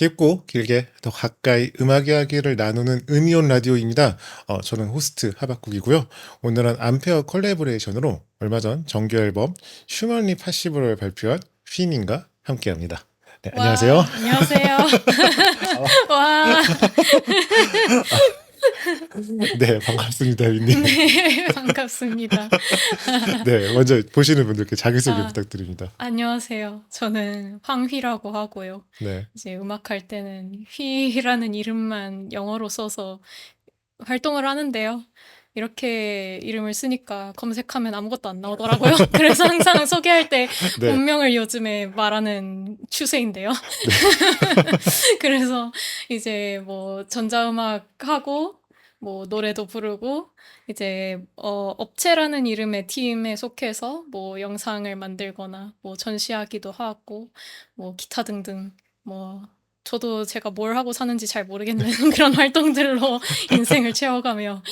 깊고 길게 더 가까이 음악 이야기를 나누는 음이온 라디오입니다. 저는 호스트 하박국이고요. 오늘은 암페어 콜라보레이션으로 얼마 전 정규 앨범 휴먼리 파시브를 발표한 휘님과 함께합니다. 네, 와, 안녕하세요. 안녕하세요. 와, 네, 반갑습니다, 휘님. 네, 반갑습니다. 네, 먼저 보시는 분들께 자기소개 아, 부탁드립니다. 안녕하세요. 저는 황휘라고 하고요. 네, 이제 음악할 때는 휘라는 이름만 영어로 써서 활동을 하는데요. 이렇게 이름을 쓰니까 검색하면 아무것도 안 나오더라고요. 그래서 항상 소개할 때 네, 본명을 요즘에 말하는 추세인데요. 네, 그래서 이제 뭐 전자음악 하고 뭐 노래도 부르고 이제 업체라는 이름의 팀에 속해서 뭐 영상을 만들거나 뭐 전시하기도 하고 뭐 기타 등등 뭐 저도 제가 뭘 하고 사는지 잘 모르겠는 그런 활동들로 인생을 채워가며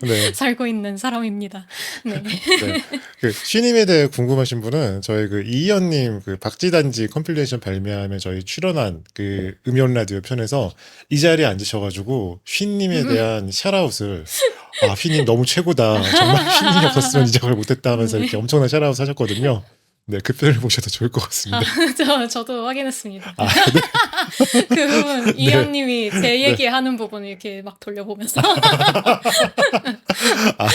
네. 살고 있는 사람입니다. 네. 네. 그 쉬님에 대해 궁금하신 분은 저희 그 이희연님 그 박쥐단지 컴필레이션 발매하면 저희 출연한 그 음연 라디오 편에서 이 자리에 앉으셔가지고 쉬님에 대한 샤라웃을 휘님 너무 최고다. 정말 쉬님이 없었으면 이 작업을 못했다 하면서 이렇게 네. 엄청난 샤라웃 하셨거든요. 네, 그 편을 보셔도 좋을 것 같습니다. 저도 확인했습니다. 아, 그 부분, 네, 이현님이 제 네. 얘기하는 부분을 이렇게 막 돌려보면서. 아,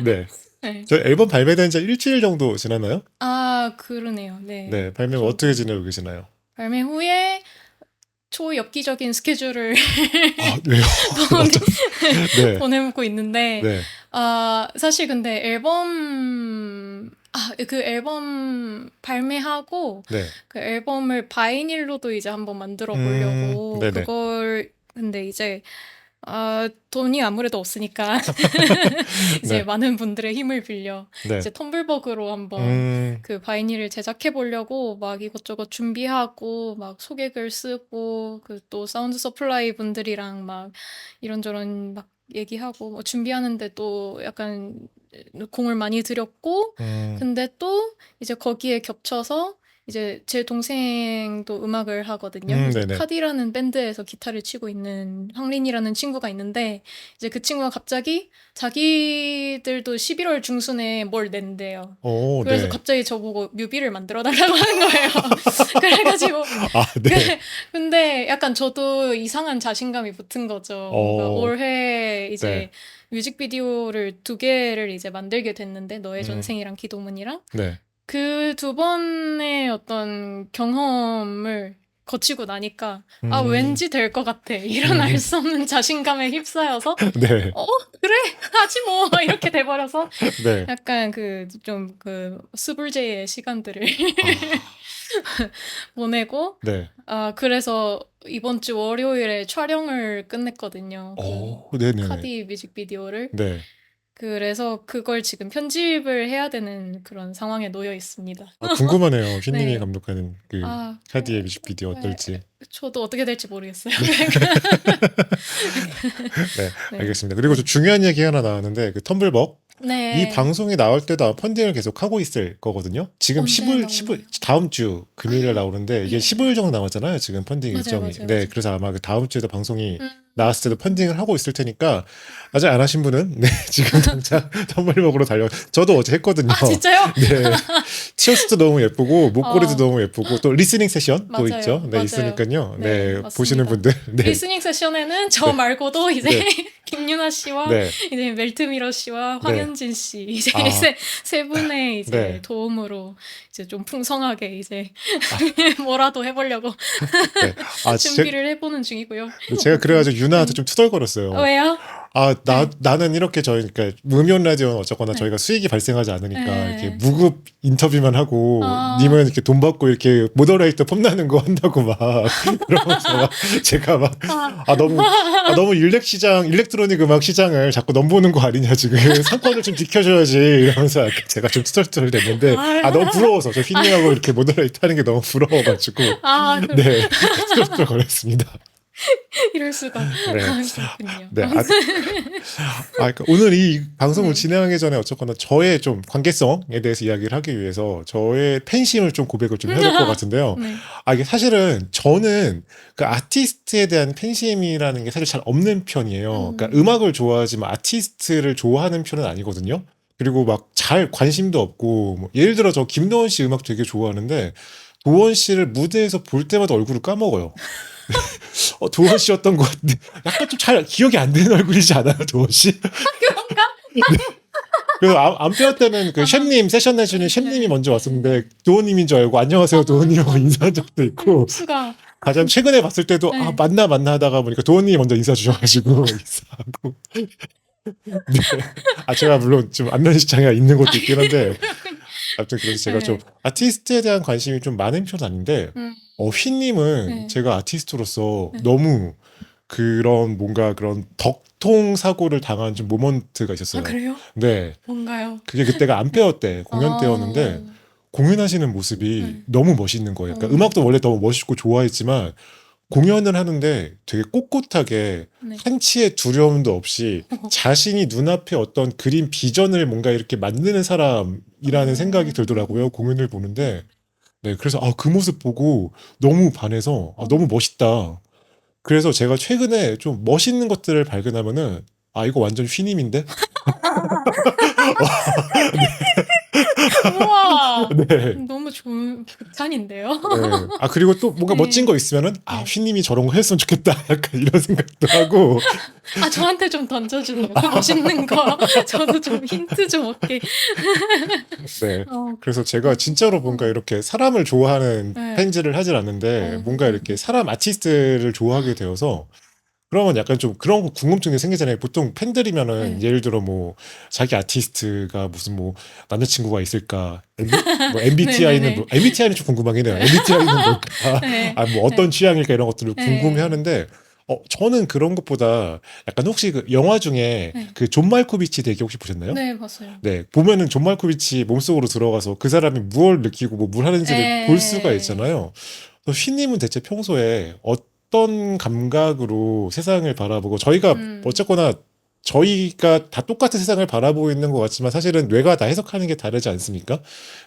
네. 네. 저 앨범 발매된 지 일주일 정도 지났나요? 그러네요. 네. 네, 발매 후 어떻게 지내고 계시나요? 발매 후에 초엽기적인 스케줄을 왜요? 어쩌... 네, 보내고 있는데, 네, 사실 근데 그 앨범 발매하고 네. 그 앨범을 바이닐로도 이제 한번 만들어 보려고 네네. 그걸 근데 이제 돈이 아무래도 없으니까 이제 네, 많은 분들의 힘을 빌려 네. 이제 텀블벅으로 한번 음, 그 바이닐을 제작해 보려고 막 이것저것 준비하고 막 소개글 쓰고 그 또 사운드 서플라이 분들이랑 막 이런저런 막 얘기하고 뭐 준비하는데 또 약간 공을 많이 들였고 음, 근데 또 이제 거기에 겹쳐서 이제 제 동생도 음악을 하거든요. 이제 네네. 카디라는 밴드에서 기타를 치고 있는 황린이라는 친구가 있는데 이제 그 친구가 갑자기 자기들도 11월 중순에 뭘 낸대요. 오, 그래서 네. 갑자기 저보고 뮤비를 만들어 달라고 하는 거예요. 그래가지고 네. 근데 약간 저도 이상한 자신감이 붙은 거죠. 뭔가 어, 올해 네. 이제 뮤직비디오를 2개를 이제 만들게 됐는데 너의 음, 전생이랑 기도문이랑 네. 그 2번의 어떤 경험을 거치고 나니까 음, 왠지 될 것 같아. 이런 알 음, 수 없는 자신감에 휩싸여서 네. 그래 하지 뭐 이렇게 돼버려서 네. 약간 그 좀 그 수불제의 시간들을 아, 보내고 네. 그래서 이번 주 월요일에 촬영을 끝냈거든요. 그 네네네. 카디 뮤직비디오를. 네. 그래서 그걸 지금 편집을 해야 되는 그런 상황에 놓여 있습니다. 궁금하네요. 휘님이 네. 감독하는 그 카디의 뮤직비디오 네, 어떨지. 저도 어떻게 될지 모르겠어요. 네, 네. 알겠습니다. 그리고 좀 중요한 얘기 하나 나왔는데, 그 텀블벅. 이 네. 방송이 나올 때도 펀딩을 계속 하고 있을 거거든요. 지금 언제 10일, 나오나요? 다음 주 금요일에 나오는데, 이게 예. 15일 정도 남았잖아요. 지금 펀딩 맞아요, 일정이. 맞아요, 네, 맞아요. 그래서 아마 그 다음 주에도 방송이 음. 나왔을 때도 펀딩을 하고 있을 테니까, 아직 안 하신 분은, 네, 지금 당장 텀블벅으로 달려. 저도 어제 했거든요. 진짜요? 네. 티어스도 너무 예쁘고, 목걸이도 어, 너무 예쁘고, 또 리스닝 세션 또 맞아요, 있죠. 네, 맞아요. 있으니까요. 네, 네, 보시는 맞습니다. 분들. 네, 리스닝 세션에는 저 네, 말고도 이제 네, 김유나 씨와 네, 이제 멜트미러 씨와 네. 황현진 씨 이제 아, 세 분의 이제 네. 도움으로 이제 좀 풍성하게 이제 아, 뭐라도 해보려고 네. 준비를 해보는 중이고요. 제가 그래가지고 유나한테 네. 좀 투덜거렸어요. 왜요? 네. 나는 이렇게 그러니까 무면 라디오는 어쨌거나 네. 저희가 수익이 발생하지 않으니까 이렇게 네. 무급 인터뷰만 하고 님은 이렇게 돈 받고 이렇게 모더레이터 폼나는 거 한다고 막 그러면서 막 제가 막 너무 일렉트로닉 음악 시장을 자꾸 넘보는 거 아니냐 지금 상권을 좀 지켜줘야지 이러면서 제가 좀 투덜투덜 됐는데 너무 부러워서 저 휘님하고 이렇게 모더레이터 하는 게 너무 부러워가지고 아, 네 투덜투덜 거렸습니다. 이럴 수가. 네. 그렇군요. 네. 그러니까 오늘 이 방송을 네. 진행하기 전에 어쨌거나 저의 좀 관계성에 대해서 이야기를 하기 위해서 저의 팬심을 좀 고백을 좀 해야 될 것 같은데요. 네. 이게 사실은 저는 그 아티스트에 대한 팬심이라는 게 사실 잘 없는 편이에요. 그러니까 음악을 좋아하지만 아티스트를 좋아하는 편은 아니거든요. 그리고 막 잘 관심도 없고, 뭐 예를 들어 저 김도원 씨 음악 되게 좋아하는데, 도원 씨를 무대에서 볼 때마다 얼굴을 까먹어요. 도원 씨였던 것 같은데, 약간 좀 잘 기억이 안 되는 얼굴이지 않아요, 도원 씨? 그런가? 그래서 안 빼었다는 그 셰프님 세션 내주는 셰프님이 먼저 왔었는데 도원님인 줄 알고 안녕하세요 도원님하고 인사한 적도 있고 수가. 가장 최근에 봤을 때도 네. 맞나 하다가 보니까 도원님이 먼저 인사 주셔가지고 인사하고 네. 제가 물론 좀 안면식 장애가 있는 것도 있긴 한데 아무튼 그래서 제가 네. 좀 아티스트에 대한 관심이 좀 많은 편은 아닌데 휘님은 네. 제가 아티스트로서 네. 너무 그런 뭔가 그런 덕통 사고를 당한 좀 모먼트가 있었어요. 그래요? 네. 뭔가요? 그게 그때가 안페어 때 공연 때였는데 공연하시는 모습이 너무 멋있는 거예요. 그러니까 음악도 원래 너무 멋있고 좋아했지만 공연을 하는데 되게 꼿꼿하게 네. 한치의 두려움도 없이 자신이 눈앞에 어떤 그림 비전을 뭔가 이렇게 만드는 사람이라는 생각이 들더라고요. 공연을 보는데. 네, 그래서 그 모습 보고 너무 반해서 너무 멋있다. 그래서 제가 최근에 좀 멋있는 것들을 발견하면은 이거 완전 휘님인데? 우와. 네. 너무 좋은 극찬인데요. 네. 그리고 또 뭔가 네. 멋진 거 있으면은 네. 휘님이 저런 거 했으면 좋겠다. 약간 이런 생각도 하고. 저한테 좀 던져주세요. 그 멋있는 거. 저도 좀 힌트 좀 얻게. 네. 그래서 제가 진짜로 뭔가 이렇게 사람을 좋아하는 네. 팬즈를 하질 않는데 뭔가 이렇게 사람 아티스트를 좋아하게 되어서 그러면 약간 좀 그런 궁금증이 생기잖아요. 보통 팬들이면은 예를 들어 뭐 자기 아티스트가 무슨 뭐 남자친구가 있을까? 뭐 MBTI는 네네네. 뭐 MBTI는 좀 궁금하긴 해요. MBTI는 뭘까? 네. 뭐 어떤 취향일까 이런 것들을 네. 궁금해하는데 저는 그런 것보다 약간 혹시 그 영화 중에 그 존 말코비치 되게 혹시 보셨나요? 네, 봤어요. 네, 보면은 존 말코비치 몸속으로 들어가서 그 사람이 무엇을 느끼고 뭐 뭘 하는지를 볼 수가 있잖아요. 그래서 휘님은 대체 평소에 어떤 감각으로 세상을 바라보고 저희가 어쨌거나 저희가 다 똑같은 세상을 바라보고 있는 것 같지만 사실은 뇌가 다 해석하는 게 다르지 않습니까?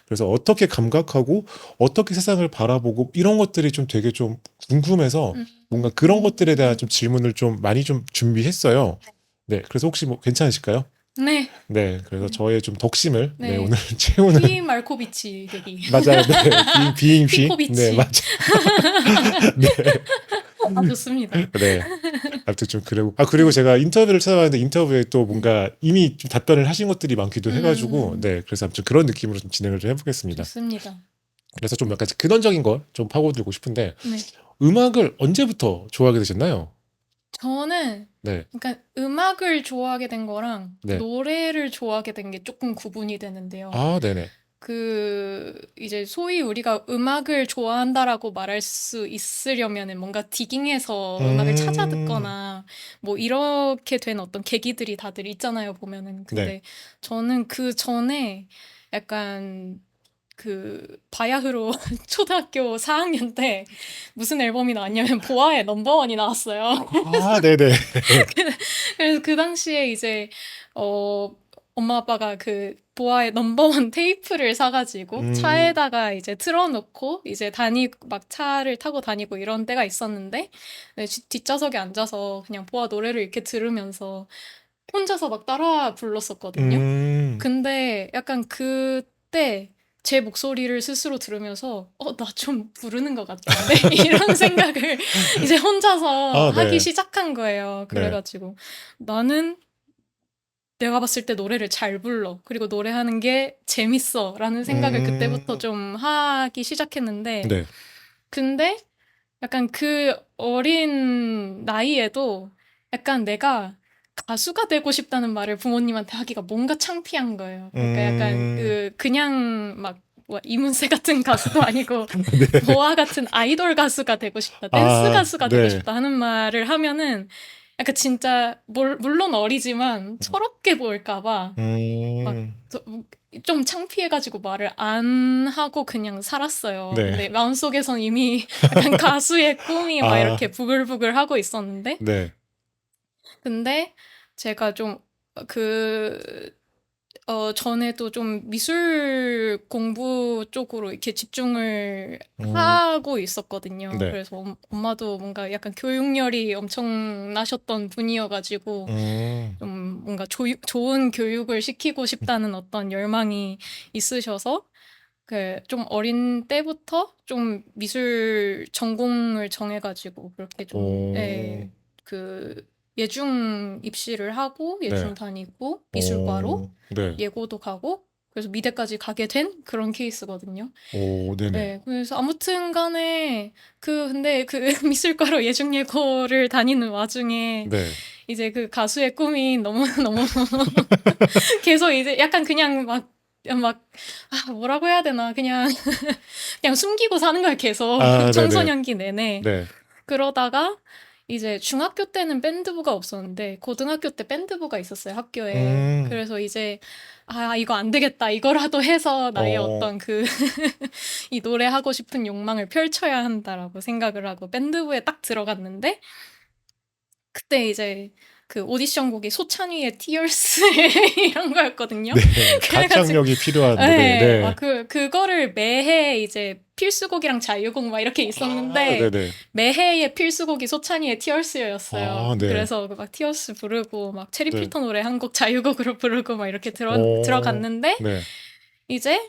그래서 어떻게 감각하고 어떻게 세상을 바라보고 이런 것들이 좀 되게 좀 궁금해서 뭔가 그런 것들에 대한 좀 질문을 좀 많이 좀 준비했어요. 네, 그래서 혹시 뭐 괜찮으실까요? 네. 네, 그래서 저의 좀 덕심을 네. 오늘 채우는 휘 말코비치 되기. 맞아요, 네, 비잉 휘코비치. 네, 맞아요. 네. 좋습니다. 네. 아무튼 좀 그리고 제가 인터뷰를 찾아봤는데 인터뷰에 또 뭔가 이미 좀 답변을 하신 것들이 많기도 해가지고 네, 그래서 아무튼 그런 느낌으로 좀 진행을 좀 해보겠습니다. 좋습니다. 그래서 좀 약간 근원적인 걸 좀 파고들고 싶은데 네. 음악을 언제부터 좋아하게 되셨나요? 저는 네. 그러니까 음악을 좋아하게 된 거랑 네. 노래를 좋아하게 된 게 조금 구분이 되는데요. 네네. 이제 소위 우리가 음악을 좋아한다라고 말할 수 있으려면은 뭔가 디깅해서 음악을 찾아 듣거나 뭐 이렇게 된 어떤 계기들이 다들 있잖아요, 보면은. 근데 저는 그 전에 약간 바야흐로 초등학교 4학년 때 무슨 앨범이 나왔냐면 보아의 넘버원이 나왔어요. 네네. 그래서 그 당시에 이제 엄마 아빠가 보아의 넘버원 테이프를 사가지고 차에다가 이제 틀어놓고 이제 막 차를 타고 다니고 이런 때가 있었는데 뒷좌석에 앉아서 그냥 보아 노래를 이렇게 들으면서 혼자서 막 따라 불렀었거든요. 근데 약간 그때 제 목소리를 스스로 들으면서 나 좀 부르는 것 같은데 이런 생각을 이제 혼자서 네. 하기 시작한 거예요. 그래가지고 나는 내가 봤을 때 노래를 잘 불러. 그리고 노래하는 게 재밌어. 라는 생각을 그때부터 좀 하기 시작했는데 네. 근데 약간 그 어린 나이에도 약간 내가 가수가 되고 싶다는 말을 부모님한테 하기가 뭔가 창피한 거예요. 그러니까 약간 그냥 막 이문세 같은 가수도 아니고 보아 같은 아이돌 가수가 되고 싶다, 댄스 가수가 되고 싶다 하는 말을 하면은 약간 진짜 물론 어리지만 철없게 보일까 봐 막 좀 창피해가지고 말을 안 하고 그냥 살았어요. 네. 근데 마음속에선 이미 약간 가수의 꿈이 막 아, 이렇게 부글부글 하고 있었는데, 네. 근데 제가 좀 그, 전에도 좀 미술 공부 쪽으로 이렇게 집중을 음, 하고 있었거든요. 네. 그래서 엄마도 뭔가 약간 교육열이 엄청나셨던 분이어가지고, 음, 좀 뭔가 좋은 교육을 시키고 싶다는 어떤 열망이 있으셔서 그 좀 어린 때부터 좀 미술 전공을 정해가지고 그렇게 좀 오, 예, 그 예중 입시를 하고 네. 예중 다니고 미술과로 오, 네. 예고도 가고 그래서 미대까지 가게 된 그런 케이스거든요. 오, 네네. 네, 그래서 아무튼 간에 근데 그 미술과로 예중 예고를 다니는 와중에 네. 이제 그 가수의 꿈이 너무 계속 이제 약간 그냥 뭐라고 해야 되나. 그냥 숨기고 사는 거야, 계속. 아, 네네. 청소년기 내내. 네. 그러다가 이제 중학교 때는 밴드부가 없었는데, 고등학교 때 밴드부가 있었어요, 학교에. 음, 그래서 이제, 이거 안 되겠다. 이거라도 해서 나의 어, 어떤 이 노래하고 싶은 욕망을 펼쳐야 한다라고 생각을 하고, 밴드부에 딱 들어갔는데, 그때 이제 그 오디션곡이 소찬휘의 Tears 이런 거였거든요. 네. 그래가지고 가창력이 필요한 노래. 네, 막 네. 그거를 매해 이제 필수곡이랑 자유곡 막 이렇게 아, 있었는데 네네. 매해의 필수곡이 소찬휘의 Tears였어요. 아, 네. 그래서 막 Tears 부르고 막 네. 체리필터 노래 한 곡 자유곡으로 부르고 막 이렇게 오, 들어갔는데 네. 이제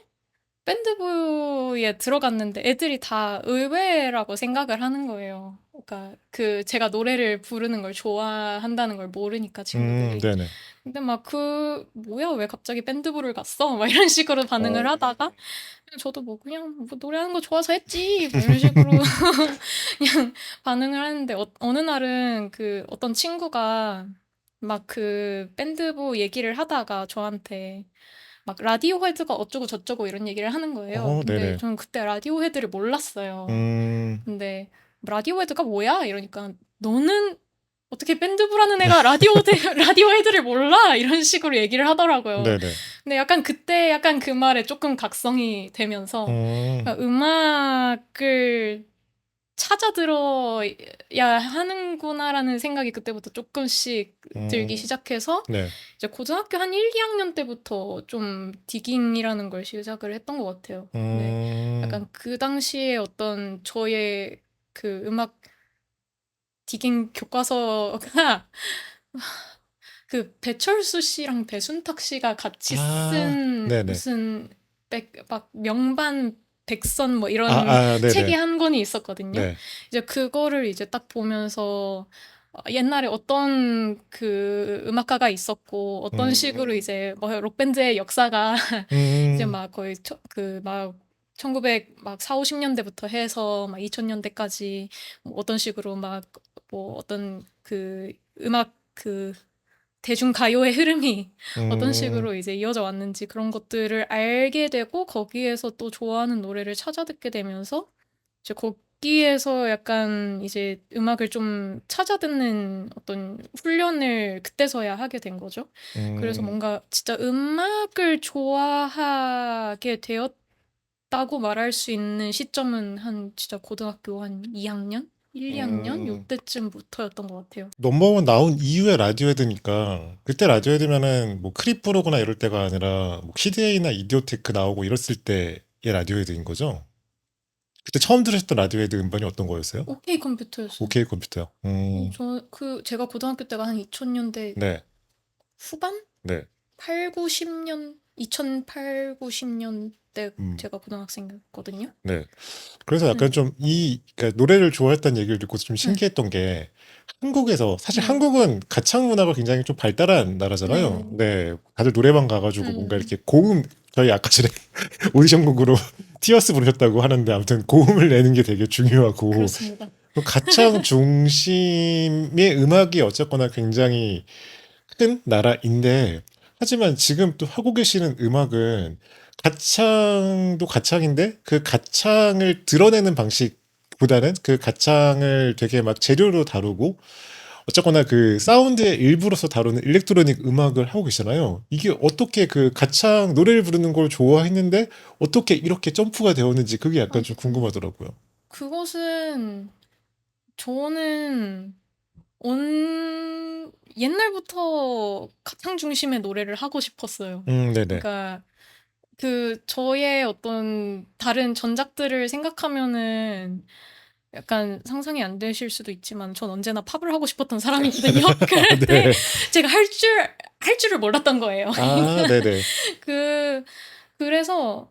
밴드부에 들어갔는데 애들이 다 의외라고 생각을 하는 거예요. 그러니까 제가 노래를 부르는 걸 좋아한다는 걸 모르니까 친구들이. 네네. 근데 막 뭐야 왜 갑자기 밴드부를 갔어? 막 이런 식으로 반응을 어, 하다가 저도 뭐 그냥 뭐 노래하는 거 좋아서 했지 뭐 이런 식으로 그냥 반응을 하는데 어느 날은 그 어떤 친구가 막 그 밴드부 얘기를 하다가 저한테 막 라디오헤드가 어쩌고 저쩌고 이런 얘기를 하는 거예요. 근데 네네. 저는 그때 라디오헤드를 몰랐어요. 음, 근데 라디오헤드가 뭐야? 이러니까 너는 어떻게 밴드부라는 애가 라디오헤드를 몰라? 이런 식으로 얘기를 하더라고요. 네네. 근데 약간 그때 약간 그 말에 조금 각성이 되면서 음, 그러니까 음악을 찾아 들어야 하는구나라는 생각이 그때부터 조금씩 들기 음, 시작해서 네. 이제 고등학교 한 1, 2학년 때부터 좀 디깅이라는 걸 시작을 했던 것 같아요. 네. 음, 약간 그 당시에 어떤 저의 그 음악 디깅 교과서가 그 배철수 씨랑 배순탁 씨가 같이 아, 쓴 네네. 무슨 막 명반 백선 뭐 아, 이런 책이 네네. 한 권이 있었거든요. 네. 이제 그거를 이제 딱 보면서 옛날에 어떤 그 음악가가 있었고 어떤 식으로 음, 이제 뭐 록밴드의 역사가 이제 음, 막 거의 막 1900 막 4, 50년대부터 해서 막 2000년대까지 뭐 어떤 식으로 막 뭐 어떤 그 음악 대중가요의 흐름이 어떤 음, 식으로 이제 이어져 왔는지 그런 것들을 알게 되고 거기에서 또 좋아하는 노래를 찾아 듣게 되면서 이제 거기에서 약간 이제 음악을 좀 찾아 듣는 어떤 훈련을 그때서야 하게 된 거죠. 그래서 음, 뭔가 진짜 음악을 좋아하게 되었다고 말할 수 있는 시점은 한 진짜 고등학교 한 2학년? 1, 2학년? 음. 요때쯤부터였던 것 같아요. 넘버원 나온 이후에 라디오헤드니까 그때 라디오헤드면은 뭐 크립브로그나 이럴 때가 아니라 뭐 키드에이나 이디오테크 나오고 이랬을 때의 라디오헤드인 거죠? 그때 처음 들으셨던 라디오헤드 음반이 어떤 거였어요? 오케이 컴퓨터였어요. 오케이 컴퓨터요. 제가 고등학교 때가 한 2000년대 네, 후반? 네. 8, 90년, 2008, 90년대 음, 제가 고등학생이었거든요. 네. 그래서 네. 약간 좀 그러니까 노래를 좋아했다는 얘기를 듣고 좀 네. 신기했던 게 한국에서 사실 네. 한국은 가창 문화가 굉장히 좀 발달한 네. 나라잖아요. 네. 다들 노래방 가가지고 뭔가 음. 이렇게 고음 저희 아까 전에 오디션 곡으로 티어스 부르셨다고 하는데 아무튼 고음을 내는 게 되게 중요하고 그렇습니다. 그 가창 중심의 음악이 어쨌거나 굉장히 큰 나라인데 하지만 지금 또 하고 계시는 음악은 가창도 가창인데 그 가창을 드러내는 방식보다는 그 가창을 되게 막 재료로 다루고 어쨌거나 그 사운드의 일부로서 다루는 일렉트로닉 음악을 하고 계시잖아요. 이게 어떻게 그 가창 노래를 부르는 걸 좋아했는데 어떻게 이렇게 점프가 되었는지 그게 약간 좀 궁금하더라고요. 그것은 저는 옛날부터 가창 중심의 노래를 하고 싶었어요. 네네. 그러니까 저의 어떤 다른 전작들을 생각하면은 약간 상상이 안 되실 수도 있지만 전 언제나 팝을 하고 싶었던 사람이거든요. 그런데 네. 제가 할 줄을 몰랐던 거예요. 아, 네네. 그 그래서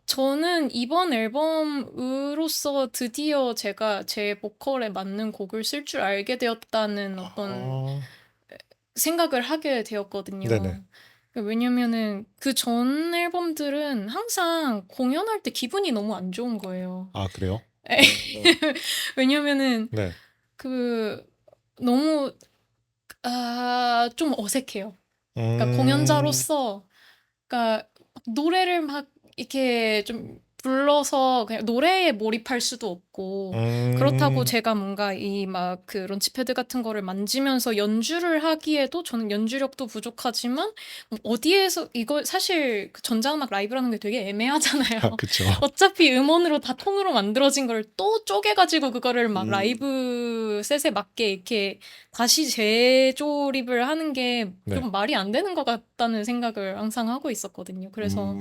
저는 이번 앨범으로써 드디어 제가 제 보컬에 맞는 곡을 쓸 줄 알게 되었다는 어떤 아, 생각을 하게 네네. 되었거든요. 왜냐면은 전 앨범들은 항상 공연할 때 기분이 너무 안 좋은 거예요. 아, 그래요? 에, 왜냐면은 네. 그 너무 좀 어색해요. 그러니까 음, 공연자로서 그러니까 노래를 막 이렇게 좀 불러서 그냥 노래에 몰입할 수도 없고 그렇다고 음, 제가 뭔가 이 막 그 런치패드 같은 거를 만지면서 연주를 하기에도 저는 연주력도 부족하지만 어디에서 이거 사실 그 전자음악 라이브라는 게 되게 애매하잖아요. 아, 그쵸. 어차피 음원으로 다 통으로 만들어진 걸 또 쪼개가지고 그거를 막 음, 라이브 셋에 맞게 이렇게 다시 재조립을 하는 게 네. 좀 말이 안 되는 것 같다는 생각을 항상 하고 있었거든요. 그래서 음,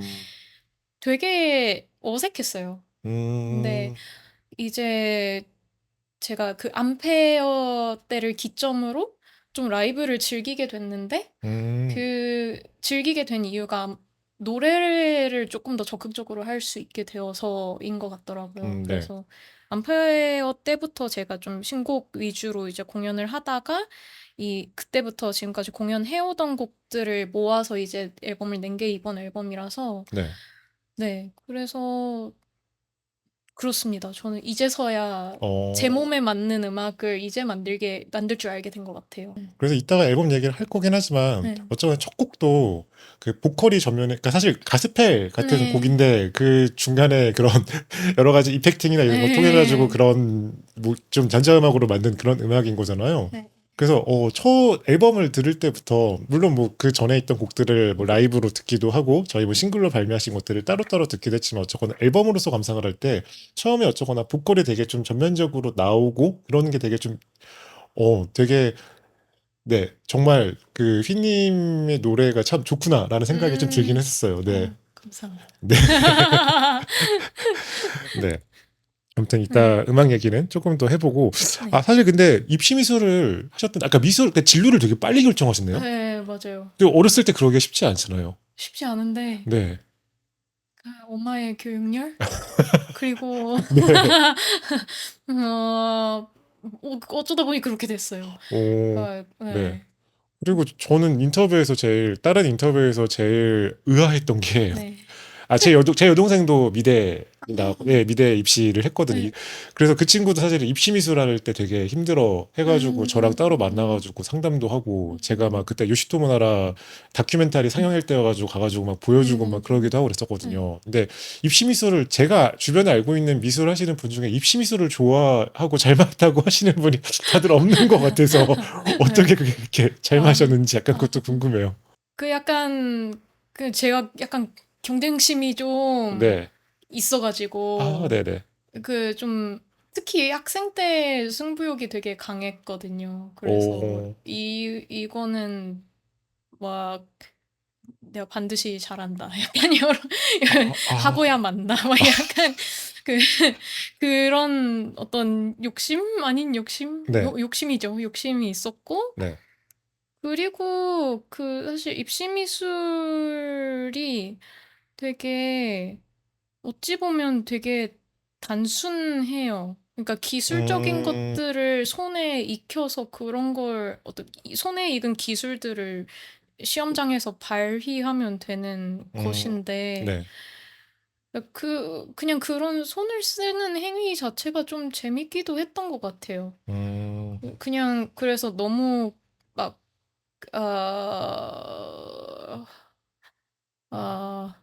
되게 어색했어요. 근데 음, 이제 제가 그 암페어 때를 기점으로 좀 라이브를 즐기게 됐는데 음, 즐기게 된 이유가 노래를 조금 더 적극적으로 할 수 있게 되어서인 것 같더라고요. 네. 그래서 암페어 때부터 제가 좀 신곡 위주로 이제 공연을 하다가 그때부터 지금까지 공연해오던 곡들을 모아서 이제 앨범을 낸 게 이번 앨범이라서 네. 네, 그래서 그렇습니다. 저는 이제서야 제 어, 몸에 맞는 음악을 이제 만들 줄 알게 된 것 같아요. 그래서 이따가 앨범 얘기를 할 거긴 하지만 네. 어쩌면 첫 곡도 그 보컬이 전면에 그러니까 사실 가스펠 같은 네. 곡인데 그 중간에 그런 여러 가지 이펙팅이나 이런 거 통해 가지고 네. 그런 뭐 좀 잔자음악으로 만든 그런 음악인 거잖아요. 네. 그래서 첫 앨범을 들을 때부터 물론 뭐 그 전에 있던 곡들을 뭐 라이브로 듣기도 하고 저희 뭐 싱글로 발매하신 것들을 따로따로 듣기도 했지만 어쨌거나 앨범으로서 감상을 할 때 처음에 어쩌거나 보컬이 되게 좀 전면적으로 나오고 그런 게 되게 좀 되게 네, 정말 그 휘님의 노래가 참 좋구나라는 생각이 좀 들긴 음. 했었어요. 네, 감사합니다. 네, 네. 아무튼 네. 이따 음악 얘기는 조금 더 해보고 네. 아 사실 근데 입시 미술을 하셨던 아까 미술 그러니까 진로를 되게 빨리 결정하셨네요. 네, 맞아요. 근데 어렸을 때 그러기 쉽지 않잖아요. 쉽지 않은데 네, 엄마의 교육열 그리고 네, 어, 어쩌다 보니 그렇게 됐어요. 오, 네. 네. 그리고 저는 다른 인터뷰에서 제일 의아했던 게 네. 제 여동생도 아, 네, 미대 입시를 했거든요. 네. 그래서 그 친구도 사실 입시 미술할 때 되게 힘들어 해가지고 저랑 따로 음, 만나가지고 상담도 하고 제가 막 음, 그때 요시토모 나라 다큐멘터리 상영할 때여가지고 가가지고 막 보여주고 막 그러기도 하고 네. 그랬었거든요. 근데 입시 미술을 제가 주변에 알고 있는 미술 하시는 분 중에 입시 미술을 좋아하고 잘 맞다고 하시는 분이 다들 없는 것 같아서 네. 어떻게 그게 그렇게 잘 아, 마셨는지 약간 아, 그것도 궁금해요. 약간 제가 약간 경쟁심이 좀 네. 아, 있어가지고 네네. 좀 특히 학생 때 승부욕이 되게 강했거든요. 그래서 오, 이거는 막 내가 반드시 잘한다. 약간 이런 아, 하고야 아, 만다. 막 약간 그 그런 어떤 욕심 아닌 욕심, 네, 욕심이죠. 욕심이 있었고 네. 그리고 사실 입시 미술이 되게 어찌 보면 되게 단순해요. 그러니까 기술적인 음, 것들을 손에 익혀서 그런 걸 손에 익은 기술들을 시험장에서 발휘하면 되는 음, 것인데 네. 그냥 그런 손을 쓰는 행위 자체가 좀 재밌기도 했던 것 같아요. 음, 그냥 그래서 너무 막 아, 아,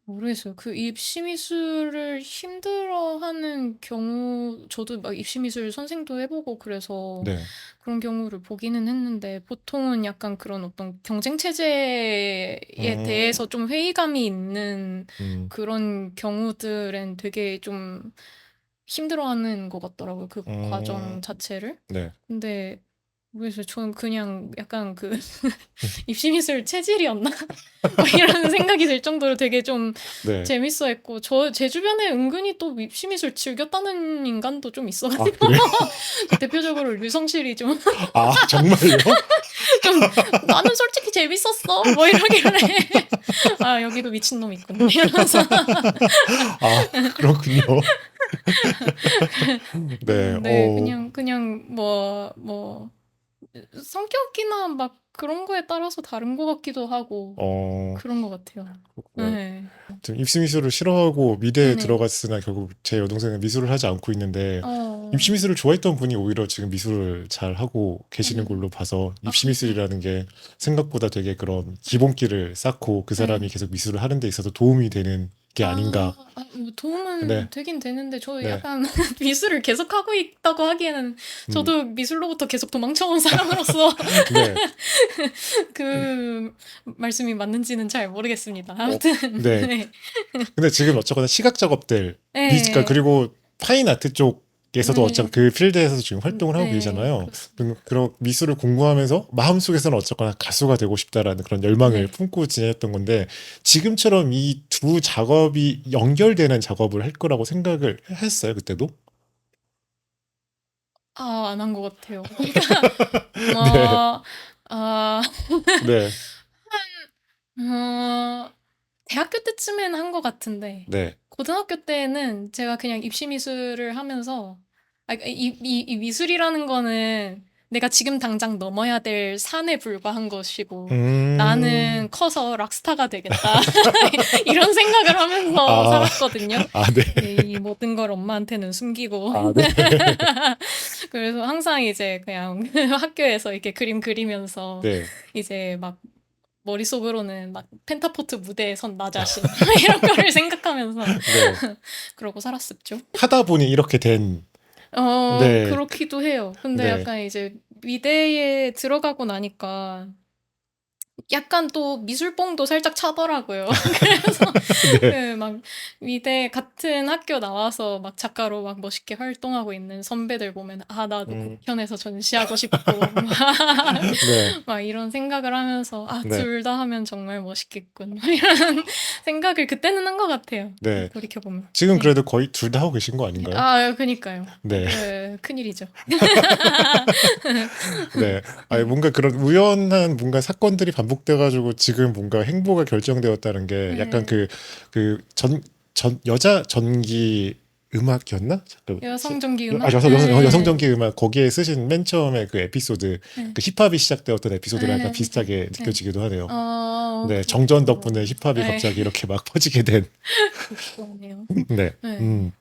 모르겠어요. 그 입시 미술을 힘들어하는 경우 저도 막 입시 미술 선생도 해 보고 그래서 네. 그런 경우를 보기는 했는데 보통은 약간 그런 어떤 경쟁 체제에 음, 대해서 좀 회의감이 있는 음, 그런 경우들엔 되게 좀 힘들어하는 것 같더라고요, 그 음, 과정 자체를. 네. 근데 모르겠어요. 저는 그냥 약간 그 입시 미술 체질이었나? 막 이런 생각이 들 정도로 되게 좀 네. 재밌어했고 제 주변에 은근히 또 입시 미술 즐겼다는 인간도 좀 아, 있어가지고 그래요? 대표적으로 류성실이 좀 아, 정말요? 좀 나는 솔직히 재밌었어 뭐 이러길래 아 여기도 미친놈 있군 이러면서 아, 그렇군요. 네, 네 그냥 뭐 성격이나 막 그런 거에 따라서 다른 것 같기도 하고 어, 그런 것 같아요. 그렇구나. 네. 지금 입시 미술을 싫어하고 미대에 네네. 들어갔으나 결국 제 여동생은 미술을 하지 않고 있는데 어. 입시 미술을 좋아했던 분이 오히려 지금 미술을 잘 하고 계시는 음. 걸로 봐서 아. 입시 미술이라는 게 생각보다 되게 그런 기본기를 쌓고 그 사람이 네. 계속 미술을 하는 데 있어서 도움이 되는 게 아닌가. 뭐 도움은 네, 되긴 되는데 저 네, 약간 미술을 계속 하고 있다고 하기에는 음, 저도 미술로부터 계속 도망쳐온 사람으로서 네, 그 말씀이 맞는지는 잘 모르겠습니다. 어, 아무튼 네. 네. 근데 지금 어쨌거나 시각 작업들, 그러니까 네. 그리고 파인 아트 쪽에서도 어차피 네. 그 필드에서 지금 활동을 하고 네. 계시잖아요. 그렇습니다. 그런 미술을 공부하면서 마음속에서는 어쨌거나 가수가 되고 싶다라는 그런 열망을 네. 품고 지냈던 건데 지금처럼 이 두 작업이 연결되는 작업을 할 거라고 생각을 했어요, 그때도? 안 한 것 같아요. 그러니까 네, 아 네, 어 대학교 때쯤엔 한 것 같은데 네. 고등학교 때는 제가 그냥 입시 미술을 하면서 이 미술이라는 거는 내가 지금 당장 넘어야 될 산에 불과한 것이고 음, 나는 커서 락스타가 되겠다 이런 생각을 하면서 아, 살았거든요. 아, 네, 이 모든 걸 엄마한테는 숨기고 아, 네, 그래서 항상 이제 그냥 학교에서 이렇게 그림 그리면서 네, 이제 막 머릿속으로는 막 펜타포트 무대에 선 나 자신 이런 거를 생각하면서 네. 그러고 살았었죠. 하다 보니 이렇게 된, 네, 그렇기도 해요. 근데 네, 약간 이제 미대에 들어가고 나니까 약간 또 미술뽕도 살짝 차더라고요. 그래서 네. 그 막 미대 같은 학교 나와서 막 작가로 막 멋있게 활동하고 있는 선배들 보면 나도 음, 국현에서 전시하고 싶고 막, 네, 막 이런 생각을 하면서 네, 둘 다 하면 정말 멋있겠군. 막 이런 생각을 그때는 한 것 같아요. 네. 돌이켜 보면. 지금 네. 그래도 거의 둘 다 하고 계신 거 아닌가요? 그니까요. 네, 큰일이죠. 네. 아니, 네. 뭔가 그런 우연한 뭔가 사건들이 반복돼가지고 지금 뭔가 행보가 결정되었다는 게 약간 네. 여자 전기 음악이었나? 여성 전기 아, 음악? 여성 네. 전기 음악 거기에 쓰신 맨 처음에 그 에피소드, 네. 그 힙합이 시작되었던 에피소드랑 약간 네. 비슷하게 네. 느껴지기도 하네요. 네, 정전 그렇죠. 덕분에 힙합이 네. 갑자기 이렇게 막 퍼지게 된. 그러네요. 네. 네.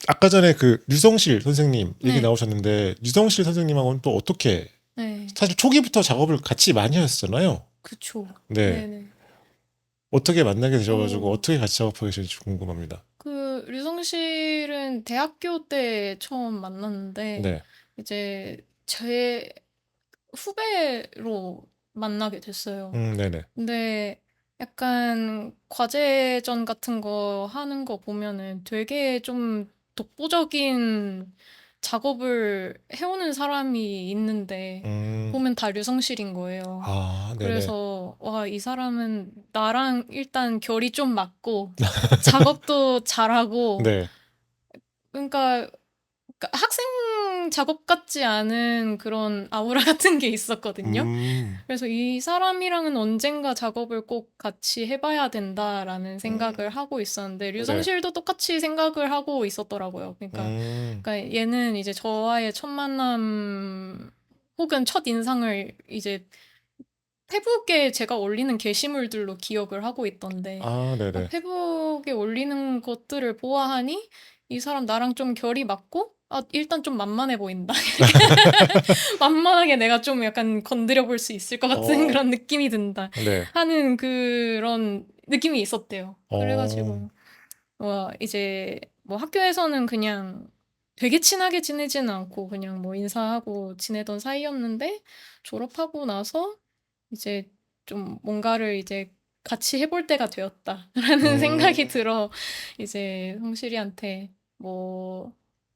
아까 전에 그 류성실 선생님 얘기 네. 나오셨는데 류성실 선생님하고는 또 어떻게 네. 사실 초기부터 작업을 같이 많이 하셨잖아요. 그쵸. 네. 네네. 어떻게 만나게 되셔가지고 어, 어떻게 같이 작업하게 되실지 궁금합니다. 류성실은 대학교 때 처음 만났는데, 네. 이제 제 후배로 만나게 됐어요. 네네. 근데 약간 과제전 같은 거 하는 거 보면은 되게 좀 독보적인 작업을 해오는 사람이 있는데 음, 보면 다 류성실인 거예요. 네네. 그래서 와, 이 사람은 나랑 일단 결이 좀 맞고 작업도 잘하고 네. 그러니까 학생 작업 같지 않은 그런 아우라 같은 게 있었거든요. 음, 그래서 이 사람이랑은 언젠가 작업을 꼭 같이 해봐야 된다라는 생각을 하고 있었는데 네. 류성실도 똑같이 생각을 하고 있었더라고요. 음, 그러니까 얘는 이제 저와의 첫 만남 혹은 첫 인상을 이제 페북에 제가 올리는 게시물들로 기억을 하고 있던데 네네. 페북에 올리는 것들을 보아하니 이 사람 나랑 좀 결이 맞고 일단 좀 만만해 보인다. 만만하게 내가 좀 약간 건드려 볼 수 있을 것 같은 어, 그런 느낌이 든다. 네. 하는 그런 느낌이 있었대요. 그래 어, 가지고 이제 뭐 학교에서는 그냥 되게 친하게 지내지는 않고 그냥 뭐 인사하고 지내던 사이였는데 졸업하고 나서 이제 좀 뭔가를 이제 같이 해볼 때가 되었다라는 생각이 음, 들어 이제 성실이한테 뭐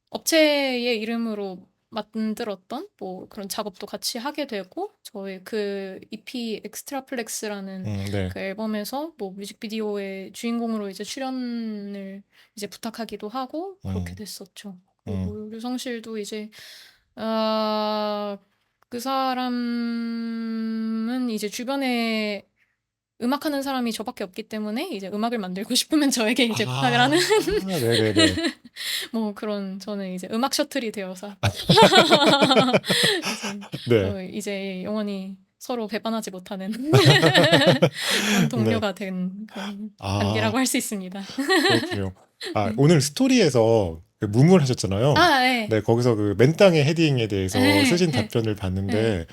업체의 이름으로 만들었던 뭐 그런 작업도 같이 하게 되고 저의 그 EP 엑스트라플렉스라는 네. 그 앨범에서 뭐 뮤직비디오의 주인공으로 이제 출연을 이제 부탁하기도 하고 그렇게 음, 됐었죠. 음, 그리고 류성실도 이제 아, 그 사람은 이제 주변에 음악하는 사람이 저밖에 없기 때문에 이제 음악을 만들고 싶으면 저에게 이제 부탁을 하는 네네네. 뭐 그런 저는 이제 음악 셔틀이 되어서 이제 네. 이제 영원히 서로 배반하지 못하는 그런 네. 동료가 된 그런 아, 관계라고 할 수 있습니다. 그렇군요. 아, 네. 오늘 스토리에서 그 무물 하셨잖아요. 네. 네, 거기서 그 맨땅의 헤딩에 대해서 네. 쓰신 네. 답변을 네. 봤는데,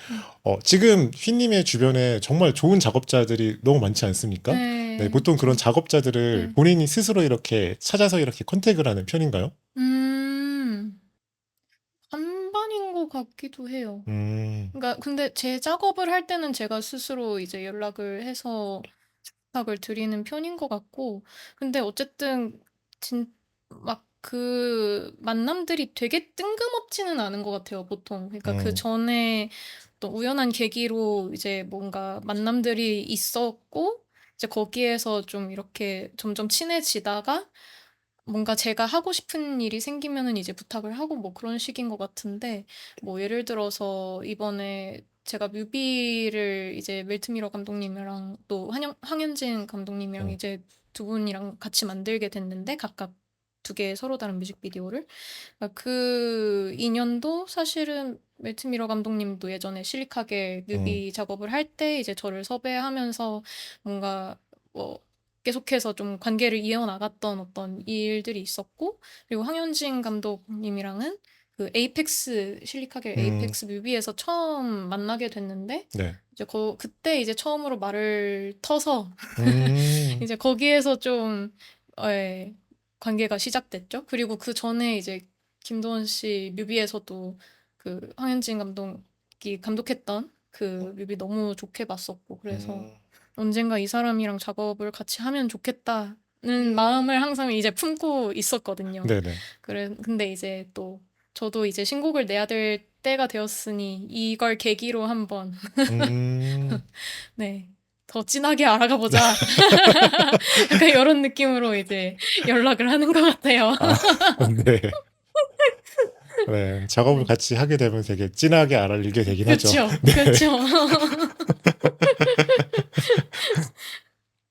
지금 휘님의 주변에 정말 좋은 작업자들이 너무 많지 않습니까? 네, 네. 보통 그런 작업자들을 네. 본인이 스스로 이렇게 찾아서 이렇게 컨택을 하는 편인가요? 음. 반반인 것 같기도 해요. 음, 그러니까 근데 제 작업을 할 때는 제가 스스로 이제 연락을 해서 부탁을 드리는 편인 것 같고, 근데 어쨌든 막 그 만남들이 되게 뜬금없지는 않은 것 같아요, 보통. 그러니까 그 음, 전에 또 우연한 계기로 이제 뭔가 만남들이 있었고, 이제 거기에서 좀 이렇게 점점 친해지다가 뭔가 제가 하고 싶은 일이 생기면은 이제 부탁을 하고 뭐 그런 식인 것 같은데, 뭐 예를 들어서 이번에 제가 뮤비를 이제 멜트미러 감독님이랑 또 황현진 감독님이랑 음, 이제 두 분이랑 같이 만들게 됐는데, 각각 두 개의 서로 다른 뮤직비디오를. 그 인연도 사실은 멜트미러 감독님도 예전에 실리카게 음, 뮤비 작업을 할 때 이제 저를 섭외하면서 뭔가 뭐 계속해서 좀 관계를 이어나갔던 어떤 일들이 있었고, 그리고 황현진 감독님이랑은 그 에이펙스 실리카겔 음, 에이펙스 뮤비에서 처음 만나게 됐는데, 네. 이제 그때 이제 처음으로 말을 터서 음, 이제 거기에서 좀 예, 관계가 시작됐죠. 그리고 그 전에 이제 김도원 씨 뮤비에서도 그 황현진 감독이 감독했던 그 뮤비 너무 좋게 봤었고, 그래서 음, 언젠가 이 사람이랑 작업을 같이 하면 좋겠다는 마음을 항상 이제 품고 있었거든요. 네네. 근데 이제 또 저도 이제 신곡을 내야 될 때가 되었으니 이걸 계기로 한번 음, 네. 더 진하게 알아가 보자. 약간 이런 느낌으로 이제 연락을 하는 것 같아요. 아, 네. 네, 작업을 네. 같이 하게 되면 되게 진하게 알게 되긴 하죠. 그쵸. 네. 그쵸.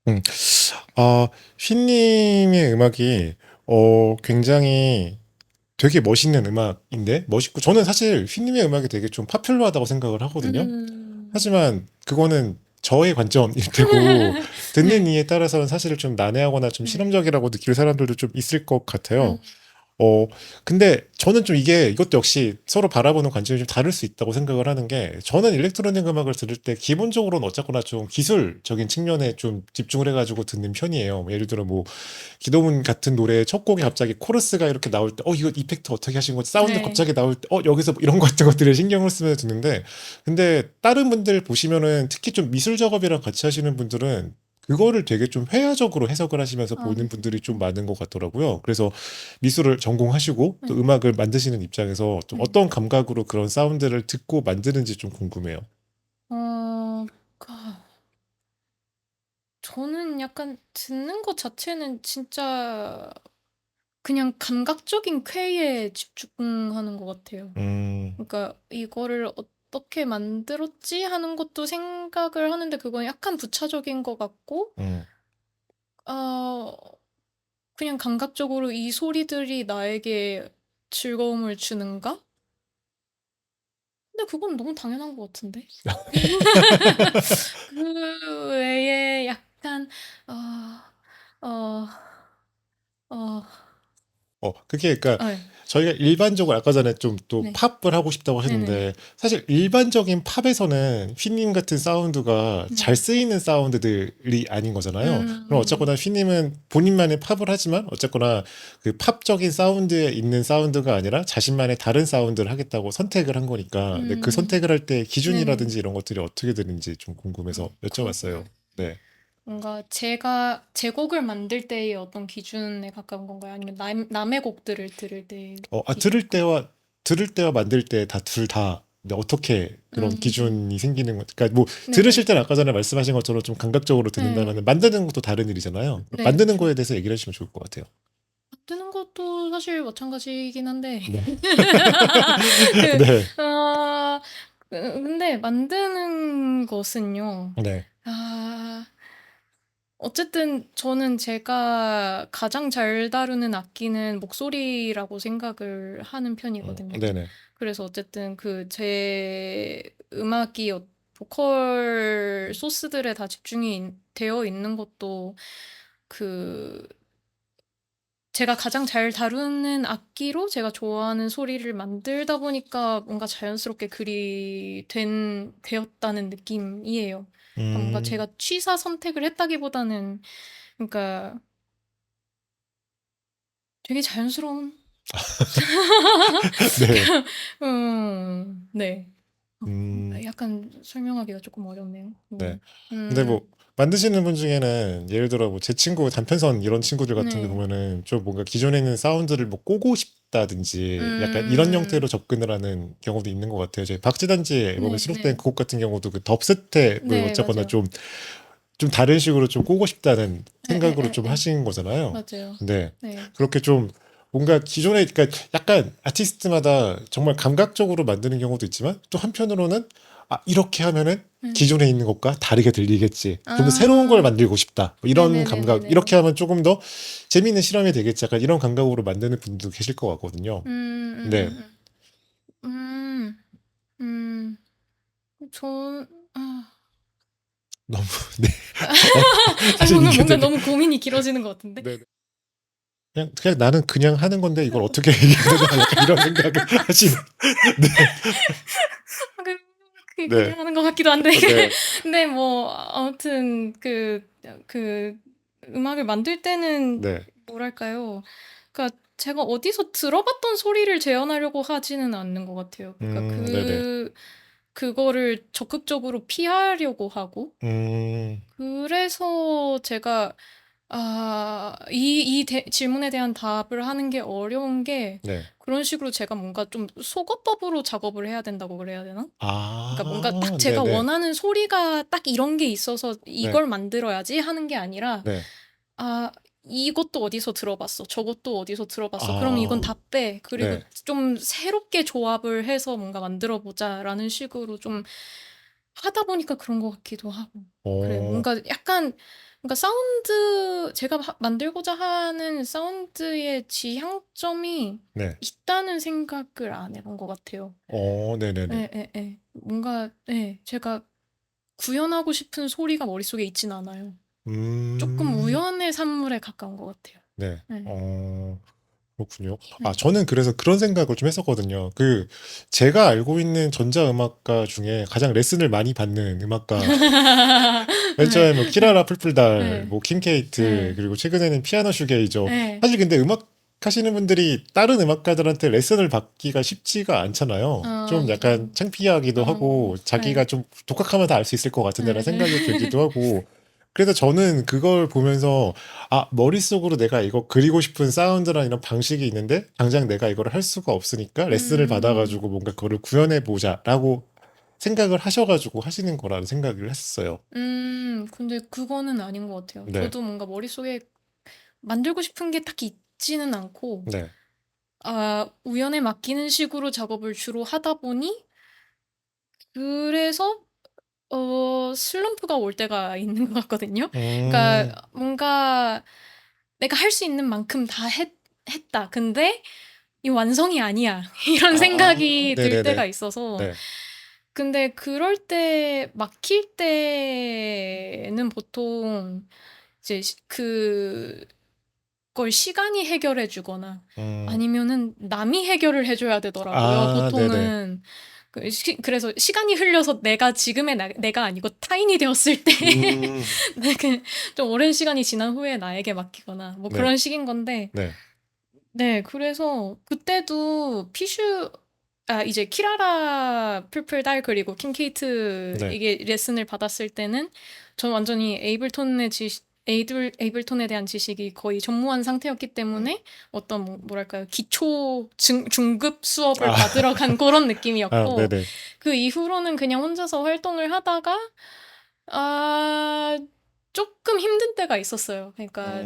음. 휘님의 음악이, 굉장히 되게 멋있는 음악인데, 멋있고, 저는 사실 휘님의 음악이 되게 좀 파퓰러하다고 생각을 하거든요. 음. 하지만 그거는 저의 관점일 테고, 듣는 네. 이에 따라서는 사실 좀 난해하거나 좀 네. 실험적이라고 느낄 사람들도 좀 있을 것 음. 같아요. 어, 근데 저는 좀 이것도 역시 서로 바라보는 관점이 좀 다를 수 있다고 생각을 하는 게, 저는 일렉트로닉 음악을 들을 때 기본적으로는 어쨌거나 좀 기술적인 측면에 좀 집중을 해가지고 듣는 편이에요. 뭐 예를 들어 뭐, 기도문 같은 노래 첫 곡에 갑자기 코러스가 이렇게 나올 때, 이거 이펙트 어떻게 하신 거지? 사운드 네. 갑자기 나올 때, 여기서 뭐 이런 것 같은 것들을 신경을 쓰면서 듣는데, 근데 다른 분들 보시면은 특히 좀 미술 작업이랑 같이 하시는 분들은 그거를 되게 좀 회화적으로 해석을 하시면서 아, 보는 분들이 좀 많은 것 같더라고요. 그래서 미술을 전공하시고 또 네. 음악을 만드시는 입장에서 좀 네. 어떤 감각으로 그런 사운드를 듣고 만드는지 좀 궁금해요. 어, 저는 약간 듣는 것 자체는 진짜 그냥 감각적인 쾌에 집중하는 것 같아요. 음, 그러니까 이거를 어떻게 만들었지 하는 것도 생각을 하는데 그건 약간 부차적인 것 같고, 음, 어, 그냥 감각적으로 이 소리들이 나에게 즐거움을 주는가? 근데 그건 너무 당연한 것 같은데. 그 외에 약간 어, 어, 어, 그게 그러니까 네. 저희가 일반적으로 아까 전에 좀 또 네. 팝을 하고 싶다고 네네. 하셨는데 사실 일반적인 팝에서는 휘님 같은 사운드가 잘 네. 쓰이는 사운드들이 아닌 거잖아요. 그럼 어쨌거나 음. 휘님은 본인만의 팝을 하지만 어쨌거나 그 팝적인 사운드에 있는 사운드가 아니라 자신만의 다른 사운드를 하겠다고 선택을 한 거니까 근데 그 음. 선택을 할 때 네네. 기준이라든지 이런 것들이 어떻게 되는지 좀 궁금해서 여쭤봤어요. 그거는 네. 뭔가 제가 제 곡을 만들 때의 어떤 기준에 가까운 건가요? 아니면 남의 곡들을 들을 때의 기준일까요? 들을 때와 만들 때 다 둘 다 어떻게 그런 음. 기준이 생기는 것, 그러니까 뭐 들으실 네네. 때는 아까 전에 말씀하신 것처럼 좀 감각적으로 네. 듣는다면 만드는 것도 다른 일이잖아요. 네, 만드는 그쵸. 거에 대해서 얘기를 해주시면 좋을 것 같아요. 뜨는 것도 사실 마찬가지이긴 한데 네. 네. 그 근데 만드는 것은요. 네. 아 어쨌든 저는 제가 가장 잘 다루는 악기는 목소리라고 생각을 하는 편이거든요. 네네. 그래서 어쨌든 제 음악이 보컬 소스들에 다 집중이 되어 있는 것도 그 제가 가장 잘 다루는 악기로 제가 좋아하는 소리를 만들다 보니까 뭔가 자연스럽게 되었다는 느낌이에요. 그러니까 뭔가 음, 제가 취사 선택을 했다기보다는 그러니까 되게 자연스러운 네. 네. 음, 약간 설명하기가 조금 어렵네요. 네. 근데 뭐 만드시는 분 중에는 예를 들어 뭐 제 친구 단편선 이런 친구들 같은 데 네. 보면은 좀 뭔가 기존에 있는 사운드를 뭐 꼬고 싶다든지 약간 이런 형태로 음. 접근을 하는 경우도 있는 것 같아요. 저희 박지단지 앨범에 네, 수록된 네. 그 곡 같은 경우도 그 덥스텝을 네, 어쨌거나 맞아요. 좀 다른 식으로 좀 꼬고 싶다는 생각으로 좀 에에에에. 하신 거잖아요. 맞아요. 네. 네. 그렇게 좀 뭔가 기존에 그러니까 약간 아티스트마다 정말 감각적으로 만드는 경우도 있지만 또 한편으로는 이렇게 하면은 음. 기존에 있는 것과 다르게 들리겠지. 좀 더 새로운 걸 아. 만들고 싶다. 뭐 이런 감각. 네네네네네. 이렇게 하면 조금 더 재미있는 실험이 되겠지. 약간 이런 감각으로 만드는 분도 계실 것 같거든요. 네. 음음음음. 음. 음. 전 아. 너무 네. 어, 아니 사실 이게 뭔가 되게 너무 고민이 길어지는 것 같은데. 네. 그냥 나는 그냥 하는 건데 이걸 어떻게 얘기해야 되나 약간 이런 생각을 하시는. 네. 아 네. 그냥 하는 것 같기도 한데. 네. 근데 뭐 아무튼 그 음악을 만들 때는 네. 뭐랄까요? 그러니까 제가 어디서 들어봤던 소리를 재현하려고 하지는 않는 것 같아요. 그러니까 네네. 그거를 적극적으로 피하려고 하고 음, 그래서 제가 질문에 대한 답을 하는 게 어려운 게 네. 그런 식으로 제가 뭔가 좀 속어법으로 작업을 해야 된다고 그래야 되나? 그러니까 뭔가 딱 제가 네네. 원하는 소리가 딱 이런 게 있어서 네. 이걸 만들어야지 하는 게 아니라 네. 아, 이것도 어디서 들어봤어. 저것도 어디서 들어봤어. 그럼 이건 아, 다 빼. 그리고 네. 좀 새롭게 조합을 해서 뭔가 만들어 보자라는 식으로 좀 하다 보니까 그런 것 같기도 하고. 그래요. 어, 뭔가 약간 뭔가 제가 만들고자 하는 사운드의 지향점이 네. 있다는 생각을 안 해본 것 같아요. 네네네. 예, 예, 예. 뭔가, 예, 제가 구현하고 싶은 소리가 머릿속에 있진 않아요. 조금 음, 우연의 산물에 가까운 것 같아요. 네. 네, 그렇군요. 네. 저는 그래서 그런 생각을 좀 했었거든요. 제가 알고 있는 전자음악가 중에 가장 레슨을 많이 받는 음악가, 맨 네, 처음에 뭐 키라라 풀풀달, 네, 뭐 킴케이트, 네, 그리고 최근에는 피아노 슈게이저. 네. 사실 근데 음악 하시는 분들이 다른 음악가들한테 레슨을 받기가 쉽지가 않잖아요. 좀 그죠. 약간 창피하기도 하고 자기가 네, 좀 독학하면 다 알 수 있을 것 같은데라는 네, 네. 생각이 들기도 하고 그래서 저는 그걸 보면서 머릿속으로 내가 이거 그리고 싶은 사운드나 이런 방식이 있는데 당장 내가 이걸 할 수가 없으니까 레슨을 음, 받아가지고 뭔가 그거를 구현해 보자라고 생각을 하셔가지고 하시는 거라는 생각을 했어요. 근데 그거는 아닌 것 같아요. 네, 저도 뭔가 머릿속에 만들고 싶은 게 딱 있지는 않고, 네. 우연에 맡기는 식으로 작업을 주로 하다 보니, 그래서 슬럼프가 올 때가 있는 것 같거든요. 그러니까 음, 뭔가 내가 할 수 있는 만큼 다 했다. 근데 이 완성이 아니야. 이런 생각이 들 때가 네네네. 있어서. 네. 근데 그럴 때 막힐 때는 보통 이제 그걸 그걸 시간이 해결해 주거나 음. 아니면은 남이 해결을 해줘야 되더라고요. 아, 네네. 보통은. 그래서 시간이 흘려서 내가 지금의 내가 아니고 타인이 되었을 때 음. 좀 오랜 시간이 지난 후에 나에게 맡기거나 뭐 네. 그런 식인 건데 네. 네, 그래서 그때도 이제 키라라 풀풀달 그리고 킹케이트 네. 이게 레슨을 받았을 때는 전 완전히 에이블톤에 대한 지식이 거의 전무한 상태였기 때문에 어떤 뭐랄까요 기초 중급 수업을 아. 받으러 간 그런 아, 느낌이었고 네네. 그 이후로는 그냥 혼자서 활동을 하다가 조금 힘든 때가 있었어요. 그러니까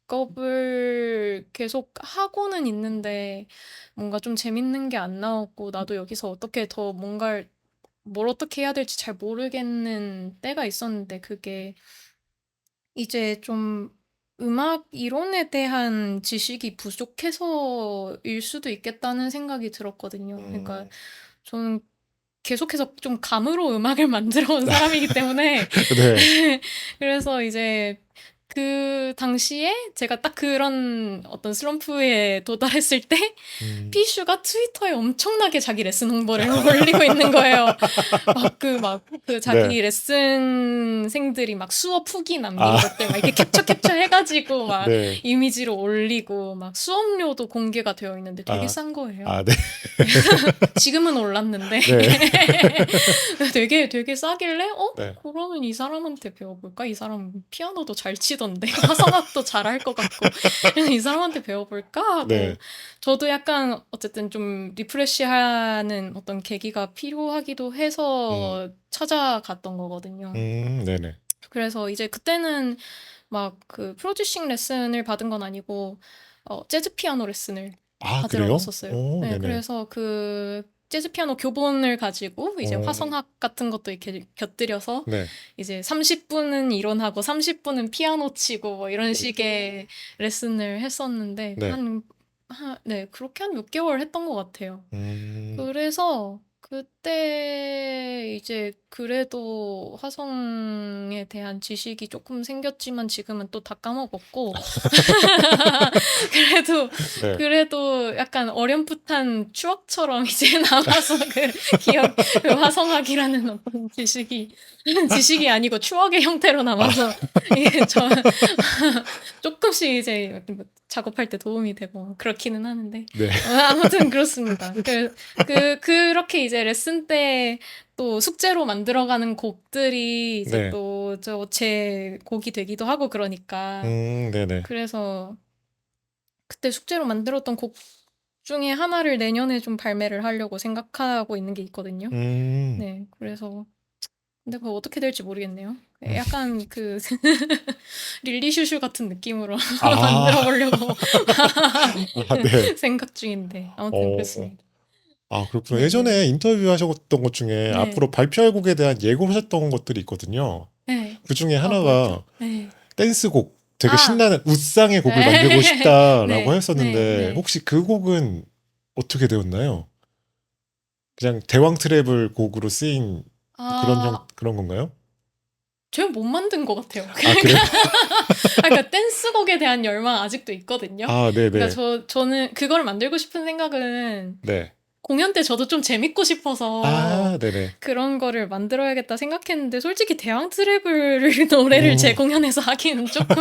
작업을 계속 하고는 있는데 뭔가 좀 재밌는 게 안 나왔고 나도 여기서 어떻게 더 뭘 어떻게 해야 될지 잘 모르겠는 때가 있었는데 그게 이제 좀 음악 이론에 대한 지식이 부족해서일 수도 있겠다는 생각이 들었거든요. 그러니까 저는 계속해서 좀 감으로 음악을 만들어 온 사람이기 때문에 네. 그래서 이제 그 당시에 제가 딱 그런 어떤 슬럼프에 도달했을 때 피슈가 트위터에 엄청나게 자기 레슨 홍보를 올리고 있는 거예요. 그 자기 네. 레슨생들이 막 수업 후기 남긴 아. 것들 막 이렇게 캡처 해가지고 막 네. 이미지로 올리고 막 수업료도 공개가 되어 있는데 되게 아. 싼 거예요. 아, 네. 지금은 올랐는데 네. 되게 싸길래 네. 그러면 이 사람한테 배워볼까? 이 사람 피아노도 잘 치던데 화성학도 잘할 것 같고 그래서 이 사람한테 배워볼까? 하고 네. 저도 약간 어쨌든 좀 리프레시하는 어떤 계기가 필요하기도 해서 찾아갔던 거거든요. 네네. 그래서 이제 그때는 막 그 프로듀싱 레슨을 받은 건 아니고 재즈 피아노 레슨을 아, 받으러 그래요? 갔었어요. 오, 네, 네네. 그래서 그 재즈 피아노 교본을 가지고 이제 오. 화성학 같은 것도 이렇게 곁들여서 네. 이제 30분은 이론하고 30분은 피아노 치고 뭐 이런 식의 레슨을 했었는데 네. 네, 그렇게 한 6개월 했던 것 같아요. 그래서 그때 이제 그래도 화성에 대한 지식이 조금 생겼지만 지금은 또 다 까먹었고 네. 그래도 약간 어렴풋한 추억처럼 이제 남아서 그 화성학이라는 어떤 지식이 아니고 추억의 형태로 남아서 이게 조금씩 이제 작업할 때 도움이 되고 그렇기는 하는데 네. 아무튼 그렇습니다. 그렇게 이제 레슨 때 또 숙제로 만들어가는 곡들이 이제 네. 또 제 곡이 되기도 하고 그러니까 네네. 그래서 그때 숙제로 만들었던 곡 중에 하나를 내년에 좀 발매를 하려고 생각하고 있는 게 있거든요. 네, 그래서 근데 그거 어떻게 될지 모르겠네요. 약간 그 릴리슈슈 같은 느낌으로 만들어 보려고 아, 네. 생각 중인데 아무튼 그렇습니다. 아, 그렇구나. 네, 예전에 인터뷰 하셨던 것 중에 네. 앞으로 발표할 곡에 대한 예고를 하셨던 것들이 있거든요. 네. 그 중에 하나가 뭐였죠? 네. 댄스곡, 되게 아. 신나는 웃상의 곡을 네. 만들고 싶다라고 네, 하셨었는데 네, 네. 혹시 그 곡은 어떻게 되었나요? 그냥 대왕 트래블 곡으로 쓰인 그런 건가요? 제가 못 만든 것 같아요. 아, 그래요? 그러니까 댄스곡에 대한 열망 아직도 있거든요. 아, 네네. 그러니까 저는 그걸 만들고 싶은 생각은 네. 공연 때 저도 좀 재밌고 싶어서 아, 네네. 그런 거를 만들어야겠다 생각했는데 솔직히 대왕 트래블 노래를 제 공연에서 하기는 조금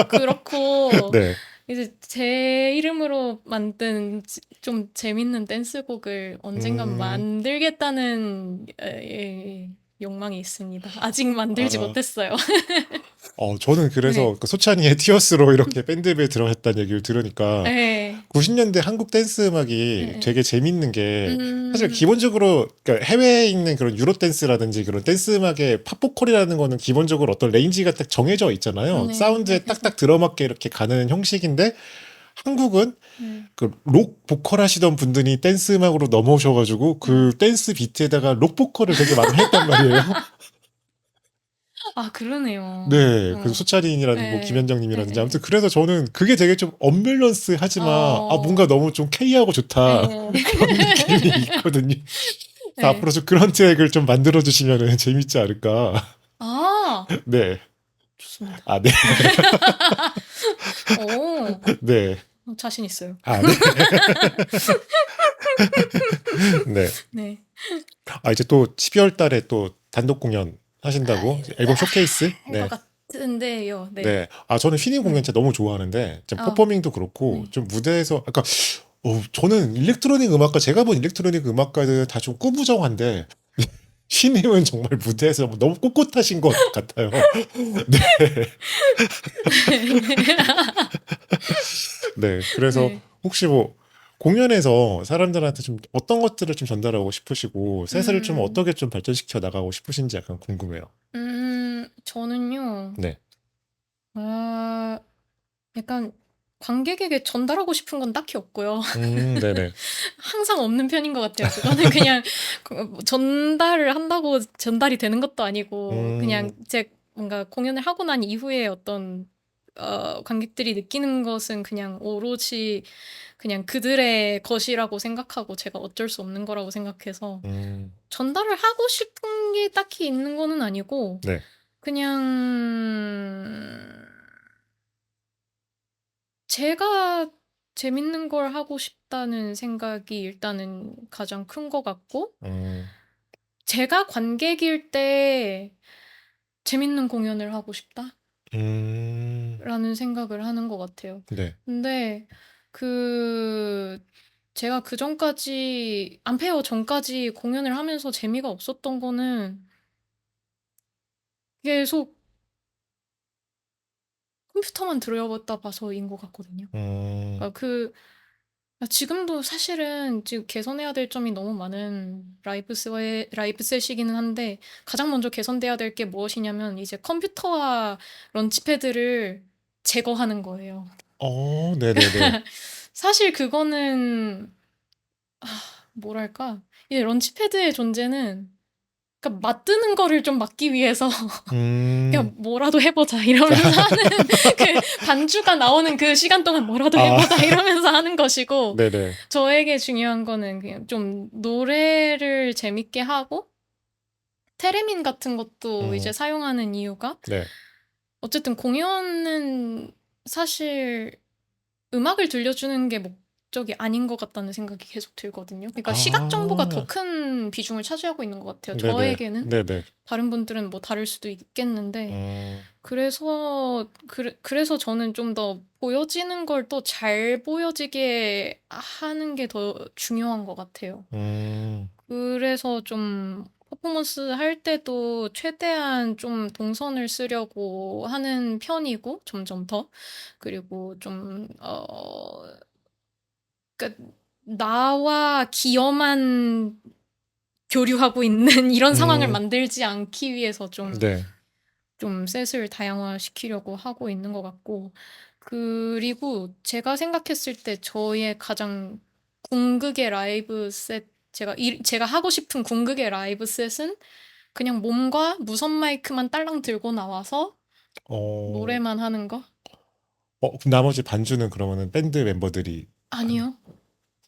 그렇고 네. 이제 제 이름으로 만든 좀 재밌는 댄스곡을 언젠간 만들겠다는 욕망이 있습니다. 아직 만들지 못했어요. 저는 그래서 네. 그 소찬이의 티어스로 이렇게 밴드에 들어갔다는 얘기를 들으니까 네. 90년대 한국 댄스 음악이 네. 되게 재밌는 게 사실 기본적으로 그러니까 해외에 있는 그런 유로 댄스라든지 그런 댄스 음악의 팝보컬이라는 거는 기본적으로 어떤 레인지가 딱 정해져 있잖아요. 네. 사운드에 딱딱 들어맞게 이렇게 가는 형식인데 한국은 그 록 보컬 하시던 분들이 댄스 음악으로 넘어오셔가지고 그 댄스 비트에다가 록 보컬을 되게 많이 했단 말이에요. 아, 그러네요. 네, 그래서 소차린이라든지 뭐 네. 김현정님이라든지 네. 아무튼 그래서 저는 그게 되게 좀 언밸런스 하지만 뭔가 너무 좀 K하고 좋다 그런 느낌이 있거든요. 네. 앞으로 좀 그런 트랙을 좀 만들어 주시면 재밌지 않을까. 아, 네. 좋습니다. 아, 네. 오, 네. 자신 있어요. 아, 네. 네. 네. 아, 이제 또 12월 달에 또 단독 공연 하신다고? 이제 앨범 쇼케이스? 할 것 네. 같은데요. 네. 네. 아, 저는 휘닝 공연 음. 진짜 너무 좋아하는데, 좀 아, 퍼포밍도 그렇고, 네. 좀 무대에서, 아까, 저는 일렉트로닉 음악가, 제가 본 일렉트로닉 음악가들 다 좀 꾸부정한데, 휘닝은 정말 무대에서 너무 꼿꼿하신 것 같아요. 네. 네. 그래서 네. 혹시 뭐, 공연에서 사람들한테 좀 어떤 것들을 좀 전달하고 싶으시고, 셋을 좀 음, 어떻게 좀 발전시켜 나가고 싶으신지 약간 궁금해요. 저는요, 네. 아, 약간 관객에게 전달하고 싶은 건 딱히 없고요. 네네. 항상 없는 편인 것 같아요. 그거는 그냥 전달을 한다고 전달이 되는 것도 아니고, 그냥 음, 제 뭔가 공연을 하고 난 이후에 어떤, 관객들이 느끼는 것은 그냥 오로지 그냥 그들의 것이라고 생각하고 제가 어쩔 수 없는 거라고 생각해서 음, 전달을 하고 싶은 게 딱히 있는 거는 아니고, 네. 그냥 제가 재밌는 걸 하고 싶다는 생각이 일단은 가장 큰 것 같고, 음, 제가 관객일 때 재밌는 공연을 하고 싶다라는 음, 생각을 하는 것 같아요. 네. 근데 그 제가 그 전까지 암페어 전까지 공연을 하면서 재미가 없었던 거는 계속 컴퓨터만 들여다 봐서인 것 같거든요. 음, 그러니까 지금도 사실은 지금 개선해야 될 점이 너무 많은 라이브 셋이기는 한데, 가장 먼저 개선돼야 될 게 무엇이냐면, 이제 컴퓨터와 런치패드를 제거하는 거예요. 네네네. 사실 그거는, 아, 뭐랄까. 이 런치패드의 존재는, 그러니까 맞드는 거를 좀 막기 위해서 그냥 음, 뭐라도 해보자 이러면서 하는 그 반주가 나오는 그 시간 동안 뭐라도 아, 해보자 이러면서 하는 것이고, 네네. 저에게 중요한 거는 그냥 좀 노래를 재밌게 하고, 테레민 같은 것도 이제 음, 사용하는 이유가, 네. 어쨌든 공연은 사실 음악을 들려주는 게 목적이 아닌 것 같다는 생각이 계속 들거든요. 그러니까 시각 정보가 더 아, 큰 비중을 차지하고 있는 것 같아요. 네네. 저에게는. 네네. 다른 분들은 뭐 다를 수도 있겠는데, 음, 그래서 저는 좀 더 보여지는 걸 또 잘 보여지게 하는 게 더 중요한 것 같아요. 음, 그래서 좀 퍼포먼스 할 때도 최대한 좀 동선을 쓰려고 하는 편이고, 점점 더. 그리고 좀, 그러니까 나와 기여만 교류하고 있는 이런 상황을 음, 만들지 않기 위해서 네. 좀 셋을 다양화시키려고 하고 있는 것 같고, 그리고 제가 생각했을 때 저의 가장 궁극의 라이브 셋, 제가 하고 싶은 궁극의 라이브 셋은 그냥 몸과 무선 마이크만 딸랑 들고 나와서 어, 노래만 하는 거? 그럼 나머지 반주는 그러면은 밴드 멤버들이 하는, 아니요.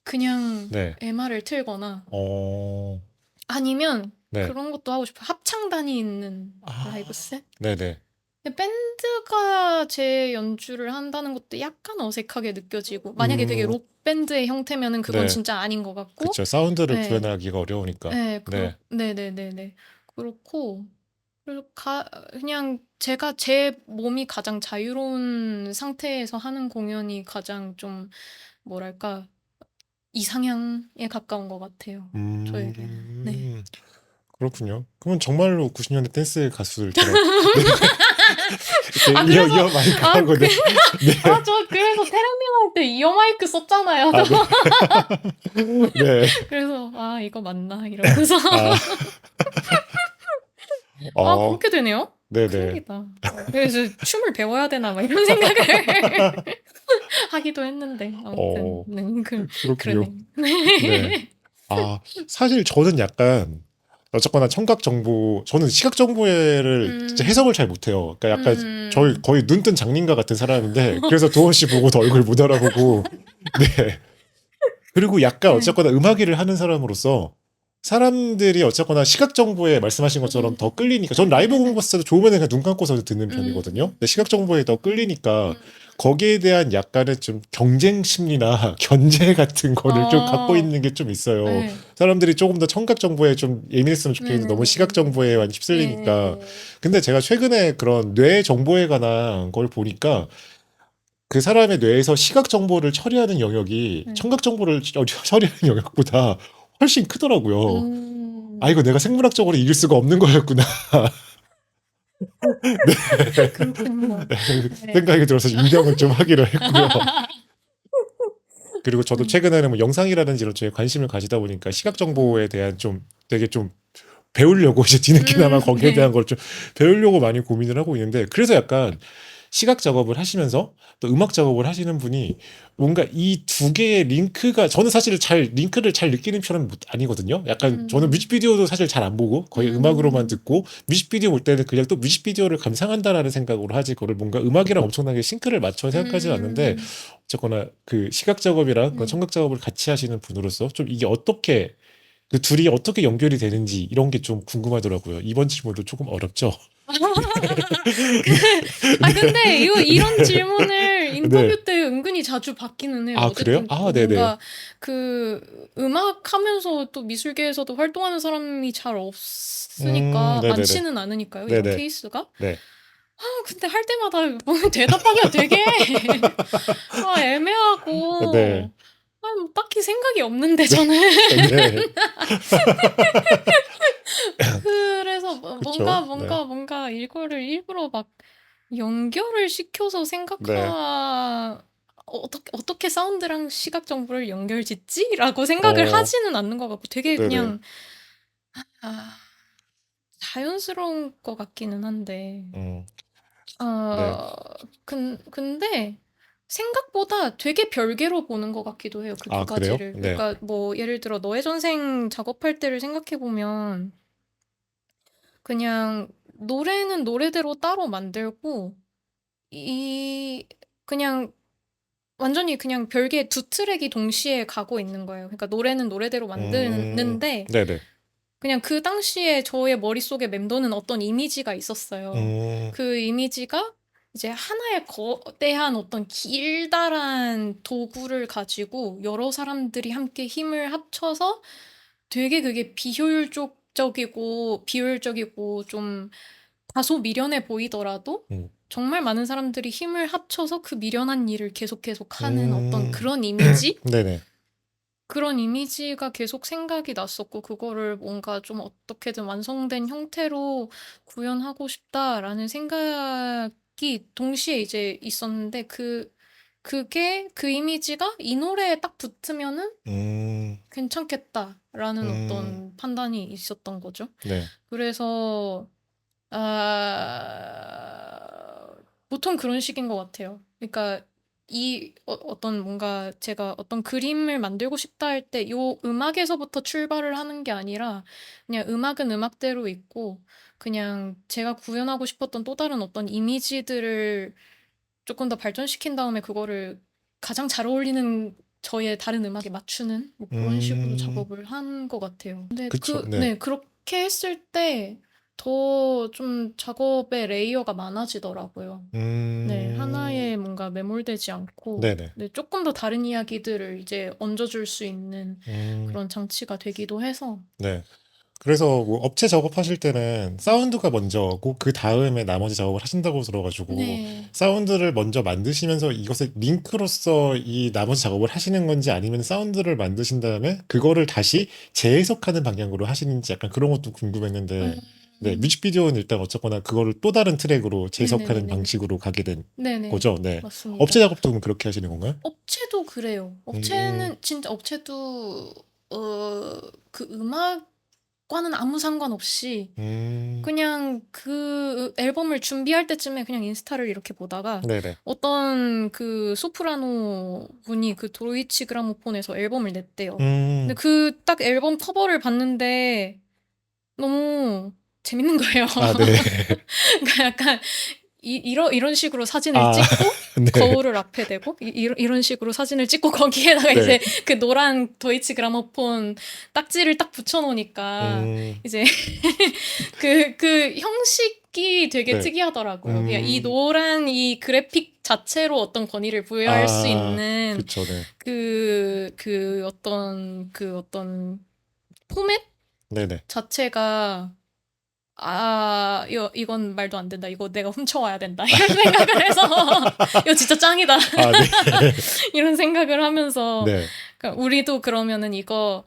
그냥 네. MR을 틀거나, 어, 아니면 네. 그런 것도 하고 싶어요. 합창단이 있는 라이브 아, 셋? 네네. 근데 밴드가 제 연주를 한다는 것도 약간 어색하게 느껴지고, 만약에 되게 음, 록 밴드의 형태면은 그건 네. 진짜 아닌 것 같고, 그쵸. 사운드를 네, 구현하기가 어려우니까. 네, 네. 네네네네. 그렇고, 그리고 그냥 제가 제 몸이 가장 자유로운 상태에서 하는 공연이 가장 좀, 뭐랄까, 이상향에 가까운 것 같아요. 저에게는. 네. 음, 그렇군요. 그러면 정말로 90년대 댄스 가수들처럼, 네. 이렇게 아, 그래서, 이어 마이크 하고, 네. 네. 저 그래서 테레미 할 때 이어 마이크 썼잖아요. 아, 네. 네. 그래서 이거 맞나 이러면서 아, 그렇게 되네요. 네네. 큰일이다. 그래서 춤을 배워야 되나 막 이런 생각을 하기도 했는데 아무튼 어, 네, 그렇군요. 그러네. 네. 네. 아, 사실 저는 약간, 어쨌거나 청각 정보, 저는 시각 정보를 진짜 음, 해석을 잘 못해요. 그러니까 약간 저희 음, 거의 눈뜬 장님과 같은 사람인데, 그래서 도원 씨 보고도 얼굴 못 알아보고, 네. 그리고 약간 네. 어쨌거나 음악 일을 하는 사람으로서 사람들이 어쨌거나 시각 정보에 말씀하신 것처럼 더 끌리니까 전 라이브 네네네. 공부했을 때 좋으면 그냥 눈 감고서 듣는 편이거든요. 음, 근데 시각 정보에 더 음, 끌리니까 음. 거기에 대한 약간의 좀 경쟁 심리나 견제 같은 거를 좀 갖고 어. 있는 게 좀 있어요. 네. 사람들이 조금 더 청각 정보에 좀 예민했으면 좋겠는데 너무 시각 네네네네네. 정보에만 휩쓸리니까. 예. 근데 제가 최근에 그런 뇌 정보에 관한 걸 보니까 그 사람의 뇌에서 시각 정보를 처리하는 영역이 네. 청각 정보를 처리하는 영역보다 훨씬 크더라고요. 아, 이거 내가 생물학적으로 이길 수가 없는 거였구나. 그렇군요. 네. 생각이 들어서 인정을 좀 하기로 했고요. 그리고 저도 최근에는 뭐 영상이라든지 이런 쪽에 관심을 가지다 보니까 시각 정보에 대한 좀 되게 좀 배우려고 이제 뒤늦게나마 거기에 네. 대한 걸 좀 배우려고 많이 고민을 하고 있는데, 그래서 약간 시각 작업을 하시면서 또 음악 작업을 하시는 분이 뭔가 이 두 개의 링크가, 저는 사실 잘 링크를 잘 느끼는 편은 아니거든요. 약간 저는 뮤직비디오도 사실 잘 안 보고 거의 음악으로만 듣고, 뮤직비디오 볼 때는 그냥 또 뮤직비디오를 감상한다라는 생각으로 하지 그걸 뭔가 음악이랑 엄청나게 싱크를 맞춰 생각하지는 않는데, 어쨌거나 그 시각 작업이랑 그 네. 청각 작업을 같이 하시는 분으로서 좀 이게 어떻게 그 둘이 어떻게 연결이 되는지 이런 게 좀 궁금하더라고요. 이번 질문도 조금 어렵죠? 근데 이런 질문을 네. 인터뷰 때 은근히 자주 받기는 해요. 아, 그래요? 어쨌든 아, 네네. 뭔가 그 음악 하면서 또 미술계에서도 활동하는 사람이 잘 없으니까, 네네네. 많지는 않으니까요, 이런 네네. 케이스가. 네. 근데 할 때마다 뭐 대답하기가 되게 네. 애매하고, 뭐 딱히 생각이 없는데 저는. 네. 그래서 그쵸. 네. 뭔가 이거를 일부러 막 연결을 시켜서 네. 어떻게 사운드랑 시각 정보를 연결짓지?라고 생각을 어, 하지는 않는 것 같고, 되게 네네. 그냥 아, 자연스러운 것 같기는 한데, 음, 네. 어, 근데 생각보다 되게 별개로 보는 것 같기도 해요, 그 두 아, 그래요? 가지를. 네. 그러니까 뭐 예를 들어 너의 전생 작업할 때를 생각해 보면, 그냥 노래는 노래대로 따로 만들고, 이 그냥 완전히 그냥 별개 두 트랙이 동시에 가고 있는 거예요. 그러니까 노래는 노래대로 만드는데, 네네. 그냥 그 당시에 저의 머릿속에 맴도는 어떤 이미지가 있었어요. 음, 그 이미지가 이제 하나의 거대한 어떤 길다란 도구를 가지고 여러 사람들이 함께 힘을 합쳐서 되게 그게 비효율적이고 좀 다소 미련해 보이더라도 음, 정말 많은 사람들이 힘을 합쳐서 그 미련한 일을 계속 하는 어떤 음, 그런 이미지? 네네. 그런 이미지가 계속 생각이 났었고, 그거를 뭔가 좀 어떻게든 완성된 형태로 구현하고 싶다라는 생각이 동시에 이제 있었는데, 그게 그 이미지가 이 노래에 딱 붙으면은 음, 괜찮겠다라는 음, 어떤 판단이 있었던 거죠. 네. 그래서 보통 그런 식인 것 같아요. 그러니까 어떤 뭔가 제가 어떤 그림을 만들고 싶다 할 때 요 음악에서부터 출발을 하는 게 아니라, 그냥 음악은 음악대로 있고, 그냥 제가 구현하고 싶었던 또 다른 어떤 이미지들을 조금 더 발전시킨 다음에 그거를 가장 잘 어울리는 저의 다른 음악에 맞추는 뭐 그런 식으로 음, 작업을 한 것 같아요. 근데 그쵸. 네. 그렇게 했을 때 더 좀 작업의 레이어가 많아지더라고요. 네, 음, 하나에 뭔가 매몰되지 않고, 네네. 네, 조금 더 다른 이야기들을 이제 얹어줄 수 있는 음, 그런 장치가 되기도 해서. 네. 그래서 뭐 업체 작업하실 때는 사운드가 먼저고 그 다음에 나머지 작업을 하신다고 들어가지고, 네. 사운드를 먼저 만드시면서 이것을 링크로서 이 나머지 작업을 하시는 건지, 아니면 사운드를 만드신 다음에 그거를 다시 재해석하는 방향으로 하시는지 약간 그런 것도 궁금했는데, 네, 음, 뮤직비디오는 일단 어쨌거나 그거를 또 다른 트랙으로 재해석하는 네네네네네. 방식으로 가게 된 네네. 거죠. 네. 업체 맞습니다. 작업도 그럼 그렇게 하시는 건가요? 업체도 그래요. 음, 업체는 진짜 업체도 그 음악과는 아무 상관없이 음, 그냥 그 앨범을 준비할 때쯤에 그냥 인스타를 이렇게 보다가 네네. 어떤 그 소프라노 분이 그 도이치 그라모폰에서 앨범을 냈대요. 근데 음, 그 딱 앨범 커버를 봤는데 너무 재밌는 거예요. 아, 네. 그러니까 약간 이런 식으로 사진을 아, 찍고 네. 거울을 앞에 대고 이런 식으로 사진을 찍고 거기에다가 네. 이제 그 노란 도이치 그라모폰 딱지를 딱 붙여놓으니까 음, 이제 그 형식 룩이 되게 네. 특이하더라고요. 그냥 이 노란 이 그래픽 자체로 어떤 권위를 부여할 수 있는 그쵸, 네. 그 어떤 포맷 네네. 자체가 이건 말도 안 된다. 이거 내가 훔쳐와야 된다. 이런 생각을 해서 이거 진짜 짱이다. 아, 네. 이런 생각을 하면서 네. 그러니까 우리도 그러면은 이거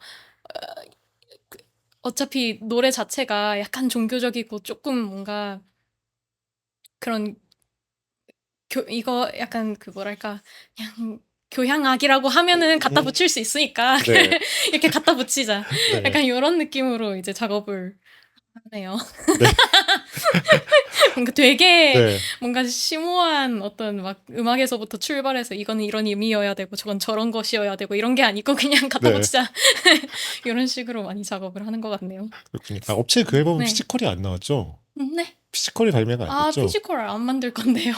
어차피 노래 자체가 약간 종교적이고 조금 뭔가 그런 이거 약간 그 뭐랄까 그냥 교향악이라고 하면은 갖다 붙일 수 있으니까 네. 이렇게 갖다 붙이자. 네. 약간 이런 느낌으로 이제 작업을 하네요. 네. 뭔가 되게 네. 뭔가 심오한 어떤 막 음악에서부터 출발해서 이거는 이런 의미여야 되고 저건 저런 것이어야 되고 이런 게 아니고 그냥 갖다 네. 붙이자. 이런 식으로 많이 작업을 하는 것 같네요. 그렇군요. 아, 업체 그 앨범은 네. 피지컬이 안 나왔죠? 네. 피지컬이 발매가 안 아, 됐죠? 피지컬 안 만들 건데요.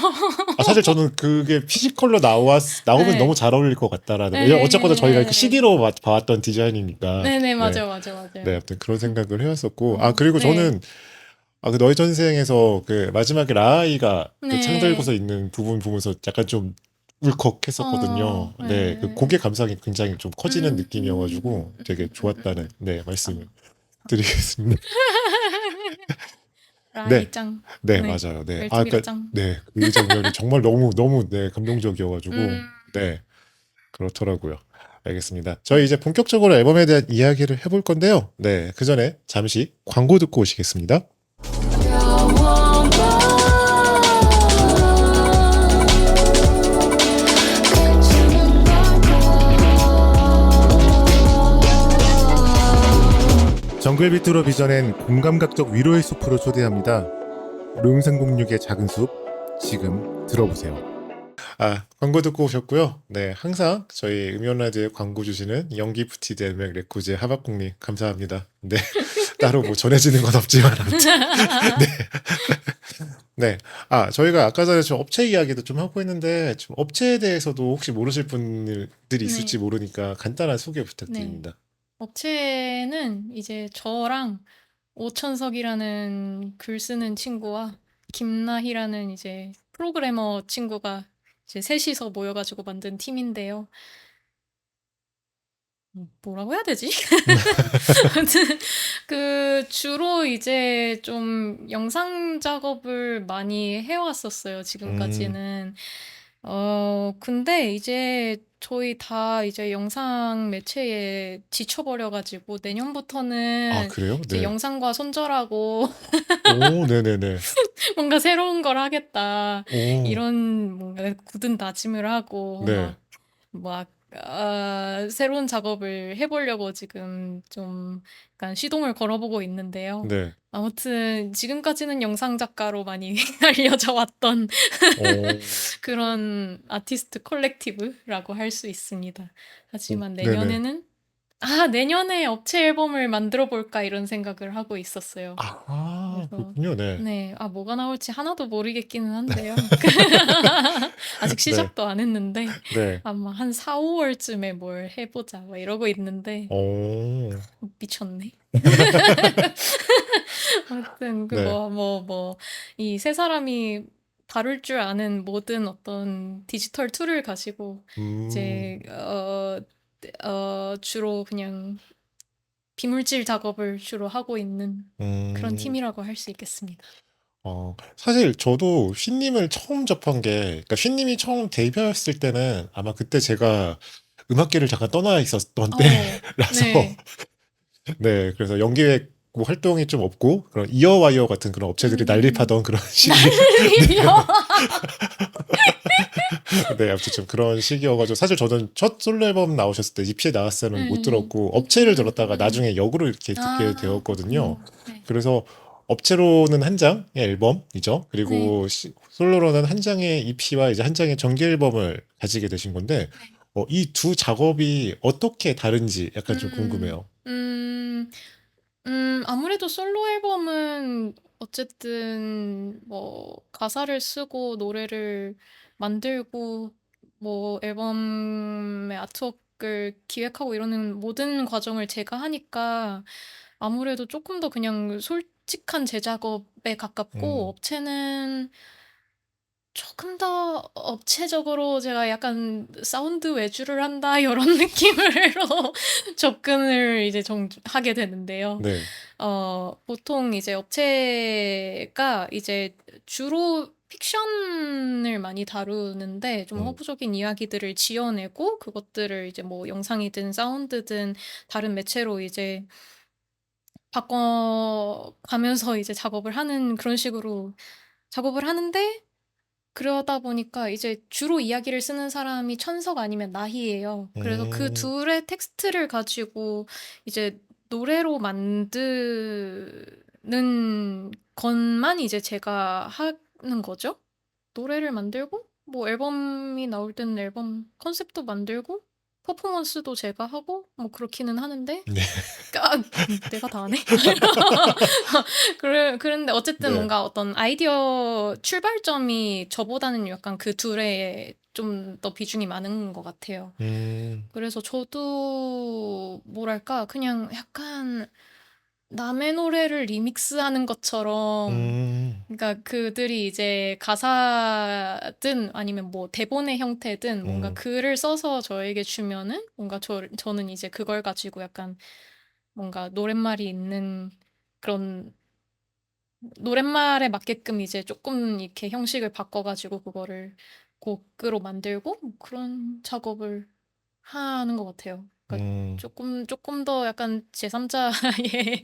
아, 사실 저는 그게 피지컬로 나오면 네. 너무 잘 어울릴 것 같다라는. 네. 왜냐면 어쨌거나 저희가 그 CD로 봐왔던 디자인이니까. 네네, 네. 맞아요. 네, 아무튼 그런 생각을 해왔었고. 아, 어, 그리고 네. 저는 그 너의 전생에서 그 마지막에 라아이가 그 창 네. 들고서 있는 부분 보면서 약간 좀 울컥했었거든요. 네, 그 곡의 감상이 굉장히 좀 커지는 느낌이어가지고 되게 좋았다는 네 말씀을 드리겠습니다. 라이 짱. 네, 네. 맞아요. 네, 멜토미로 짱. 네, 그 장면이 정말 너무 네 감동적이어가지고 네 그렇더라고요. 알겠습니다. 저희 이제 본격적으로 앨범에 대한 이야기를 해볼 건데요. 네, 그 전에 잠시 광고 듣고 오시겠습니다. 정글비트로 빚어낸 공감각적 위로의 숲으로 초대합니다. 룸생공육의 작은 숲 지금 들어보세요. 아, 광고 듣고 오셨고요. 네, 항상 저희 음연라디오에 광고 주시는 연기푸티드 엠맥 레코즈의 하박국님 감사합니다. 네, 따로 뭐 전해지는 건 없지만 아무튼 네. 네. 아, 저희가 아까 전에 좀 업체 이야기도 좀 하고 있는데 좀 업체에 대해서도 혹시 모르실 분들이 있을지 네. 모르니까 간단한 소개 부탁드립니다. 업체는 이제 저랑 오천석이라는 글 쓰는 친구와 김나희라는 이제 프로그래머 친구가 이제 셋이서 모여가지고 만든 팀인데요. 뭐라고 해야 되지? 아무튼 주로 이제 좀 영상 작업을 많이 해왔었어요, 지금까지는. 근데 이제 저희 다 이제 영상 매체에 지쳐버려가지고 아, 내년부터는 그래요? 이제 네. 영상과 손절하고 오, 네네네. 뭔가 새로운 걸 하겠다. 오, 이런 뭔가 굳은 다짐을 하고 네. 새로운 작업을 해보려고 지금 좀 약간 시동을 걸어보고 있는데요. 네. 아무튼 지금까지는 영상 작가로 많이 알려져 왔던 오, 그런 아티스트 컬렉티브라고 할 수 있습니다. 하지만 네네. 내년에는 내년에 업체 앨범을 만들어 볼까 이런 생각을 하고 있었어요. 아, 그래서 그렇군요. 네. 네, 뭐가 나올지 하나도 모르겠기는 한데요. 아직 네. 시작도 안 했는데 네. 아마 한 4, 5월쯤에 뭘 해보자 막 이러고 있는데 오, 미쳤네. 아무튼 네. 이 세 사람이 다룰 줄 아는 모든 어떤 디지털 툴을 가지고 이제 주로 그냥 비물질 작업을 주로 하고 있는 그런 팀이라고 할 수 있겠습니다. 사실 저도 쉰님을 처음 접한 게, 그러니까 쉰님이 처음 데뷔했을 때는 아마 그때 제가 음악계를 잠깐 떠나 있었던 때라서, 네. 네, 그래서 연기획 뭐 활동이 좀 없고, 그런 이어와이어 같은 그런 업체들이 난립하던 그런 시기, 네, 아무튼 좀 그런 시기여가지고, 사실 저는 첫 솔로 앨범 나오셨을 때 EP에 나왔을 때는 못 들었고, 업체를 들었다가 나중에 역으로 이렇게 듣게 되었거든요. 네. 그래서 업체로는 한 장의 앨범이죠. 그리고 솔로로는 한 장의 EP와 이제 한 장의 정규 앨범을 가지게 되신 건데, 이 두 작업이 어떻게 다른지 약간 좀 궁금해요. 아무래도 솔로 앨범은 어쨌든 뭐 가사를 쓰고 노래를 만들고 뭐 앨범의 아트웍을 기획하고 이러는 모든 과정을 제가 하니까 아무래도 조금 더 그냥 묵직한 제작업에 가깝고 음. 업체는 조금 더 업체적으로 제가 약간 사운드 외주를 한다 요런 느낌으로 접근을 이제 하게 되는데요. 네. 보통 이제 업체가 이제 주로 픽션을 많이 다루는데 좀 음. 허구적인 이야기들을 지어내고 그것들을 이제 뭐 영상이든 사운드든 다른 매체로 이제 바꿔가면서 이제 작업을 하는 그런 식으로 작업을 하는데 그러다 보니까 이제 주로 이야기를 쓰는 사람이 천석 아니면 나희예요. 그래서 그 음. 둘의 텍스트를 가지고 이제 노래로 만드는 것만 이제 제가 하는 거죠. 노래를 만들고 뭐 앨범이 나올 때는 앨범 컨셉도 만들고 퍼포먼스도 제가 하고 뭐 그렇기는 하는데 네. 내가 다 하네? 그런데 어쨌든 네. 뭔가 어떤 아이디어 출발점이 저보다는 약간 그 둘에 좀 더 비중이 많은 것 같아요. 음. 그래서 저도 뭐랄까 그냥 약간 남의 노래를 리믹스하는 것처럼 음. 그러니까 그들이 이제 가사든 아니면 뭐 대본의 형태든 뭔가 음. 글을 써서 저에게 주면은 뭔가 저는 이제 그걸 가지고 약간 뭔가 노랫말이 있는 그런 노랫말에 맞게끔 이제 조금 이렇게 형식을 바꿔가지고 그거를 곡으로 만들고 뭐 그런 작업을 하는 것 같아요. 그러니까 음. 조금 더 약간 제3자의 음.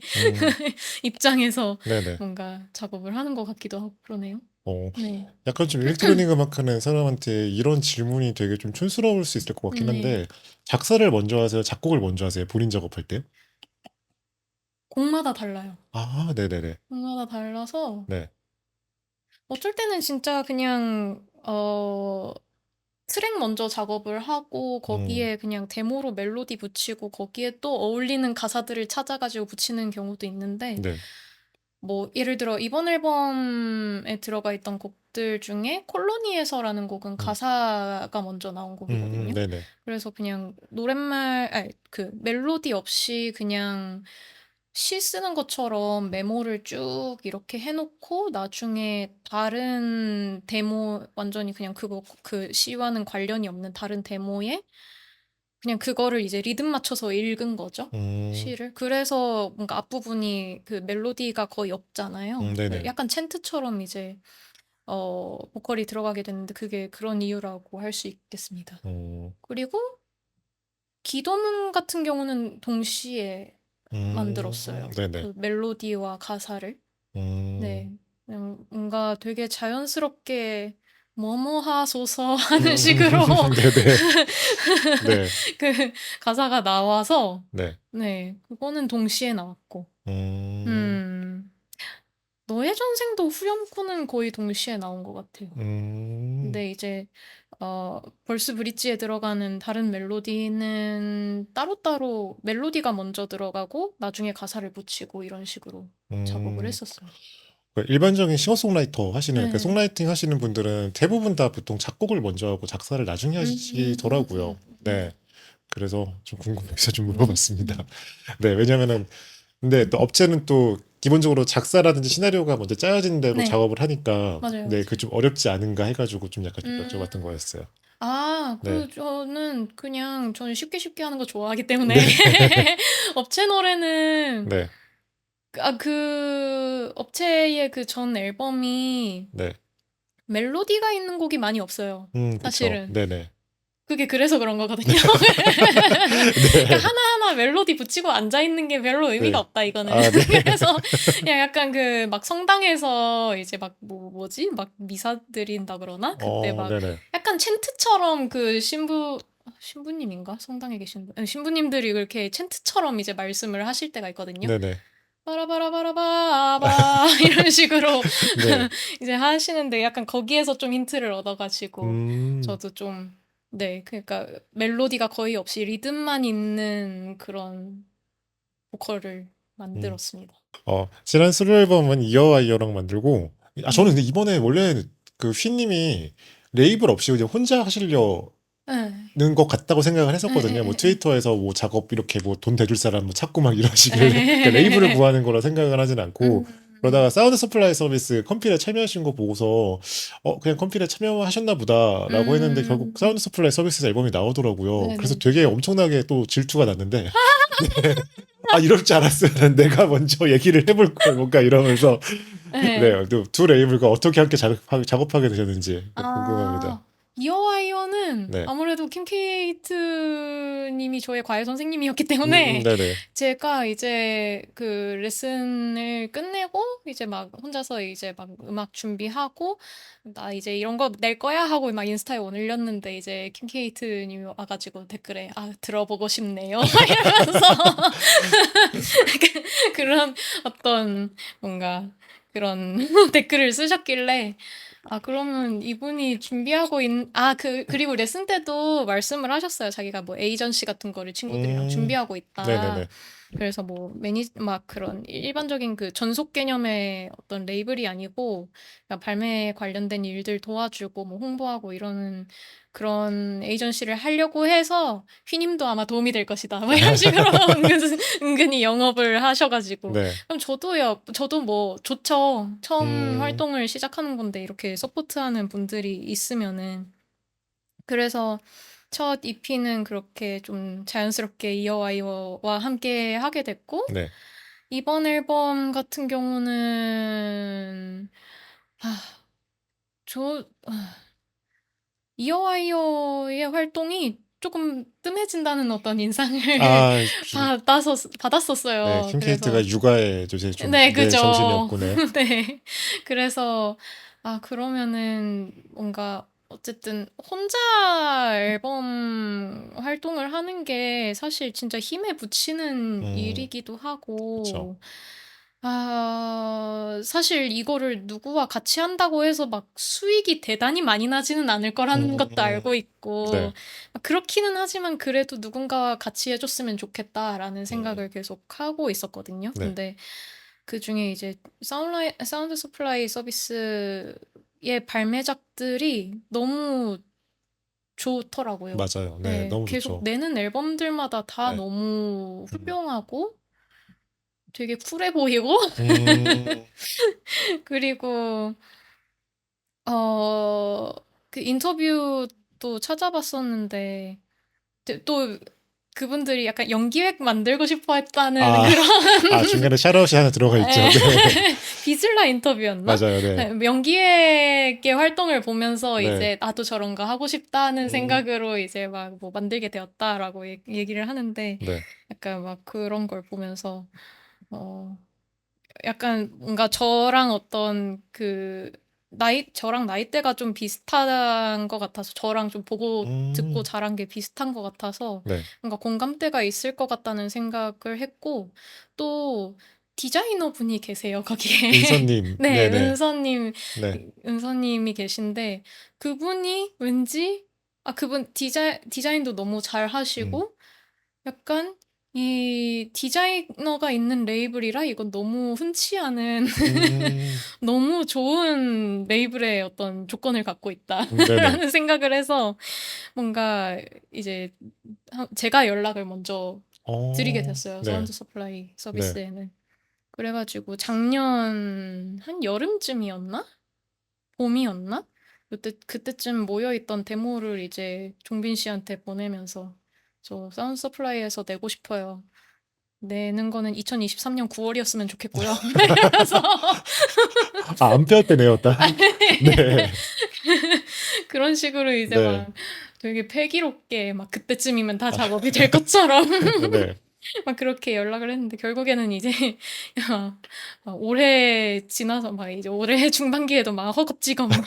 입장에서 네네. 뭔가 작업을 하는 것 같기도 하고 그러네요. 어, 네. 약간 좀 일렉트로닉 음악 하는 사람한테 이런 질문이 되게 좀 촌스러울 수 있을 것 같긴 네. 한데, 작사를 먼저 하세요? 작곡을 먼저 하세요? 본인 작업할 때요? 곡마다 달라요. 아, 네네네. 곡마다 달라서 네. 어쩔 때는 진짜 그냥 트랙 먼저 작업을 하고 음. 거기에 그냥 데모로 멜로디 붙이고 거기에 또 어울리는 가사들을 찾아가지고 붙이는 경우도 있는데 네. 뭐 예를 들어 이번 앨범에 들어가 있던 곡들 중에 콜로니에서라는 곡은 음. 가사가 먼저 나온 곡이거든요. 네네. 그래서 그냥 노랫말, 아니, 그 멜로디 없이 그냥 시 쓰는 것처럼 메모를 쭉 이렇게 해놓고 나중에 다른 데모, 완전히 그냥 그 시와는 관련이 없는 다른 데모에 그냥 그거를 이제 리듬 맞춰서 읽은 거죠. 음. 시를. 그래서 뭔가 앞부분이 그 멜로디가 거의 없잖아요. 네네. 약간 챈트처럼 이제 보컬이 들어가게 되는데 그게 그런 이유라고 할 수 있겠습니다. 음. 그리고 기도문 같은 경우는 동시에 만들었어요. 네네. 그 멜로디와 가사를. 음. 네. 그냥 뭔가 되게 자연스럽게 뭐뭐 하소서 하는 음. 식으로 네네. 네. 그 가사가 나와서 네. 네. 그거는 동시에 나왔고. 음. 음. 너의 전생도 후렴구는 거의 동시에 나온 것 같아요. 음. 근데 이제 벌스 브릿지에 들어가는 다른 멜로디는 따로따로 멜로디가 먼저 들어가고 나중에 가사를 붙이고 이런 식으로 작업을 음. 했었어요. 그러니까 일반적인 싱어송라이터 하시는, 그러니까 네. 송라이팅 하시는 분들은 대부분 다 보통 작곡을 먼저 하고 작사를 나중에 하시더라고요. 네. 그래서 좀 궁금해서 좀 물어봤습니다. 네, 왜냐면은, 근데 또 업체는 또 기본적으로 작사라든지 시나리오가 먼저 짜여진 대로 네. 작업을 하니까, 맞아요, 네, 그 맞아요. 좀 어렵지 않은가 해가지고 좀 약간 좀 음. 여쭤봤던 거였어요. 네. 저는 쉽게 쉽게 하는 거 좋아하기 때문에 네. 업체 노래는 네. 그 업체의 그 전 앨범이 네. 멜로디가 있는 곡이 많이 없어요. 그쵸. 사실은. 네네. 그게 그래서 그런 거거든요. 그러니까 네. 하나하나 멜로디 붙이고 앉아 있는 게 별로 의미가 네. 없다 이거는. 아, 네. 그래서 그냥 약간 그 막 성당에서 이제 막 뭐지? 막 미사 드린다 그러나? 그때 막 네네. 약간 챈트처럼 그 신부님인가? 성당에 계신 신부님들이 그렇게 챈트처럼 이제 말씀을 하실 때가 있거든요. 네네. 바라바라바라바바 이런 식으로 네. 이제 하시는데 약간 거기에서 좀 힌트를 얻어가지고 음. 저도 좀 네, 그러니까 멜로디가 거의 없이 리듬만 있는 그런 보컬을 음. 만들었습니다. 지난 솔로 앨범은 이어와 이어랑 만들고, 저는 네. 근데 이번에 원래 그 휘님이 레이블 없이 이제 혼자 하시려는 네. 것 같다고 생각을 했었거든요. 뭐 에. 트위터에서 뭐 작업 이렇게 뭐 돈 대줄 사람 뭐 찾고 막 이러시길래, 그러니까 레이블을 에. 구하는 거라 생각을 하진 않고, 그러다가 사운드 서플라이 서비스 컴필에 참여하신 거 보고서 그냥 컴필에 참여하셨나 보다라고 했는데 결국 음, 사운드 서플라이 서비스 앨범이 나오더라고요. 그래서 네네. 되게 엄청나게 또 질투가 났는데 아 이럴 줄 알았으면 내가 먼저 얘기를 해볼 걸 뭔가 이러면서 네. 네, 두 레이블과 어떻게 함께 작업하게 되셨는지 궁금합니다. 아, 이어와이어는 네. 아무래도 킴 케이트 님이 저의 과외 선생님이었기 때문에 네네. 제가 이제 그 레슨을 끝내고 이제 막 혼자서 이제 막 음악 준비하고 나 이제 이런 거 낼 거야 하고 막 인스타에 올렸는데 이제 킴 케이트 님이 와가지고 댓글에 아, 들어보고 싶네요. 막 이러면서 그런 어떤 뭔가 그런 댓글을 쓰셨길래 아, 그러면 이분이 준비하고 그리고 레슨 때도 말씀을 하셨어요. 자기가 뭐 에이전시 같은 거를 친구들이랑 음, 준비하고 있다. 네네네. 그래서 뭐 막 그런 일반적인 그 전속 개념의 어떤 레이블이 아니고 그냥 발매 관련된 일들 도와주고 뭐 홍보하고 이러는 그런 에이전시를 하려고 해서 휘님도 아마 도움이 될 것이다. 뭐 이런 식으로 은근히 영업을 하셔가지고 네. 그럼 저도 뭐 좋죠. 처음 음, 활동을 시작하는 건데 이렇게 서포트하는 분들이 있으면은. 그래서 첫 EP는 그렇게 좀 자연스럽게 이어와이어와 함께 하게 됐고, 네. 이번 앨범 같은 경우는, 아, 이어와이어의 활동이 조금 뜸해진다는 어떤 인상을 아, 네. 받았었어요. 킴케이트가 그래서 육아에 요새 좀, 네, 네, 정신이 그죠. 없구네. 네. 그래서, 아, 그러면은 뭔가, 어쨌든, 혼자 앨범 활동을 하는 게 사실 진짜 힘에 부치는 음, 일이기도 그쵸. 하고, 사실 이거를 누구와 같이 한다고 해서 막 수익이 대단히 많이 나지는 않을 거라는 것도 음, 알고 있고, 네. 그렇기는 하지만 그래도 누군가와 같이 해줬으면 좋겠다라는 음, 생각을 계속 하고 있었거든요. 네. 근데 그 중에 이제 사운드 서플라이 서비스의 발매작들이 너무 좋더라고요. 맞아요. 네. 네, 너무 계속 좋죠. 내는 앨범들마다 다 네. 너무 음, 훌륭하고 되게 쿨해 보이고 음, 그리고 어, 그 인터뷰도 찾아봤었는데 또 그분들이 약간 연기획 만들고 싶어 했다는 아, 그런 중간에 샤라웃이 하나 들어가 있죠. 네. 비슬라 인터뷰였나? 맞아요. 네. 연기획의 활동을 보면서 네. 이제 나도 저런 거 하고 싶다는 음, 생각으로 이제 막 뭐 만들게 되었다라고 얘기를 하는데 네. 약간 막 그런 걸 보면서 어 약간 뭔가 저랑 어떤 저랑 나이대가 좀 비슷한 것 같아서, 저랑 좀 보고 듣고 음, 자란 게 비슷한 것 같아서, 네. 뭔가 공감대가 있을 것 같다는 생각을 했고, 또 디자이너 분이 계세요, 거기에. 은서님. 네, 네네. 네. 은서님이 계신데, 그분이 왠지, 그분 디자인도 너무 잘 음, 하시고, 약간 이 디자이너가 있는 레이블이라 이건 너무 흔치 않은 음, 너무 좋은 레이블의 어떤 조건을 갖고 네네. 있다라는 생각을 해서 뭔가 이제 제가 연락을 먼저 드리게 됐어요. 네. 사운드 서플라이 네. 서비스에는. 그래가지고 작년 한 여름쯤이었나? 봄이었나? 그때쯤 모여있던 데모를 이제 종빈 씨한테 보내면서 저 사운드 서플라이에서 내고 싶어요. 내는 거는 2023년 9월이었으면 좋겠고요. 이러면서 안 빼었대네요, 딱. 네. 그런 식으로 이제 네. 막 되게 패기롭게 막 그때쯤이면 다 작업이 될 것처럼 네. 막 그렇게 연락을 했는데 결국에는 이제 올해 지나서 막 이제 올해 중반기에도 막 허겁지겁 막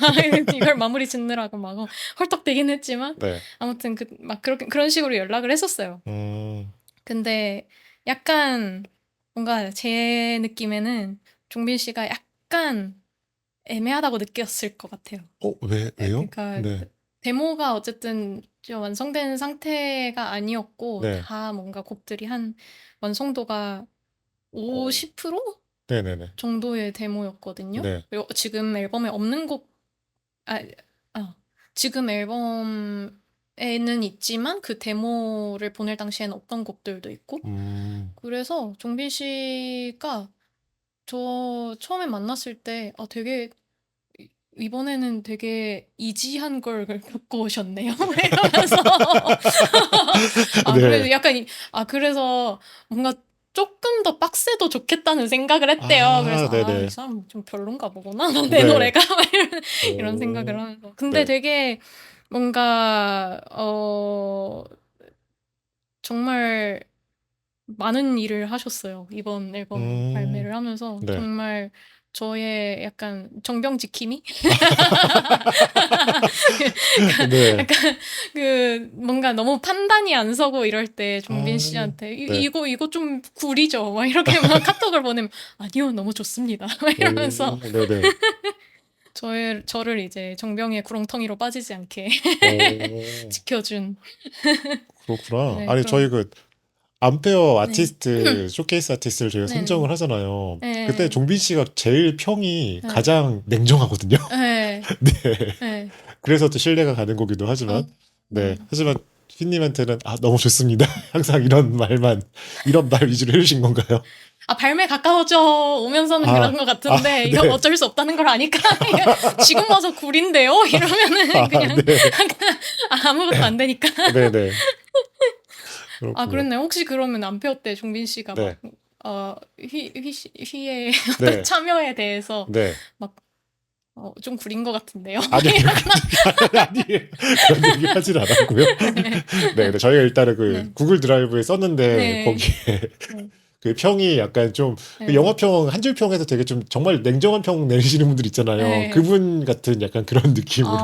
이걸 마무리 짓느라고 막 헐떡대긴 했지만 네. 아무튼 막 그렇게 그런 식으로 연락을 했었어요. 음, 근데 약간 뭔가 제 느낌에는 종빈 씨가 약간 애매하다고 느꼈을 것 같아요. 왜요? 그러니까 네. 데모가 어쨌든 좀 완성된 상태가 아니었고 네. 다 뭔가 곡들이 한 완성도가 어, 50% 네네네. 정도의 데모였거든요. 네. 그리고 지금 앨범에 없는 아, 지금 앨범에는 있지만 그 데모를 보낼 당시에는 없던 곡들도 있고 음, 그래서 종빈 씨가 저 처음에 만났을 때 되게 이번에는 되게 이지한 걸 갖고 오셨네요. 이러면서 그래도 네. 약간 그래서 뭔가 조금 더 빡세도 좋겠다는 생각을 했대요. 그래서 이 네네. 사람 좀 별론가 보구나. 내 네. 노래가 막 이런 생각을 오, 하면서. 근데 네. 되게 뭔가 정말 많은 일을 하셨어요. 이번 앨범 음, 발매를 하면서 네. 정말 저의 약간 정병지킴이? 네. 약간 뭔가 너무 판단이 안 서고 이럴 때 아, 종빈 씨한테 네. 이거 좀 구리죠. 막 이렇게 막 카톡을 보내면 아니요, 너무 좋습니다. 막 이러면서 네네. 저를 이제 정병의 구렁텅이로 빠지지 않게 오, 지켜준 그렇구나. 네, 아니, 저희 그런 그, 암페어 네. 아티스트, 쇼케이스 아티스트를 저희가 네네. 선정을 하잖아요. 그때 네. 종빈 씨가 제일 평이 네. 가장 냉정하거든요. 네. 네. 네. 그래서 또 신뢰가 가는 거기도 하지만, 네. 네. 하지만, 휘님한테는, 너무 좋습니다. 항상 이런 말 위주로 해주신 건가요? 발매 가까워져 오면서는 아, 그런 것 같은데, 이거 네. 어쩔 수 없다는 걸 아니까, 지금 와서 굴인데요? 이러면은 그냥, 네. 아무것도 안 되니까. 네네. 그렇군요. 그렇네. 혹시 그러면 안페어 때 종빈 씨가 막, 네. 휘의 어떤 네. 참여에 대해서 네. 막, 좀 구린 것 같은데요? 아니요, 아니에요. 그런 얘기 하진 않았고요. 네. 네, 근데 저희가 일단은 그 네. 구글 드라이브에 썼는데 네. 거기에 네. 그 평이 약간 좀 그 네. 영화평 한 줄 평에서 되게 좀 정말 냉정한 평 내리시는 분들 있잖아요. 네. 그분 같은 약간 그런 느낌으로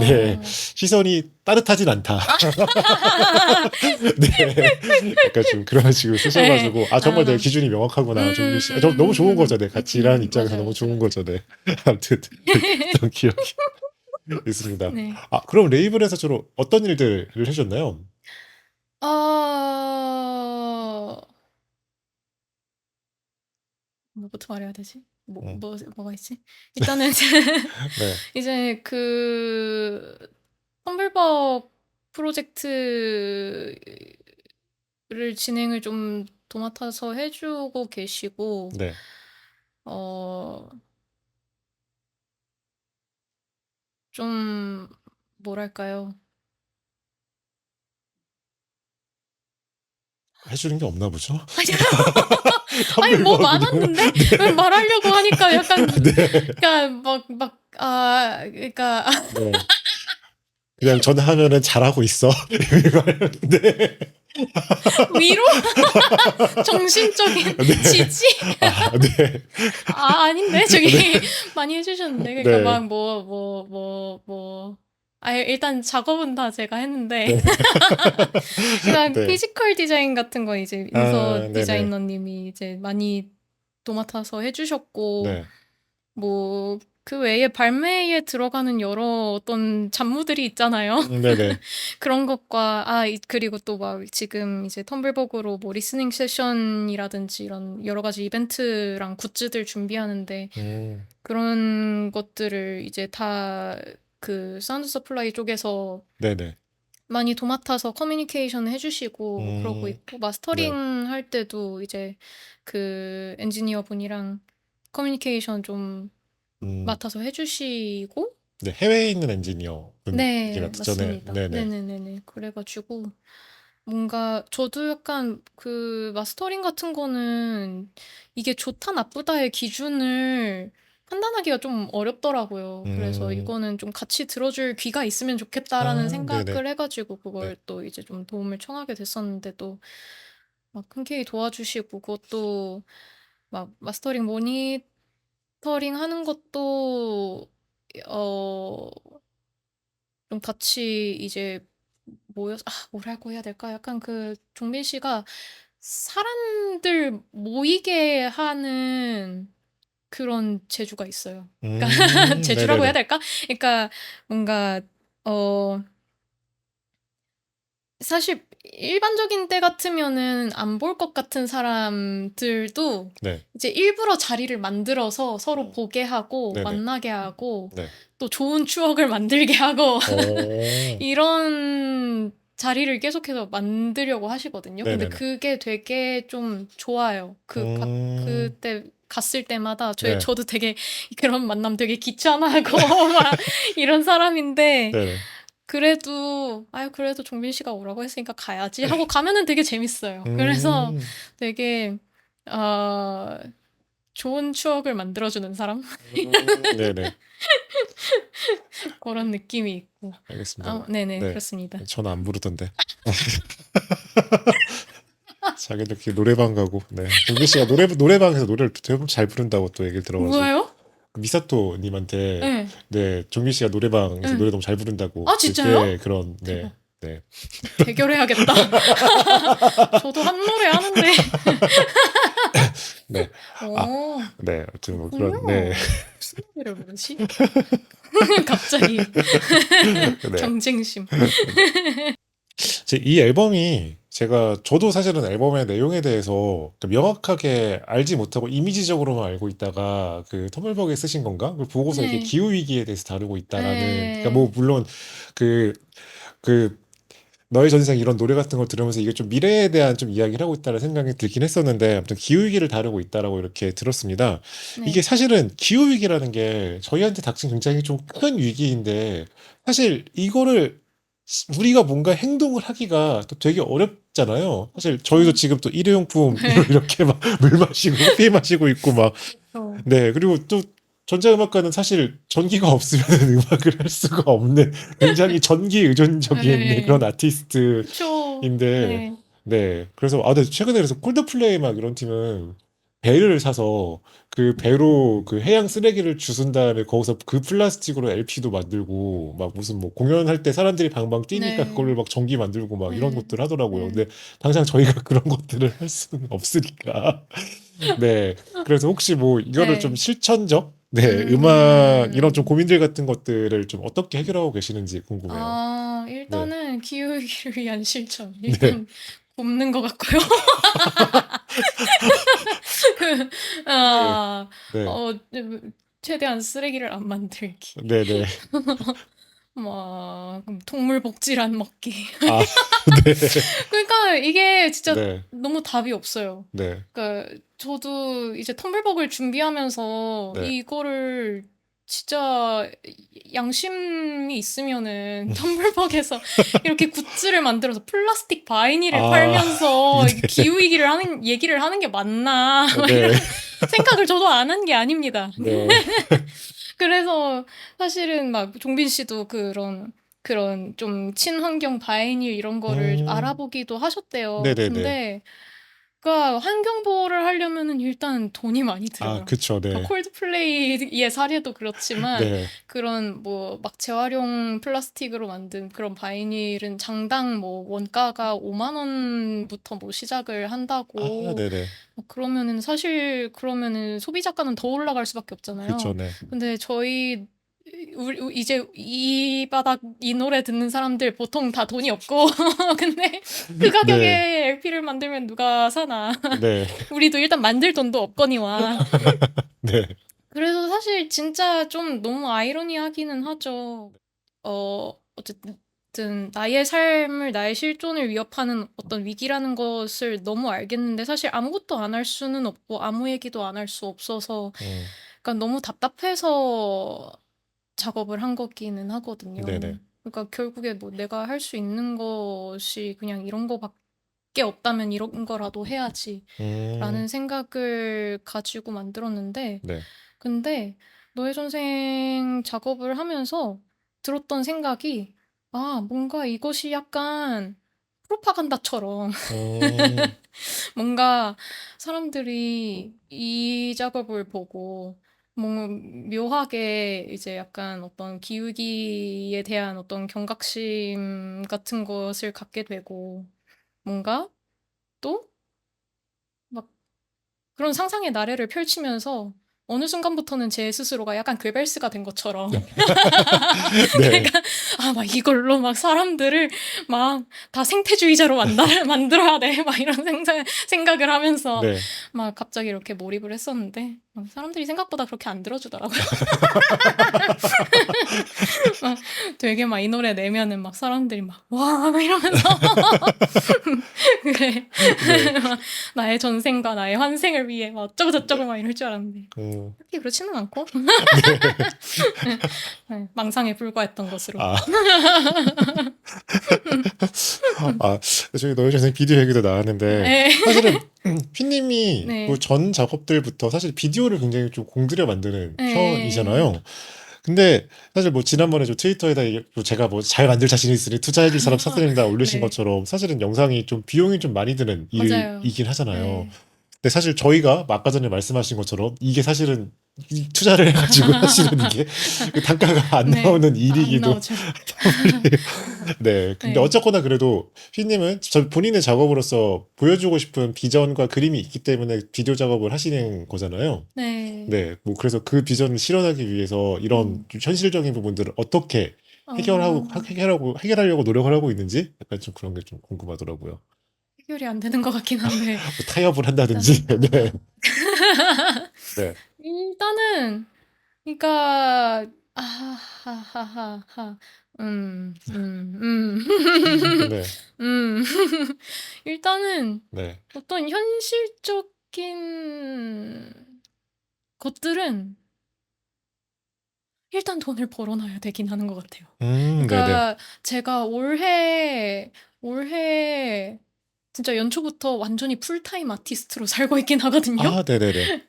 네, 아, 시선이 따뜻하진 않다. 네, 약간 좀 그런 식으로 네. 쓰셔가지고 정말 되게 기준이 명확하구나 좀비 씨. 너무 좋은 거죠. 네, 같이 일하는 입장에서 맞아요, 너무 맞아요, 좋은 맞아요. 거죠. 네, 아무튼 그런 기억이 있습니다. 네. 그럼 레이블에서 주로 어떤 일들을 해주셨나요? 어, 뭐부터 말해야 되지? 음, 뭐가 있지? 일단은 네, 이제 텀블벅 프로젝트를 진행을 좀 도맡아서 해주고 계시고, 네, 어, 좀, 뭐랄까요. 해주는 게 없나 보죠. 아니, 뭐 텀블벅은요. 많았는데? 왜 네, 말하려고 하니까 약간, 네, 그니까, 그니까, 네. 그냥 전화하면은 잘하고 있어. 네. 위로? 정신적인 네. 지지? 네. 아닌데? 저기 많이 해주셨는데. 그러니까 네. 막 일단 작업은 다 제가 했는데. 네. 그러니까 네. 피지컬 디자인 같은 거 이제 인서 네네. 디자이너님이 이제 많이 도맡아서 해주셨고, 네. 뭐, 그 외에 발매에 들어가는 여러 어떤 잡무들이 있잖아요. 네네. 그런 것과, 그리고 또 막 지금 이제 텀블벅으로 뭐 리스닝 세션이라든지 이런 여러 가지 이벤트랑 굿즈들 준비하는데 음, 그런 것들을 이제 다 그 사운드 서플라이 쪽에서 네네. 많이 도맡아서 커뮤니케이션 해주시고 그러고 음, 있고 네. 마스터링 할 때도 이제 그 엔지니어 분이랑 커뮤니케이션 좀 음, 맡아서 해주시고 네. 해외에 있는 엔지니어 분 얘기 네, 같죠. 네. 맞습니다. 네네. 네네네네. 그래가지고 뭔가 저도 약간 그 마스터링 같은 거는 이게 좋다 나쁘다의 기준을 판단하기가 좀 어렵더라고요. 그래서 음, 이거는 좀 같이 들어줄 귀가 있으면 좋겠다라는 네네. 생각을 해가지고 네. 그걸 또 이제 좀 도움을 청하게 됐었는데도 막 흔쾌히 도와주시고 그것도 막 마스터링 모니터링 하는 것도 어 좀 같이 이제 모여서 뭐라고 해야 될까? 약간 종빈 씨가 사람들 모이게 하는 그런 재주가 있어요. 그러니까 재주라고 해야 네네네. 될까? 그러니까 뭔가 어 사실 일반적인 때 같으면은 안 볼 것 같은 사람들도 네. 이제 일부러 자리를 만들어서 서로 보게 하고 네네. 만나게 하고 네. 또 좋은 추억을 만들게 하고 어, 이런 자리를 계속해서 만들려고 하시거든요. 근데 네네네. 그게 되게 좀 좋아요. 음, 그때 갔을 때마다 네. 저도 되게 그런 만남 되게 귀찮아하고 막 이런 사람인데 네네. 그래도 그래도 종빈 씨가 오라고 했으니까 가야지 하고 가면은 되게 재밌어요. 그래서 되게 좋은 추억을 만들어주는 사람 네네. 그런 느낌이 있고. 알겠습니다. 네네 네. 그렇습니다. 저는 안 부르던데. 자기들끼리 노래방 가고. 네. 종빈 씨가 노래방에서 노래를 대부분 잘 부른다고 또 얘기를 들어가지고. 뭐예요? 미사토 님한테 네. 네, 종빈 씨가 노래방에서 응. 노래 너무 잘 부른다고. 아, 진짜요? 그때 그런 네. 대박. 네. 대결해야겠다. 저도 한 노래 하는데. 네. 오, 네. 아무튼 뭐 그런 네. 무슨 노래를 부르지? 갑자기 네. 경쟁심. 이 앨범이 저도 사실은 앨범의 내용에 대해서 명확하게 알지 못하고 이미지적으로만 알고 있다가 그 터널버그에 쓰신 건가? 그걸 보고서 이렇게 네. 기후위기에 대해서 다루고 있다라는. 네. 그러니까 뭐 물론 그 너의 전생 이런 노래 같은 걸 들으면서 이게 좀 미래에 대한 좀 이야기를 하고 있다는 생각이 들긴 했었는데 아무튼 기후위기를 다루고 있다라고 이렇게 들었습니다. 네. 이게 사실은 기후위기라는 게 저희한테 닥친 굉장히 좀 큰 위기인데 사실 이거를 우리가 뭔가 행동을 하기가 또 되게 어렵잖아요. 사실 저희도 지금 또 일회용품 네. 이렇게 막 물 마시고 커피 마시고 있고 막 네, 그리고 또 전자음악가는 사실 전기가 없으면 음악을 할 수가 없는 굉장히 전기 의존적인 네. 그런 아티스트인데 그쵸. 네. 네. 그래서 근데 최근에 그래서 콜드플레이 막 이런 팀은 배를 사서 그 배로 그 해양 쓰레기를 주순 다음에 거기서 그 플라스틱으로 LP도 만들고 막 무슨 뭐 공연할 때 사람들이 방방 뛰니까 네. 그걸로 막 전기 만들고 막 이런 네. 것들 하더라고요. 네. 근데 당장 저희가 그런 것들을 할 수는 없으니까. 네. 그래서 혹시 뭐 이거를 네. 좀 실천적 음악 이런 좀 고민들 같은 것들을 좀 어떻게 해결하고 계시는지 궁금해요. 일단은 기후위기를 위한 실천. 네. 일단 굶는 것 같고요. 네. 최대한 쓰레기를 안 만들기. 네네. 동물 복질 안 먹기. 아, 네. 그러니까 이게 진짜 네. 너무 답이 없어요. 네. 그러니까 저도 이제 텀블벅을 준비하면서 네. 이거를 진짜 양심이 있으면은 텀블벅에서 이렇게 굿즈를 만들어서 플라스틱 바이닐을 팔면서 네. 기후위기를 얘기를 하는 게 맞나 막 네. 이런 생각을 저도 안 한 게 아닙니다. 네. 그래서 사실은 막 종빈 씨도 그런 좀 친환경 바이닐 이런 거를 좀 알아보기도 하셨대요. 네네네. 근데 그러니까 환경 보호를 하려면은 일단 돈이 많이 들어요. 그쵸. 네. 그러니까 콜드플레이의 사례도 그렇지만 네. 그런 뭐 막 재활용 플라스틱으로 만든 그런 바이닐은 장당 뭐 원가가 5만 원부터 뭐 시작을 한다고. 네네. 그러면은 사실 소비자가는 더 올라갈 수밖에 없잖아요. 그쵸. 네. 근데 이제 이 바닥 이 노래 듣는 사람들 보통 다 돈이 없고 근데 그 가격에 네. LP를 만들면 누가 사나. 네. 우리도 일단 만들 돈도 없거니와. 네. 그래서 사실 진짜 좀 너무 아이러니하기는 하죠. 어쨌든 나의 삶을 나의 실존을 위협하는 어떤 위기라는 것을 너무 알겠는데 사실 아무것도 안 할 수는 없고 아무 얘기도 안 할 수 없어서 그러니까 너무 답답해서 작업을 한 거기는 하거든요. 네네. 그러니까 결국에 뭐 내가 할 수 있는 것이 그냥 이런 거밖에 없다면 이런 거라도 해야지라는 생각을 가지고 만들었는데 네. 근데 너의 전생 작업을 하면서 들었던 생각이 뭔가 이것이 약간 프로파간다처럼 뭔가 사람들이 이 작업을 보고 뭔가 묘하게 이제 약간 어떤 기후기에 대한 어떤 경각심 같은 것을 갖게 되고 뭔가 또 막 그런 상상의 나래를 펼치면서 어느 순간부터는 제 스스로가 약간 괴벨스가 된 것처럼 네. 그러니까 막 이걸로 막 사람들을 막 다 생태주의자로 만들어야 돼 막 이런 생각을 하면서 네. 막 갑자기 이렇게 몰입을 했었는데 사람들이 생각보다 그렇게 안 들어주더라고요. 막 되게 막 이 노래 내면은 막 사람들이 막 와 막 이러면서 그래 네. 막 나의 전생과 나의 환생을 위해 막 어쩌고 저쩌고 막 이럴 줄 알았는데 음, 그렇게 그렇지는 않고 네. 네, 망상에 불과했던 것으로. 아, 아, 저희 너의 전생 비디오 얘기도 나왔는데, 네. 사실은, 휘님이 뭐 네. 전 작업들부터 사실 비디오를 굉장히 좀 공들여 만드는 네. 편이잖아요. 근데 사실 뭐 지난번에 좀 트위터에다 뭐 제가 뭐 잘 만들 자신 있으니 투자해줄 사람 찾아낸다 올리신 네. 것처럼 사실은 영상이 좀 비용이 좀 많이 드는 맞아요. 일이긴 하잖아요. 네. 근데 사실 저희가 아까 전에 말씀하신 것처럼 이게 사실은 이 투자를 해가지고 사실은 이게 그 단가가 안 네. 나오는 안 일이기도 나오죠. 네. 근데 네. 어쨌거나 그래도 휘님은 본인의 작업으로서 보여주고 싶은 비전과 그림이 있기 때문에 비디오 작업을 하시는 거잖아요. 네. 네. 뭐 그래서 그 비전을 실현하기 위해서 이런 음. 좀 현실적인 부분들을 어떻게 어, 해결하려고 노력을 하고 있는지 약간 좀 그런 게 좀 궁금하더라고요. 해결이 안 되는 것 같긴 한데 뭐 타협을 한다든지. 일단은 네. 네. 일단은 그러니까 아하하하하 네. 음. 일단은 네. 어떤 현실적인 것들은 일단 돈을 벌어놔야 되긴 하는 것 같아요. 네네. 그러니까 제가 올해 진짜 연초부터 완전히 풀타임 아티스트로 살고 있긴 하거든요. 아, 네네네.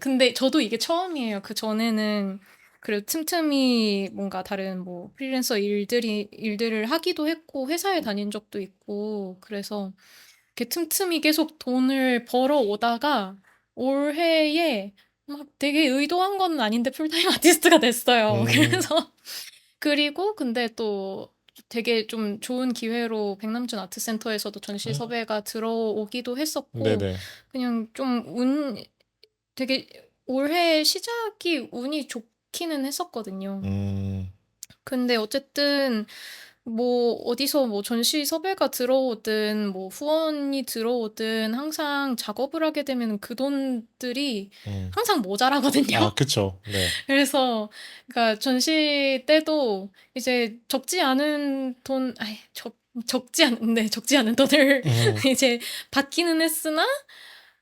근데 저도 이게 처음이에요. 그전에는 그래도 틈틈이 뭔가 다른 뭐 프리랜서 일들을 하기도 했고, 회사에 다닌 적도 있고, 그래서 이렇게 틈틈이 계속 돈을 벌어오다가 올해에 막 되게 의도한 건 아닌데 풀타임 아티스트가 됐어요. 음, 그래서 그리고 근데 또 되게 좀 좋은 기회로 백남준 아트센터에서도 전시 섭외가 들어오기도 했었고 네네. 그냥 좀 되게 올해 시작이 운이 좋기는 했었거든요. 음, 근데 어쨌든 뭐 어디서 뭐 전시 섭외가 들어오든 뭐 후원이 들어오든 항상 작업을 하게 되면 그 돈들이 음. 항상 모자라거든요. 아, 그쵸. 네. 그래서 그러니까 전시 때도 이제 적지 않은 돈을 음, 이제 받기는 했으나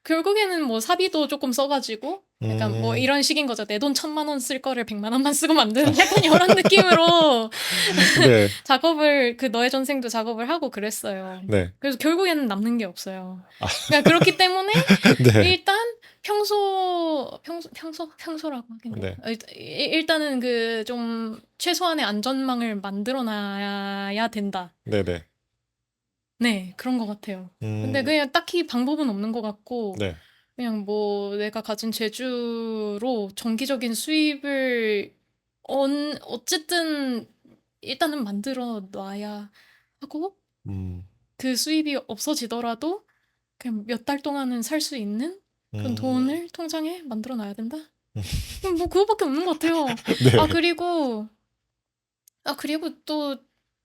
결국에는 뭐 사비도 조금 써가지고 약간 뭐 음. 이런 식인 거죠. 내 돈 1,000만 원 쓸 거를 100만 원만 쓰고 만드는 약간 이런 느낌으로 네. 작업을 그 너의 전생도 작업을 하고 그랬어요. 네. 그래서 결국에는 남는 게 없어요. 아, 그러니까 그렇기 때문에 네. 일단 평소라고 하겠네요. 네. 일단은 그 좀 최소한의 안전망을 만들어 놔야 된다. 네네. 네, 그런 것 같아요. 근데 음, 그냥 딱히 방법은 없는 것 같고, 네. 그냥 뭐 내가 가진 재주로 정기적인 수입을 어쨌든 일단은 만들어 놔야 하고, 음, 그 수입이 없어지더라도 그냥 몇 달 동안은 살 수 있는 그런 음, 돈을 통장에 만들어 놔야 된다? 뭐 그거밖에 없는 것 같아요. 아, 네. 그리고, 그리고 또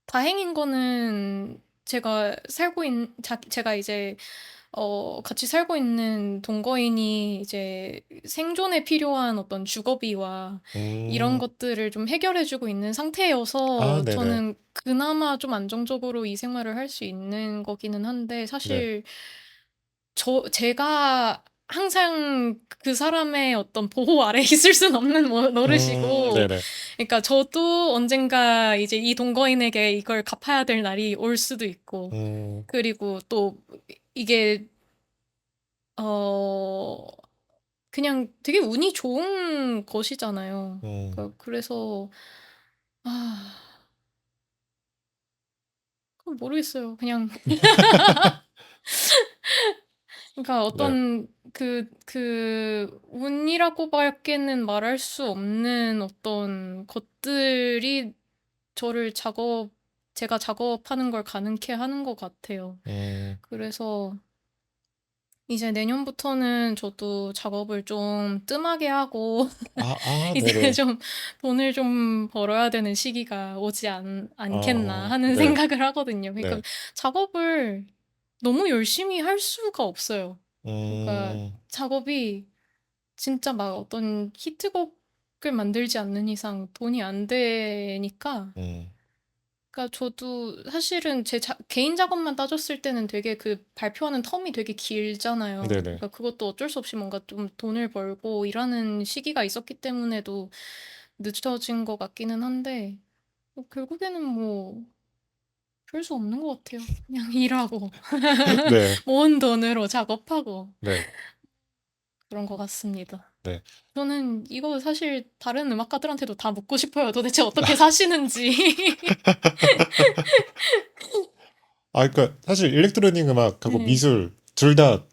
다행인 거는 제가 이제 같이 살고 있는 동거인이 이제 생존에 필요한 어떤 주거비와 이런 음, 것들을 좀 해결해주고 있는 아, 상태여서 네네. 저는 그나마 좀 안정적으로 이 생활을 할 수 있는 거기는 한데 네. 사실 제가 항상 그 사람의 어떤 보호 아래 있을 순 없는 노릇이고, 네네. 그러니까 저도 언젠가 이제 이 동거인에게 이걸 갚아야 될 날이 올 수도 있고, 음, 그리고 또 이게 어 그냥 되게 운이 좋은 것이잖아요. 음, 그래서 아 그건 모르겠어요. 그냥 그러니까 네. 어떤 운이라고 밖에는 말할 수 없는 어떤 것들이 저를 제가 작업하는 걸 가능케 하는 것 같아요. 음, 그래서 이제 내년부터는 저도 작업을 좀 뜸하게 하고 이제 네네. 좀 돈을 좀 벌어야 되는 시기가 않겠나 하는 네. 생각을 하거든요. 그러니까 네. 작업을 너무 열심히 할 수가 없어요. 그러니까 음, 작업이 진짜 막 어떤 히트곡을 만들지 않는 이상 돈이 안 되니까. 음, 그러니까 저도 사실은 제 개인 작업만 따졌을 때는 되게 그 발표하는 텀이 되게 길잖아요. 네네. 그러니까 그것도 어쩔 수 없이 뭔가 좀 돈을 벌고 일하는 시기가 있었기 때문에도 늦어진 것 같기는 한데, 결국에는 뭐 별 수 없는 것 같아요. 그냥 일하고 네, 모은 돈으로 작업하고 네, 그런 것 같습니다. 네. 저는 이거 사실 다른 음악가들한테도 다 묻고 싶어요. 도대체 어떻게 사시는지. 아, 그러니까 사실 일렉트로닉 음악하고 네. 미술 둘 다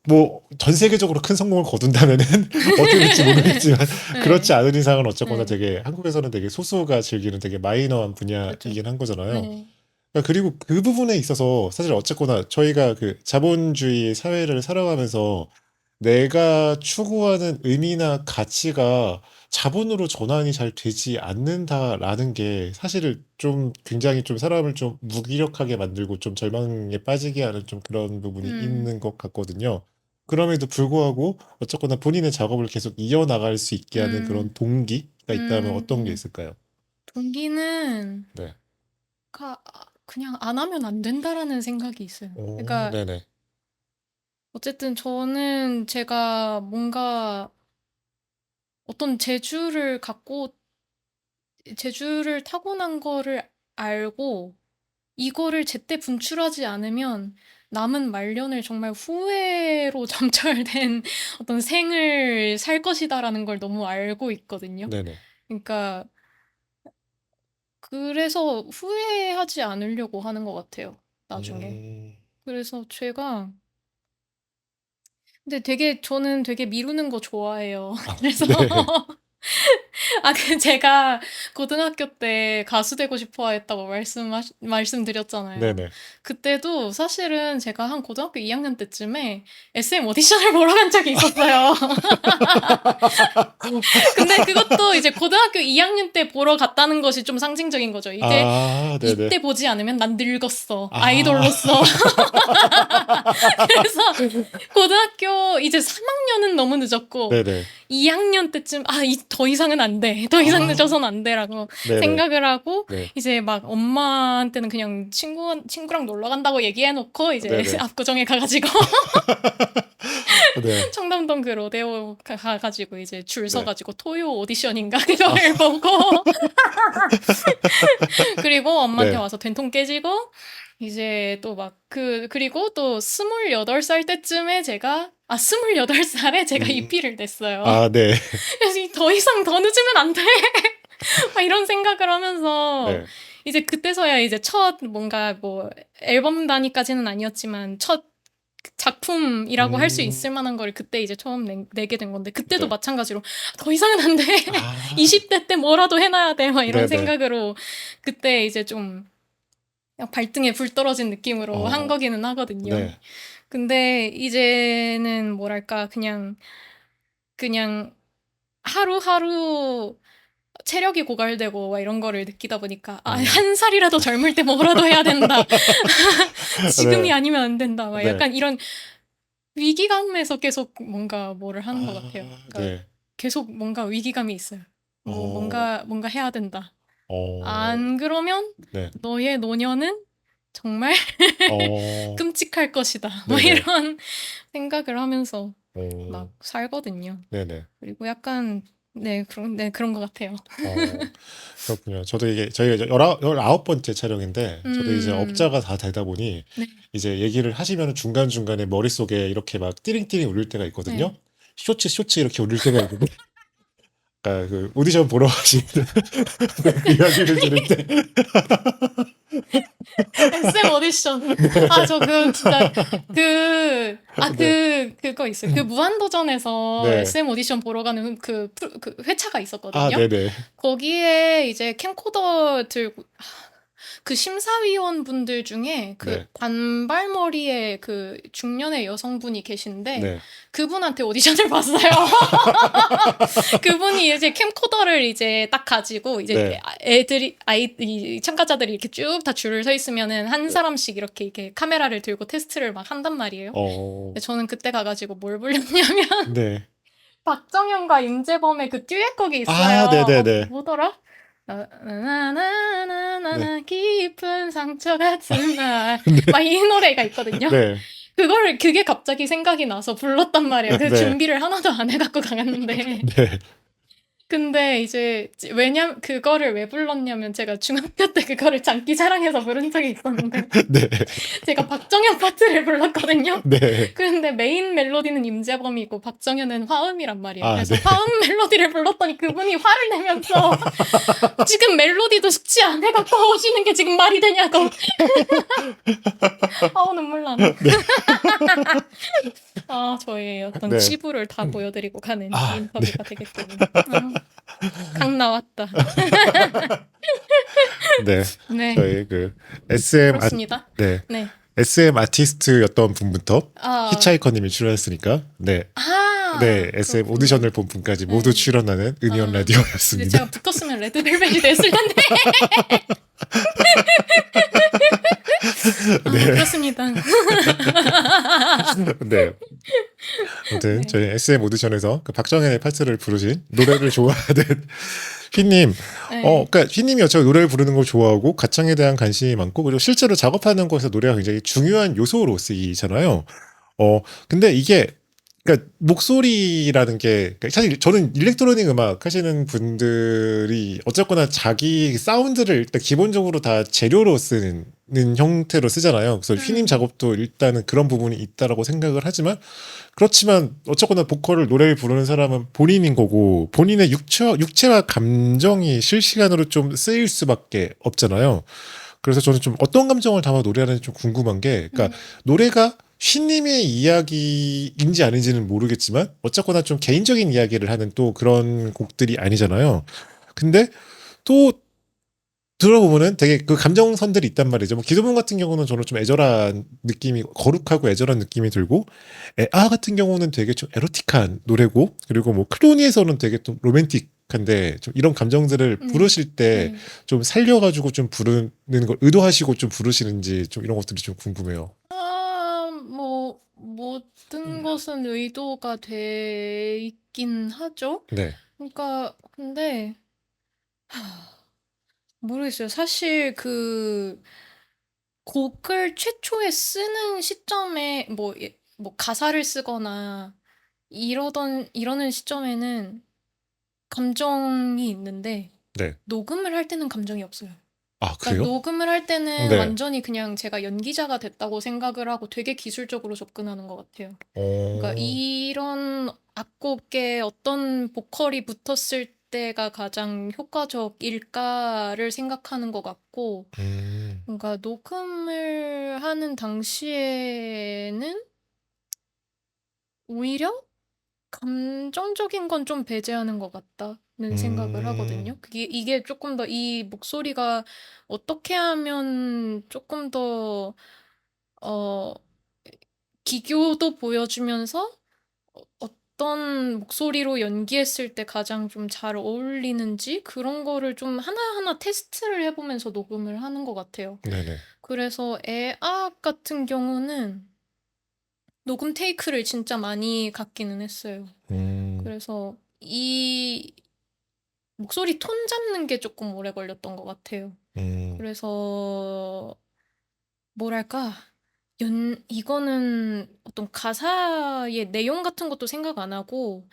뭐, 전 세계적으로 큰 성공을 거둔다면은 어떻게 될지 모르겠지만 그렇지 네. 않은 이상은 어쨌거나 네. 되게 한국에서는 되게 소수가 즐기는 되게 마이너한 그렇죠. 분야이긴 한 거잖아요. 네. 그러니까 그리고 그 부분에 있어서 사실 어쨌거나 저희가 그 자본주의 사회를 살아가면서 내가 추구하는 의미나 가치가 자본으로 전환이 잘 되지 않는다라는 게 사실은 좀 굉장히 좀 사람을 좀 무기력하게 만들고 좀 절망에 빠지게 하는 좀 그런 부분이 음. 있는 것 같거든요. 그럼에도 불구하고 어쨌거나 본인의 작업을 계속 이어나갈 수 있게 하는 그런 음. 동기가 있다면 어떤 게 음. 있을까요? 동기는 네. 그냥 안 하면 안 된다라는 생각이 있어요. 오, 그러니까 네네. 어쨌든 저는 제가 뭔가 어떤 재주를 타고난 거를 알고 이거를 제때 분출하지 않으면 남은 말년을 정말 후회로 점철된 어떤 생을 살 것이다라는 걸 너무 알고 있거든요. 네네. 그러니까 그래서 후회하지 않으려고 하는 것 같아요, 나중에. 음, 그래서 근데 저는 되게 미루는 거 좋아해요. 그래서 네. 제가 고등학교 때 가수 되고 싶어 했다고 말씀드렸잖아요. 네네. 그때도 사실은 제가 한 고등학교 2학년 때쯤에 SM 오디션을 보러 간 적이 있었어요. 근데 그것도 이제 고등학교 2학년 때 보러 갔다는 것이 좀 상징적인 거죠. 이제 아, 네네. 이때 보지 않으면 난 늙었어. 아, 아이돌로서. 그래서 고등학교 이제 3학년은 너무 늦었고 네네. 2학년 때쯤 더 이상은 안 돼. 더 이상 아, 늦어서는 안 돼라고 네네. 생각을 하고 네. 이제 막 엄마한테는 그냥 친구랑 놀러 간다고 얘기해 놓고 이제 네네. 압구정에 가가지고 네. 청담동 그 로데오 가가지고 이제 줄 네. 서가지고 토요 오디션인가 그거를 아, 보고 그리고 엄마한테 네. 와서 된통 깨지고 이제 또 그리고 또 28살 때쯤에 28살에 제가 음, EP를 냈어요. 아, 네. 그래서 더 이상 더 늦으면 안 돼. 막 이런 생각을 하면서 네. 이제 그때서야 이제 첫 뭔가 뭐 앨범 단위까지는 아니었지만 첫 작품이라고 할 수 음, 있을 만한 걸 그때 이제 처음 내게 된 건데 그때도 네. 마찬가지로 더 이상은 안 돼. 아, 20대 때 뭐라도 해놔야 돼. 막 이런 네네. 생각으로 그때 이제 좀 그냥 발등에 불 떨어진 느낌으로 한 어, 거기는 하거든요. 네. 근데 이제는 뭐랄까 그냥 하루하루 체력이 고갈되고 막 이런 거를 느끼다 보니까 음, 한 살이라도 젊을 때 뭐라도 해야 된다. 지금이 네. 아니면 안 된다. 막 네. 약간 이런 위기감에서 계속 뭔가 뭐를 하는 것 아, 같아요. 그러니까 네. 계속 뭔가 위기감이 있어요. 어, 뭔가 해야 된다. 어, 안 그러면 네. 너의 노년은 정말 어, 끔찍할 것이다. 뭐 네네. 이런 생각을 하면서 어, 막 살거든요. 네네. 그리고 약간 네, 그런 것 같아요. 어, 그렇군요. 저도 이게 저희가 이제 19번째 촬영인데 저도 이제 음, 업자가 다 되다 보니 네, 이제 얘기를 하시면 중간중간에 머릿속에 이렇게 막 띠링띠링 울릴 때가 있거든요. 네. 쇼츠 이렇게 울릴 때가 있는데 아까 그 오디션 보러 가신 그 이야기를 들을 때 SM 오디션. 저 진짜, 네. 그거 있어요. 그 무한도전에서 네. SM 오디션 보러 가는 그 회차가 아, 있었거든요. 네네. 거기에 이제 캠코더 들고, 그 심사위원분들 중에 그 네. 단발머리의 그 중년의 여성분이 계신데 네. 그분한테 오디션을 봤어요. 그분이 이제 캠코더를 이제 딱 가지고 이제 네. 이 참가자들이 이렇게 쭉 다 줄을 서 있으면은 한 사람씩 이렇게 카메라를 들고 테스트를 막 한단 말이에요. 어. 근데 저는 그때 가가지고 뭘 불렀냐면 네. 박정현과 임재범의 그 듀엣곡이 있어요. 아, 네네네. 뭐더라? 네. 나나나나나나 깊은 상처 같은 말. 막 이 노래가 있거든요. 네. 그게 갑자기 생각이 나서 불렀단 말이에요. 그 네. 준비를 하나도 안 해갖고 가갔는데. 네. 근데 이제 그거를 왜 불렀냐면 제가 중학교 때 그거를 장기자랑해서 부른 적이 있었는데 네. 제가 박정현 파트를 불렀거든요. 네. 근데 메인 멜로디는 임재범이고 박정현은 화음이란 말이에요. 아, 그래서 네. 화음 멜로디를 불렀더니 그분이 화를 내면서 지금 멜로디도 숙지 안 해갖고 오시는 게 지금 말이 되냐고. 아우 눈물 나네. 아 저의 어떤 네. 치부를 다 보여드리고 가는 아, 인터뷰가 되겠군요. 강 나왔다. 네. 네. 저희 그 SM 그렇습니다. 네. 네. SM 아티스트였던 분부터 아, 히치하이커님이 출연했으니까 네. 네, SM 그렇군요. 오디션을 본 분까지 모두 네. 출연하는 은희원 근데 라디오였습니다. 제가 붙었으면 레드벨벳이 됐을 텐데. 네. 그렇습니다. 네. 아무튼 네. 저희 SM 오디션에서 그 박정현의 파트를 부르신 노래를 좋아하는 휘님, 네. 그러니까 휘님이 어차피 노래를 부르는 걸 좋아하고 가창에 대한 관심이 많고 그리고 실제로 작업하는 곳에서 노래가 굉장히 중요한 요소로 쓰이잖아요. 근데 이게 그러니까 목소리라는 게 그러니까 사실 저는 일렉트로닉 음악 하시는 분들이 어쨌거나 자기 사운드를 일단 기본적으로 다 재료로 쓰는 형태로 쓰잖아요. 그래서 휘님 작업도 일단은 그런 부분이 있다라고 생각을 하지만 그렇지만 어쨌거나 보컬을 노래를 부르는 사람은 본인인 거고 본인의 육체와 감정이 실시간으로 좀 쓰일 수밖에 없잖아요. 그래서 저는 좀 어떤 감정을 담아 노래하는지 좀 궁금한 게 그러니까 노래가 휘님의 이야기인지 아닌지는 모르겠지만 어쨌거나 좀 개인적인 이야기를 하는 또 그런 곡들이 아니잖아요. 근데 또 들어보면은 되게 그 감정선들이 있단 말이죠. 뭐 기도문 같은 경우는 저는 좀 애절한 느낌이 거룩하고 애절한 느낌이 들고 아 같은 경우는 되게 좀 에로틱한 노래고 그리고 뭐 클로니에서는 되게 좀 로맨틱한데 좀 이런 감정들을 부르실 때 좀 살려가지고 좀 부르는 걸 의도하시고 좀 부르시는지 좀 이런 것들이 좀 궁금해요. 뭐 모든 것은 의도가 돼 있긴 하죠. 네. 그러니까 근데 모르겠어요. 사실 그 곡을 최초에 쓰는 시점에 뭐 가사를 쓰거나 이러는 시점에는 감정이 있는데 네. 녹음을 할 때는 감정이 없어요. 아, 그러니까 그래요? 녹음을 할 때는 네. 완전히 그냥 제가 연기자가 됐다고 생각을 하고 되게 기술적으로 접근하는 것 같아요. 그러니까 이런 악곡에 어떤 보컬이 붙었을 때가 가장 효과적일까를 생각하는 것 같고, 그러니까 녹음을 하는 당시에는 오히려 감정적인 건 좀 배제하는 것 같다는 생각을 하거든요. 이게 조금 더 이 목소리가 어떻게 하면 조금 더 기교도 보여주면서 어떤 목소리로 연기했을 때 가장 좀 잘 어울리는지 그런 거를 좀 하나하나 테스트를 해보면서 녹음을 하는 것 같아요. 네네. 그래서 애악 같은 경우는 녹음 테이크를 진짜 많이 갖기는 했어요. 그래서 이 목소리 톤 잡는 게 조금 오래 걸렸던 것 같아요. 그래서 뭐랄까 이거는 어떤 가사의 내용 같은 것도 생각 안 하고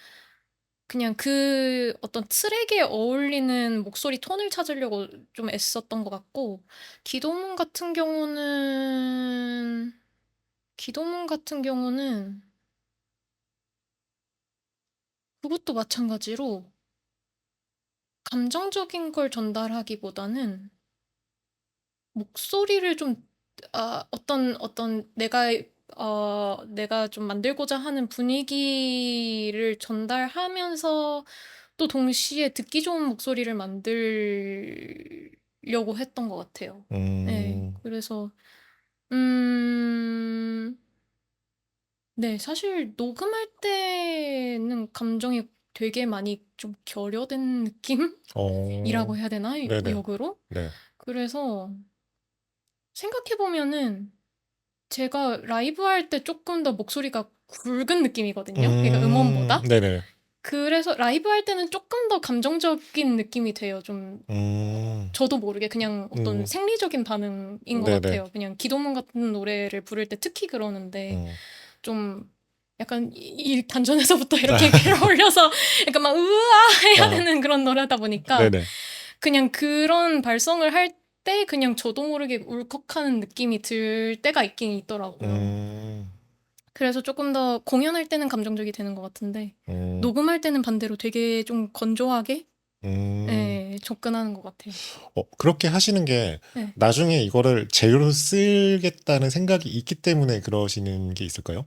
그냥 그 어떤 트랙에 어울리는 목소리 톤을 찾으려고 좀 애썼던 것 같고 기도문 같은 경우는 그것도 마찬가지로 감정적인 걸 전달하기보다는 목소리를 좀 어떤 내가 좀 만들고자 하는 분위기를 전달하면서 또 동시에 듣기 좋은 목소리를 만들려고 하려고 했던 것 같아요. 네, 음, 그래서 음, 네, 사실 녹음할 때는 감정이 되게 많이 좀 결여된 어, 느낌이라고 해야 되나? 네네, 역으로? 네. 그래서 생각해보면은 제가 라이브 할 때 조금 더 목소리가 굵은 느낌이거든요. 그러니까 음원보다. 네네, 그래서 라이브 할 때는 조금 더 감정적인 느낌이 돼요. 좀 음, 저도 모르게 그냥 어떤 음, 생리적인 반응인 것 네네, 같아요. 그냥 기도문 같은 노래를 부를 때 특히 그러는데 음, 좀 약간 이 단전에서부터 이렇게 끌어올려서 약간 막 으아 해야 아, 되는 그런 노래다 보니까 네네, 그냥 그런 발성을 할 때 그냥 저도 모르게 울컥하는 느낌이 들 때가 있긴 있더라고요. 음, 그래서 조금 더 공연할 때는 감정적이 되는 것 같은데 음, 녹음할 때는 반대로 되게 좀 건조하게 음. 예, 접근하는 것 같아요. 그렇게 하시는 게 예. 나중에 이거를 재료로 쓰겠다는 생각이 있기 때문에 그러시는 게 있을까요?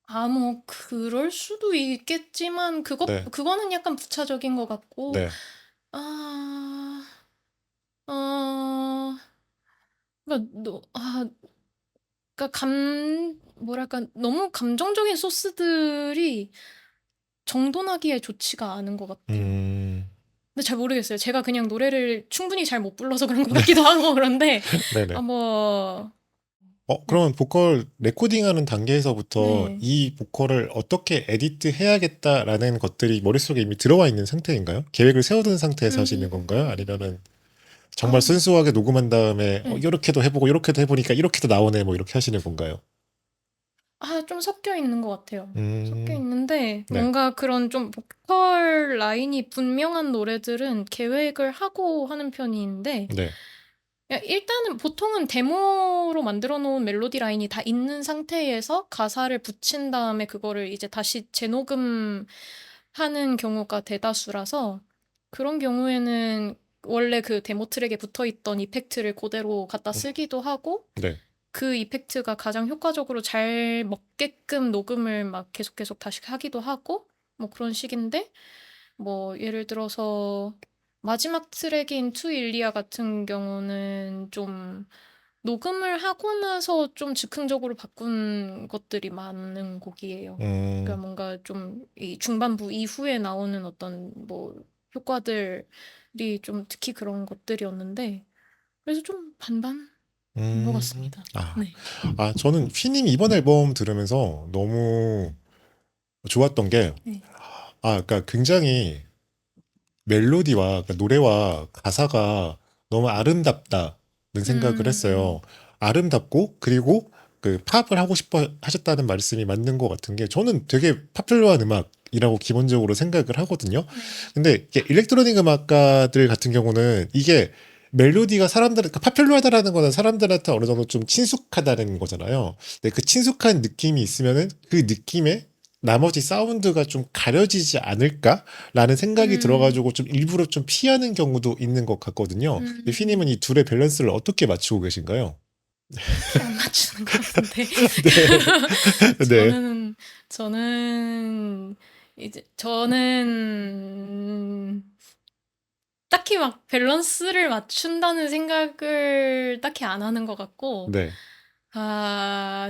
아, 뭐 그럴 수도 있겠지만 네, 그거는 약간 부차적인 것 같고 네, 아, 어, 그러니까 그러니까 뭐랄까 너무 감정적인 소스들이 정돈하기에 좋지가 않은 것 같아요. 음, 근데 잘 모르겠어요. 제가 그냥 노래를 충분히 잘 못 불러서 그런 것 같기도 하고 그런데 네네. 뭐 네. 그러면 보컬 레코딩하는 단계에서부터 네. 이 보컬을 어떻게 에디트 해야겠다라는 것들이 머릿속에 이미 들어와 있는 상태인가요? 계획을 세워둔 상태에서 하시는 건가요? 음, 아니면은 정말 아, 순수하게 녹음한 다음에 네. 이렇게도 해보고 이렇게도 해보니까 이렇게도 나오네 뭐 이렇게 하시는 건가요? 아, 좀 섞여 있는 것 같아요. 섞여 음, 있는데 네, 뭔가 그런 좀 보컬 라인이 분명한 노래들은 계획을 하고 하는 편인데 네, 일단은 보통은 데모로 만들어 놓은 멜로디 라인이 다 있는 상태에서 가사를 붙인 다음에 그거를 이제 다시 재녹음하는 경우가 대다수라서 그런 경우에는 원래 그 데모 트랙에 붙어 있던 이펙트를 그대로 갖다 음, 쓰기도 하고 네, 그 이펙트가 가장 효과적으로 잘 먹게끔 녹음을 막 계속 계속 다시 하기도 하고 뭐 그런 식인데 뭐 예를 들어서 마지막 트랙인 투 일리아 같은 경우는 좀 녹음을 하고 나서 좀 즉흥적으로 바꾼 것들이 많은 곡이에요. 음, 그러니까 뭔가 좀 이 중반부 이후에 나오는 어떤 뭐 효과들이 좀 특히 그런 것들이었는데 그래서 좀 반반인 것 같습니다. 아, 네. 저는 휘님 이번 앨범 들으면서 너무 좋았던 게, 네. 그러니까 굉장히 멜로디와 그러니까 노래와 가사가 너무 아름답다는 생각을 음, 했어요. 아름답고 그리고 그 팝을 하고 싶어 하셨다는 말씀이 맞는 것 같은 게 저는 되게 팝필러한 음악이라고 기본적으로 생각을 하거든요. 네. 근데 이게 일렉트로닉 음악가들 같은 경우는 이게 멜로디가 그러니까 팝필러하다라는 거는 사람들한테 어느 정도 좀 친숙하다는 거잖아요. 근데 그 친숙한 느낌이 있으면은 그 느낌에 나머지 사운드가 좀 가려지지 않을까? 라는 생각이 음, 들어가지고 좀 일부러 좀 피하는 경우도 있는 것 같거든요. 근데 휘님은 음, 이 둘의 밸런스를 어떻게 맞추고 계신가요? 딱히 안 맞추는 것 같은데. 네, 네, 저는, 저는, 저는 딱히 막 밸런스를 맞춘다는 생각을 딱히 안 하는 것 같고, 네.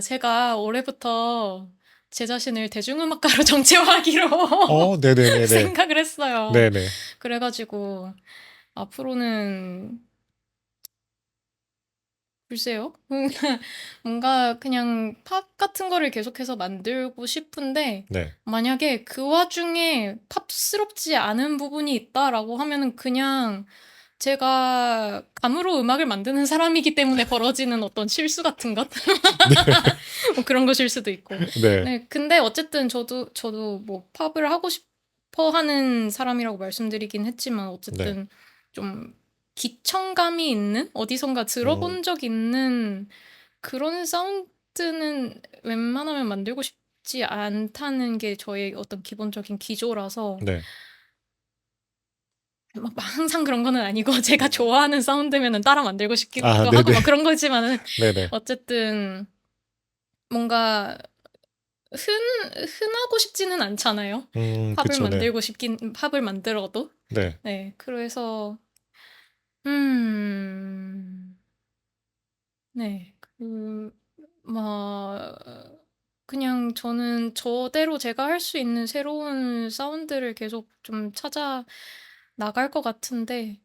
제가 올해부터 제 자신을 대중음악가로 정체화하기로 네네네네. 생각을 했어요. 네네. 그래가지고, 앞으로는 글쎄요. 뭔가 그냥 팝 같은 거를 계속해서 만들고 싶은데, 네. 만약에 그 와중에 팝스럽지 않은 부분이 있다라고 하면은 그냥 제가 감으로 음악을 만드는 사람이기 때문에 벌어지는 어떤 실수 같은 것? 네. 뭐 그런 것일 수도 있고. 네. 네, 근데 어쨌든 저도 뭐 팝을 하고 싶어 하는 사람이라고 말씀드리긴 했지만, 네. 어쨌든 좀 기청감이 있는 어디선가 음, 들어본 적 있는 그런 사운드는 웬만하면 만들고 싶지 않다는 게 저의 어떤 기본적인 기조라서 네. 막 항상 그런 거는 아니고 제가 음. 좋아하는 사운드면은 따라 만들고 싶기도 하고 네네. 막 그런 거지만은 네네. 어쨌든 뭔가 흔 흔하고 싶지는 않잖아요. 그쵸, 네. 팝을 만들어도. 네. 네. 그래서 음. 네. 막 그냥 저는 저대로 제가 할 수 있는 새로운 사운드를 계속 좀 찾아 나갈 것 같은데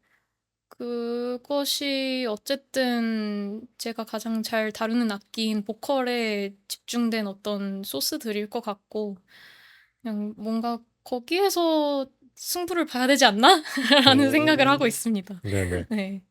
그것이 어쨌든 제가 가장 잘 다루는 악기인 보컬에 집중된 어떤 소스들일 것 같고 그냥 뭔가 '거기에서 승부를 봐야 되지 않나?' 라는 생각을 하고 음. 있습니다. 네네. 네.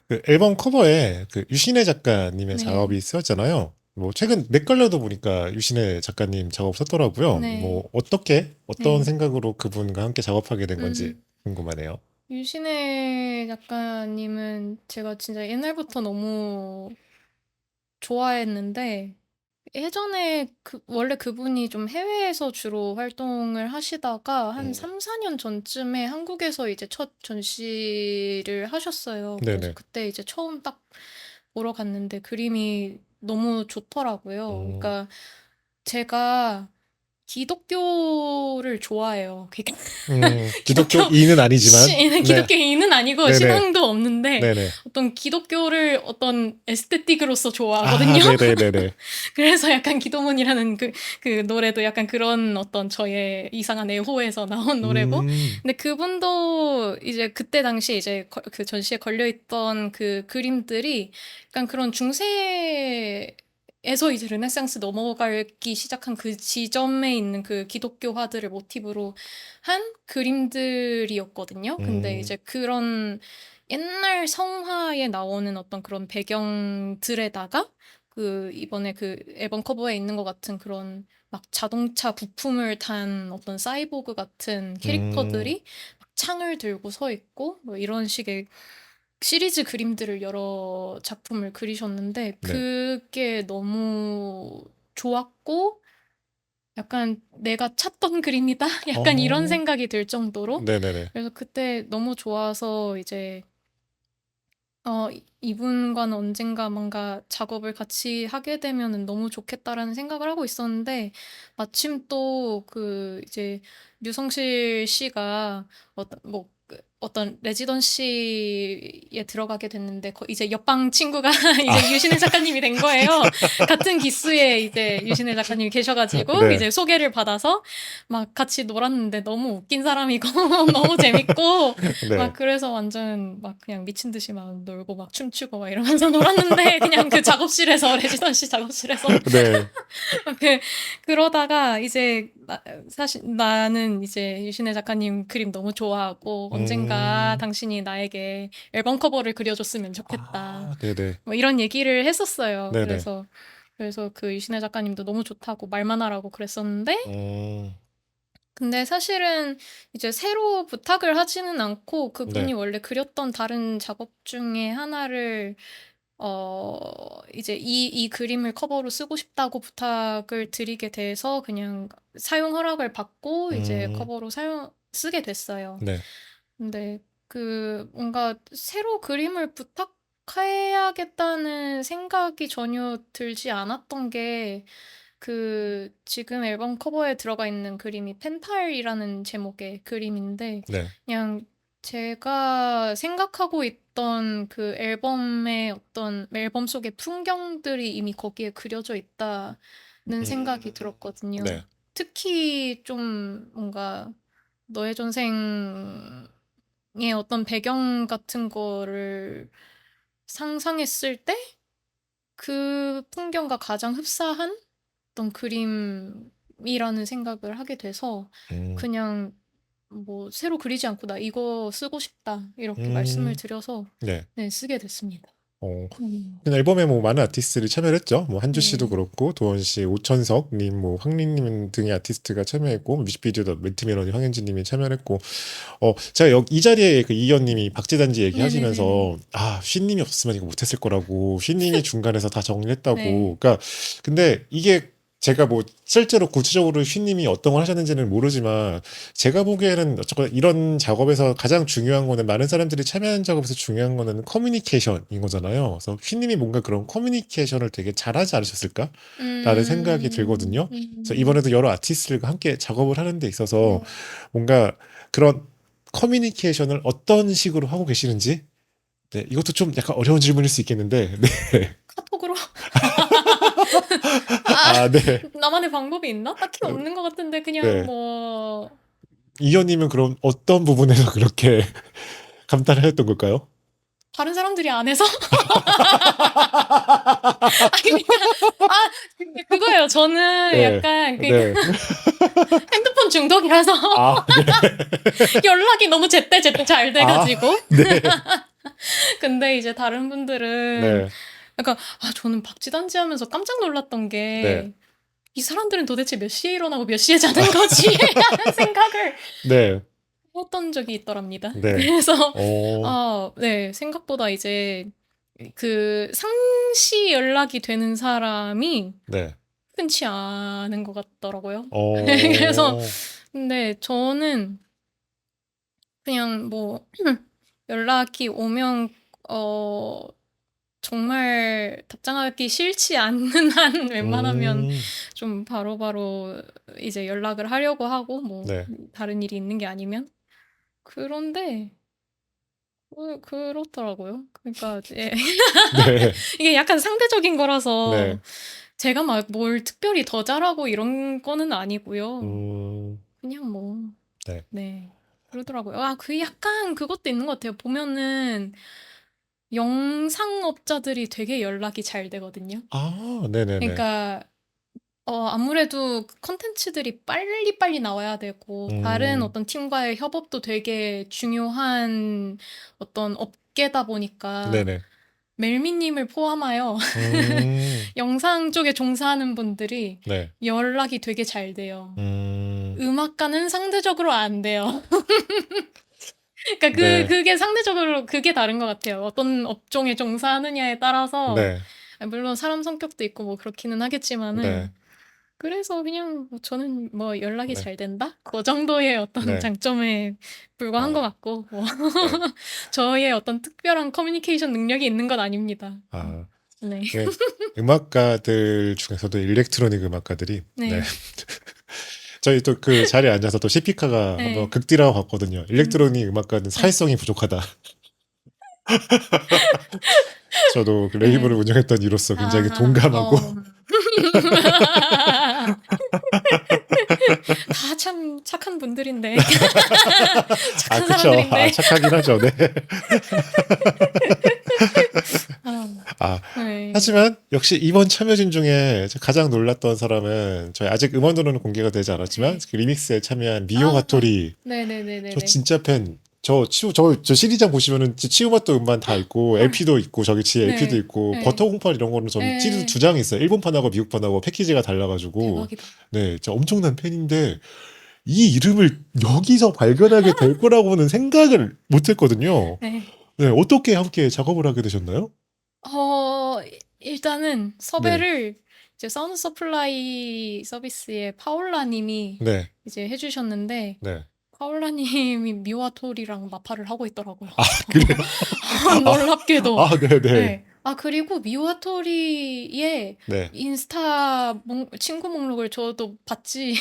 그 앨범 커버에 그 유신혜 작가님의 네. 작업이 쓰였잖아요. 뭐 최근 넷걸려도 보니까 유신혜 작가님 작업 썼더라고요. 네. 뭐 어떻게 어떤 네. 생각으로 그분과 함께 작업하게 된 건지 음. 궁금하네요. 유신혜 작가님은 제가 진짜 옛날부터 너무 좋아했는데 예전에 원래 그분이 좀 해외에서 주로 활동을 하시다가 한 음. 3-4년 전쯤에 한국에서 이제 첫 전시를 하셨어요. 그래서 네네. 그때 이제 처음 딱 보러 갔는데 그림이 너무 좋더라고요. 음. 그러니까 제가 기독교를 좋아해요. 그러니까 기독교 기독교인은 아니지만 네. 기독교인은 아니고 네네. 신앙도 없는데 네네. 어떤 기독교를 어떤 에스테틱으로서 아 좋아하거든요. 네네네네. 그래서 약간 기도문이라는 그 노래도 약간 그런 어떤 저의 이상한 애호에서 나온 노래고 음. 근데 그분도 이제 그때 당시 이제 그 전시에 걸려 있던 그 그림들이 약간 그런 중세에서 이제 르네상스 넘어가기 시작한 그 지점에 있는 그 기독교화들을 모티브로 한 그림들이었거든요. 근데 음. 이제 그런 옛날 성화에 나오는 어떤 그런 배경들에다가 이번에 그 앨범 커버에 있는 것 같은 그런 막 자동차 부품을 탄 어떤 사이보그 같은 음. 캐릭터들이 막 창을 들고 서 있고 뭐 이런 식의 시리즈 그림들을 여러 작품을 그리셨는데 네. 그게 너무 좋았고 약간 '내가 찾던 그림이다.' 약간 이런 어. 생각이 들 정도로 네네네. 그래서 그때 너무 좋아서 이제 이분과는 언젠가 뭔가 작업을 같이 하게 되면은 너무 좋겠다라는 생각을 하고 있었는데 마침 또 이제 류성실 씨가 어떤 레지던시에 들어가게 됐는데 이제 옆방 친구가 아. 이제 유신혜 작가님이 된 거예요. 같은 기수에 이제 유신혜 작가님이 계셔 가지고 네. 이제 소개를 받아서 막 같이 놀았는데 너무 웃긴 사람이고 너무 재밌고 막 네. 그래서 완전 막 그냥 미친 듯이 막 놀고 막 춤추고 막 이러면서 놀았는데 그냥 그 작업실에서 레지던시 작업실에서 네. 그 그러다가 이제 사실 나는 이제 유신혜 작가님 그림 너무 좋아하고 언젠가 음. 당신이 나에게 앨범 커버를 그려줬으면 좋겠다. 아 네네. 뭐 이런 얘기를 했었어요. 네네. 그래서 그 유신혜 작가님도 너무 좋다고 말만 하라고 그랬었는데 음. 근데 사실은 이제 새로 부탁을 하지는 않고 네. 그분이 원래 그렸던 다른 작업 중에 하나를 이제 이 그림을 커버로 쓰고 싶다고 부탁을 드리게 돼서 그냥 사용 허락을 받고 이제 음. 커버로 쓰게 됐어요. 네. 근데 뭔가 새로 그림을 부탁해야겠다는 생각이 전혀 들지 않았던 게 지금 앨범 커버에 들어가 있는 그림이 펜탈이라는 제목의 그림인데 네. 그냥 제가 생각하고 있던 그 앨범의 어떤 앨범 속의 풍경들이 이미 거기에 그려져 있다는 생각이 들었거든요. 네. 특히 좀 뭔가 너의 전생의 어떤 배경 같은 거를 상상했을 때 그 풍경과 가장 흡사한 어떤 그림이라는 생각을 하게 돼서 음. 그냥 뭐 새로 그리지 않고 "나 이거 쓰고 싶다." 이렇게 말씀을 음. 드려서 네. 네 쓰게 됐습니다. 어. 음. 근데 앨범에 뭐 많은 아티스트들이 참여를 했죠. 뭐 한주 씨도 네. 그렇고 도원 씨, 오천석 님, 뭐 황린 님 등의 아티스트가 참여했고 뮤직비디오도 멘트 멜로디 황현진 님이 참여를 했고 제가 이 자리에 그 이현 님이 박재단지 네네네네. 얘기하시면서 쉔 님이 없었으면 이거 못했을 거라고 쉔 님이 중간에서 다 네. 정리했다고. 그러니까 근데 이게 제가 뭐 실제로 구체적으로 쉔 님이 어떤 걸 하셨는지는 모르지만 제가 보기에는 어쨌거나 이런 작업에서 가장 중요한 거는 많은 사람들이 참여하는 작업에서 중요한 거는 커뮤니케이션인 거잖아요. 그래서 휘 님이 뭔가 그런 커뮤니케이션을 되게 잘하지 않으셨을까? 라는 생각이 들거든요. 그래서 이번에도 여러 아티스트들과 함께 작업을 하는 데 있어서 네. 뭔가 그런 커뮤니케이션을 어떤 식으로 하고 계시는지 네, 이것도 좀 약간 어려운 질문일 수 있겠는데, 네. 카톡으로? 아, 아, 네. 나만의 방법이 있나? 딱히 없는 것 같은데, 그냥 네. 뭐, 이현님은 그럼 어떤 부분에서 그렇게 감탄을 했던 걸까요? 다른 사람들이 안 해서? 아니, 그러니까, 그거예요. 저는 네, 약간, 그러니까 네. 핸드폰 중독이라서 아, 네. 연락이 너무 제때제때 잘 아, 돼가지고. 네. 근데 이제 다른 분들은 네, 약간, 저는 박쥐단지 하면서 깜짝 놀랐던 네, 게, 이 사람들은 도대체 몇 시에 일어나고 몇 시에 자는 거지? 라는 생각을 네, 했던 적이 있더랍니다. 네. 그래서, 어, 네, 생각보다 이제 그 상시 연락이 되는 사람이 네. 흔치 않은 것 같더라고요. 그래서, 어, 근데 저는 그냥 뭐, 연락이 오면, 어, 정말 답장하기 싫지 않는 한 웬만하면 음, 좀 바로바로 이제 연락을 하려고 하고, 뭐, 네, 다른 일이 있는 게 아니면. 그런데, 그렇더라고요. 그러니까, 예. 네, 이게 약간 상대적인 거라서 네. 제가 막 뭘 특별히 더 잘하고 이런 거는 아니고요. 음, 그냥 뭐, 네. 네. 그러더라고요. 그 약간 그것도 있는 것 같아요. 보면은 영상업자들이 되게 연락이 잘 되거든요. 아, 네네네. 그러니까 아무래도 그 콘텐츠들이 빨리빨리 나와야 되고 다른 음, 어떤 팀과의 협업도 되게 중요한 어떤 업계다 보니까 네네. 멜미님을 포함하여 음, 영상 쪽에 종사하는 분들이 네. 연락이 되게 잘 돼요. 음, 음악가는 상대적으로 안 돼요. 그러니까 네, 그게 상대적으로 그게 다른 것 같아요. 어떤 업종에 종사하느냐에 따라서 네, 물론 사람 성격도 있고 뭐 그렇기는 네, 하겠지만은 그래서 그냥 뭐 저는 뭐 연락이 네, 잘 된다? 그 정도의 어떤 네. 장점에 불과한 것 아, 같고 뭐 네. 저의 어떤 특별한 커뮤니케이션 능력이 있는 건 아닙니다. 아, 네. 예. 음악가들 중에서도 일렉트로닉 음악가들이, 네. 네. 저희 또 그 자리에 앉아서 또 시피카가 한번 네. 극디라고 봤거든요. 음. 일렉트로닉 음악가는 네. 사회성이 부족하다. 저도 그 레이블을 네. 운영했던 이로서 굉장히 동감하고, 다 참 착한 분들인데. 아, 착한 그쵸. 아, 사람들인데. 착하긴 하죠. 네. 아, 아, 네. 하지만 역시 이번 참여진 중에 가장 놀랐던 사람은 저희 아직 음원으로는 공개가 되지 않았지만 네. 그 리믹스에 참여한 미오 아, 가토리. 저 네네네네네. 진짜 팬. 저 CD장 보시면은 치우마또 음반 다 있고 헐. LP도 있고 저기 뒤에 LP도 네. 있고 네. 버터08 이런 거는 전 CD 네. 두 장 있어요. 일본판하고 미국판하고 패키지가 달라가지고 대박이다. 네, 진짜 엄청난 팬인데 이 이름을 여기서 발견하게 될 거라고는 생각을 못했거든요. 네. 네, 어떻게 함께 작업을 하게 되셨나요? 일단은 네, 섭외를 이제 사운드 서플라이 서비스의 파올라 님이 네, 이제 해주셨는데, 네. 파올라 님이 미와토리랑 마파를 하고 있더라고요. 아, 그래요? 놀랍게도. 네, 네, 네. 그리고 미와토리의 네. 인스타 친구 목록을 저도 받지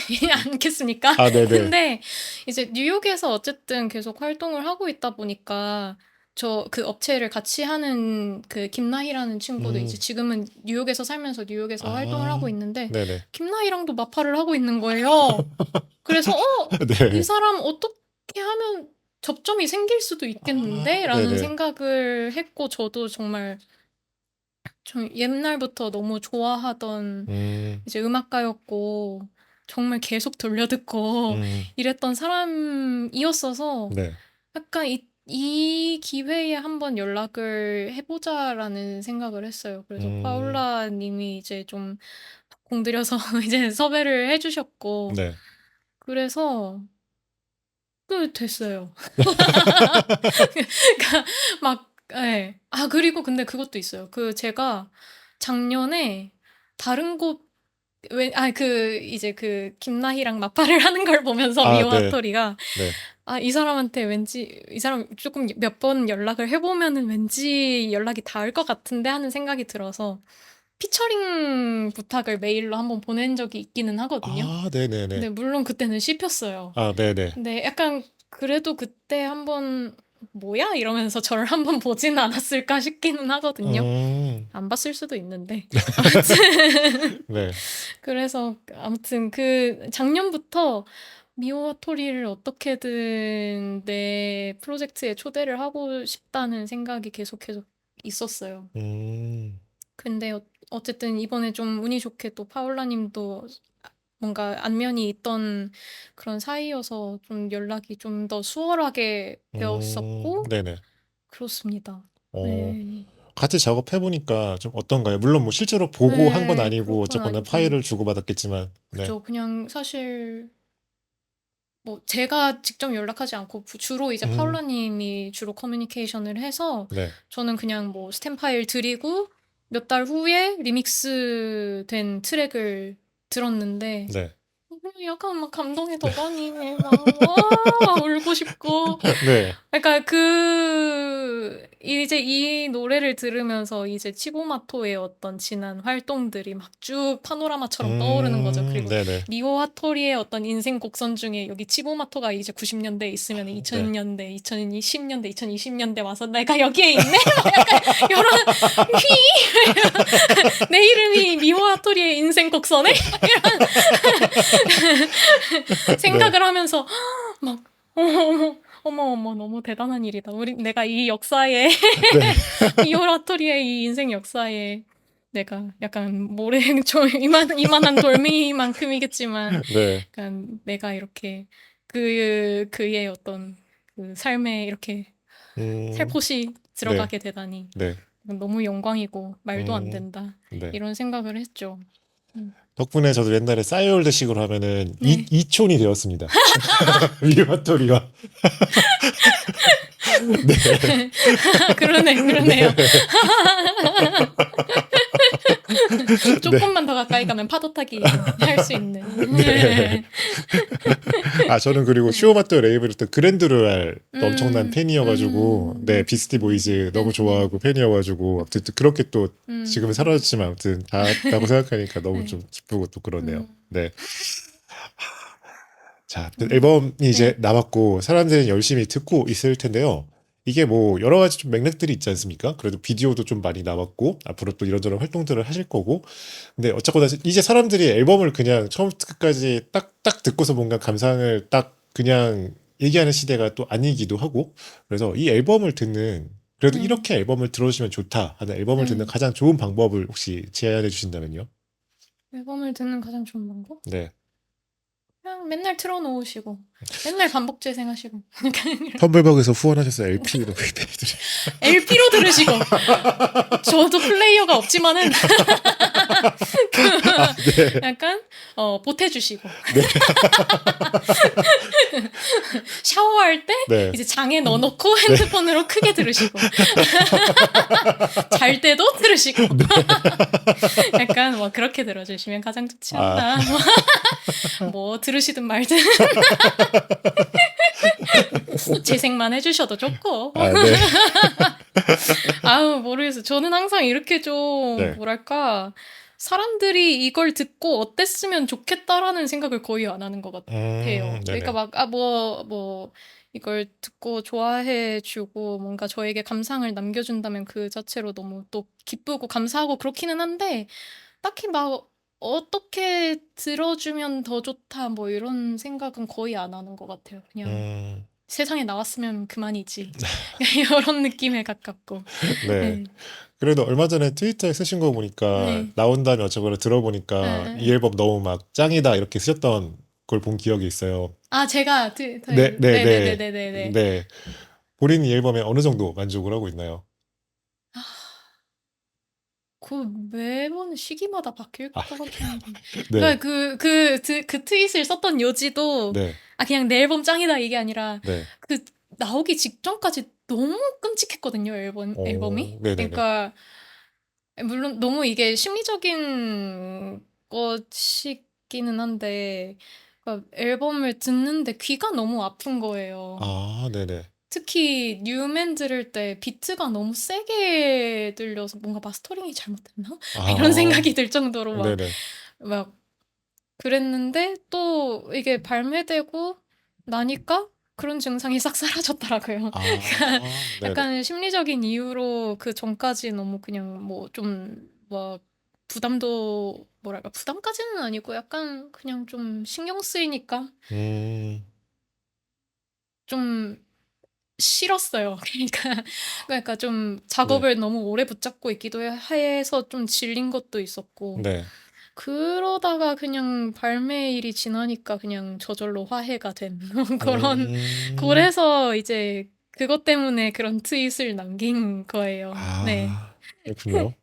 않겠습니까? 아, 네, 네, 근데 이제 뉴욕에서 어쨌든 계속 활동을 하고 있다 보니까 저 그 업체를 같이 하는 그 김나희라는 친구도 이제 음, 지금은 뉴욕에서 살면서 뉴욕에서 활동을 하고 아, 있는데 네네. 김나희랑도 마파를 하고 있는 거예요. 그래서 이 네, 사람 어떻게 하면 접점이 생길 수도 아, 있겠는데? 라는 네네. 생각을 했고 저도 정말 좀 옛날부터 너무 좋아하던 음, 이제 음악가였고 정말 계속 돌려듣고 음, 이랬던 사람이었어서 네. 약간 이 기회에 한번 연락을 해보자라는 생각을 했어요. 그래서 음, 파울라 님이 이제 좀 공들여서 이제 섭외를 해주셨고 네. 그래서 됐어요. 그러니까 막 예. 그리고 근데 그것도 있어요. 제가 작년에 다른 곳 이제 그 김나희랑 마파를 하는 걸 보면서 아, 미오와 네, 토리가 네. 이 사람한테 왠지 이 사람 조금 몇 번 연락을 해보면은 왠지 연락이 닿을 것 같은데 하는 생각이 들어서 피처링 부탁을 메일로 한번 보낸 적이 있기는 하거든요. 아, 네네네. 근데 물론 그때는 씹혔어요. 아, 네네. 근데 약간 그래도 그때 한번 뭐야? 이러면서 저를 한번 보지는 않았을까 싶기는 하거든요. 음, 안 봤을 수도 있는데. 아무튼 네. 그래서 아무튼 그 작년부터 미오와토리를 어떻게든 내 프로젝트에 초대를 하고 싶다는 생각이 계속해서 있었어요. 음, 근데 어쨌든 이번에 좀 운이 좋게 또 파울라님도 뭔가 안면이 있던 그런 사이여서 좀 연락이 좀 더 수월하게 되었었고, 네네. 그렇습니다. 어, 네. 같이 작업해보니까 좀 어떤가요? 물론 뭐 실제로 보고 한 건 네, 그럴 아니고 건 어쨌거나 아니고. 파일을 주고받았겠지만, 네. 그죠. 그냥 사실 뭐 제가 직접 연락하지 않고 주로 이제 음, 파울라님이 주로 커뮤니케이션을 해서 네. 저는 그냥 뭐 스탬 파일 드리고 몇 달 후에 리믹스 된 트랙을 들었는데 네. 약간 막 감동의 도가니 막 울고 싶고 네. 그러니까 이제 이 노래를 들으면서 이제 치보마토의 어떤 지난 활동들이 막 쭉 파노라마처럼 떠오르는 거죠. 그리고 네네. 미오 하토리의 어떤 인생 곡선 중에 여기 치보마토가 이제 90년대에 있으면 네. 2000년대, 2010년대, 2020년대 와서 내가 여기에 있네? 막 약간 이런 휘! 내 이름이 미오 하토리의 인생 곡선에? 이런 네. 생각을 하면서 막 어머 어머 어머 너무 대단한 일이다. 내가 이 역사에 네. 미오라토리의 이 인생 역사에 내가 약간 모래 저 이만한 돌멩이만큼이겠지만 네. 약간 내가 이렇게 그의 어떤 그 삶에 이렇게 음, 살포시 네. 들어가게 되다니 네. 너무 영광이고 말도 안 음, 된다. 네. 이런 생각을 했죠. 덕분에 저도 옛날에 싸이월드식으로 하면은 네. 이촌이 되었습니다. 위와토리와. 네. 그러네, 네. 그러네요. 네. 조금만 더 가까이 가면 파도 타기 할 수 있는. 네. 아, 저는 그리고 슈어마토 레이블 때 그랜드로얄 또 엄청난 팬이어가지고, 네, 비스티 보이즈 너무 네네. 좋아하고 팬이어가지고, 아무튼 또 그렇게 또 지금은 음, 사라졌지만 아무튼 닿았다고 생각하니까 너무 네. 좀 기쁘고 또 그러네요. 음, 네. 자, 앨범이 이제 네. 나왔고 사람들이 열심히 듣고 있을 텐데요. 이게 뭐 여러 가지 좀 맥락들이 있지 않습니까? 그래도 비디오도 좀 많이 나왔고 앞으로 또 이런저런 활동들을 하실 거고. 근데 어쨌거나 이제 사람들이 앨범을 그냥 처음부터 끝까지 딱딱 듣고서 뭔가 감상을 딱 그냥 얘기하는 시대가 또 아니기도 하고. 그래서 이 앨범을 듣는 그래도 네. 이렇게 앨범을 들어주시면 좋다 하는 앨범을 듣는 네. 가장 좋은 방법을 혹시 제안해 주신다면요? 앨범을 듣는 가장 좋은 방법? 네. 그냥 맨날 틀어놓으시고, 맨날 반복 재생하시고, 텀블벅에서 후원하셔서 LP로 구입해드려요. LP로 들으시고, 저도 플레이어가 없지만은, 아, 네. 약간, 보태주시고, 네. 샤워할 때, 네. 이제 장에 넣어놓고 네. 핸드폰으로 크게 들으시고, 잘 때도 들으시고, 네. 약간 뭐 그렇게 들어주시면 가장 좋지 아, 않나. 뭐 들으시든 말든 재생만 해주셔도 좋고. 아, 네. 아우 모르겠어요. 저는 항상 이렇게 좀 네. 뭐랄까 사람들이 이걸 듣고 어땠으면 좋겠다라는 생각을 거의 안 하는 것 같아요. 그러니까 네네. 막 뭐 이걸 듣고 좋아해주고 뭔가 저에게 감상을 남겨준다면 그 자체로 너무 또 기쁘고 감사하고 그렇기는 한데 딱히 막 어떻게 들어주면 더 좋다 뭐 이런 생각은 거의 안 하는 것 같아요. 그냥 음, 세상에 나왔으면 그만이지. 이런 느낌에 가깝고. 네. 네. 그래도 얼마 전에 트위터에 쓰신 거 보니까 네. 나온 다음에 어쩌고를 들어보니까 이 네. 앨범 너무 막 짱이다 이렇게 쓰셨던 걸 본 기억이 있어요. 아, 제가 네, 네, 네. 네네네네네네. 네. 본인 이 앨범에 어느 정도 만족을 하고 있나요? 그 매번 시기마다 바뀔 아, 것 같은. 네. 그러니까 그 트윗을 썼던 요지도 네. 아 그냥 내 앨범 짱이다 이게 아니라 네. 그 나오기 직전까지 너무 끔찍했거든요 앨범이. 네네네. 그러니까 물론 너무 이게 심리적인 것이기는 한데 그러니까 앨범을 듣는데 귀가 너무 아픈 거예요. 아, 네네. 특히 뉴맨 들을 때 비트가 너무 세게 들려서 뭔가 마스터링이 잘못됐나? 이런 아, 생각이 들 정도로 네네. 막 그랬는데 또 이게 발매되고 나니까 그런 증상이 싹 사라졌더라고요. 아, 그러니까 네네. 약간 심리적인 이유로 그 전까지 너무 그냥 뭐 좀 막 부담도 뭐랄까 부담까지는 아니고 약간 그냥 좀 신경 쓰이니까 음, 좀 싫었어요. 그러니까 좀 네, 작업을 너무 오래 붙잡고 있기도 해서 좀 질린 것도 있었고 네. 그러다가 그냥 발매일이 지나니까 그냥 저절로 화해가 된 그런 음, 그래서 이제 그것 때문에 그런 트윗을 남긴 거예요. 네. 아, 그렇군요.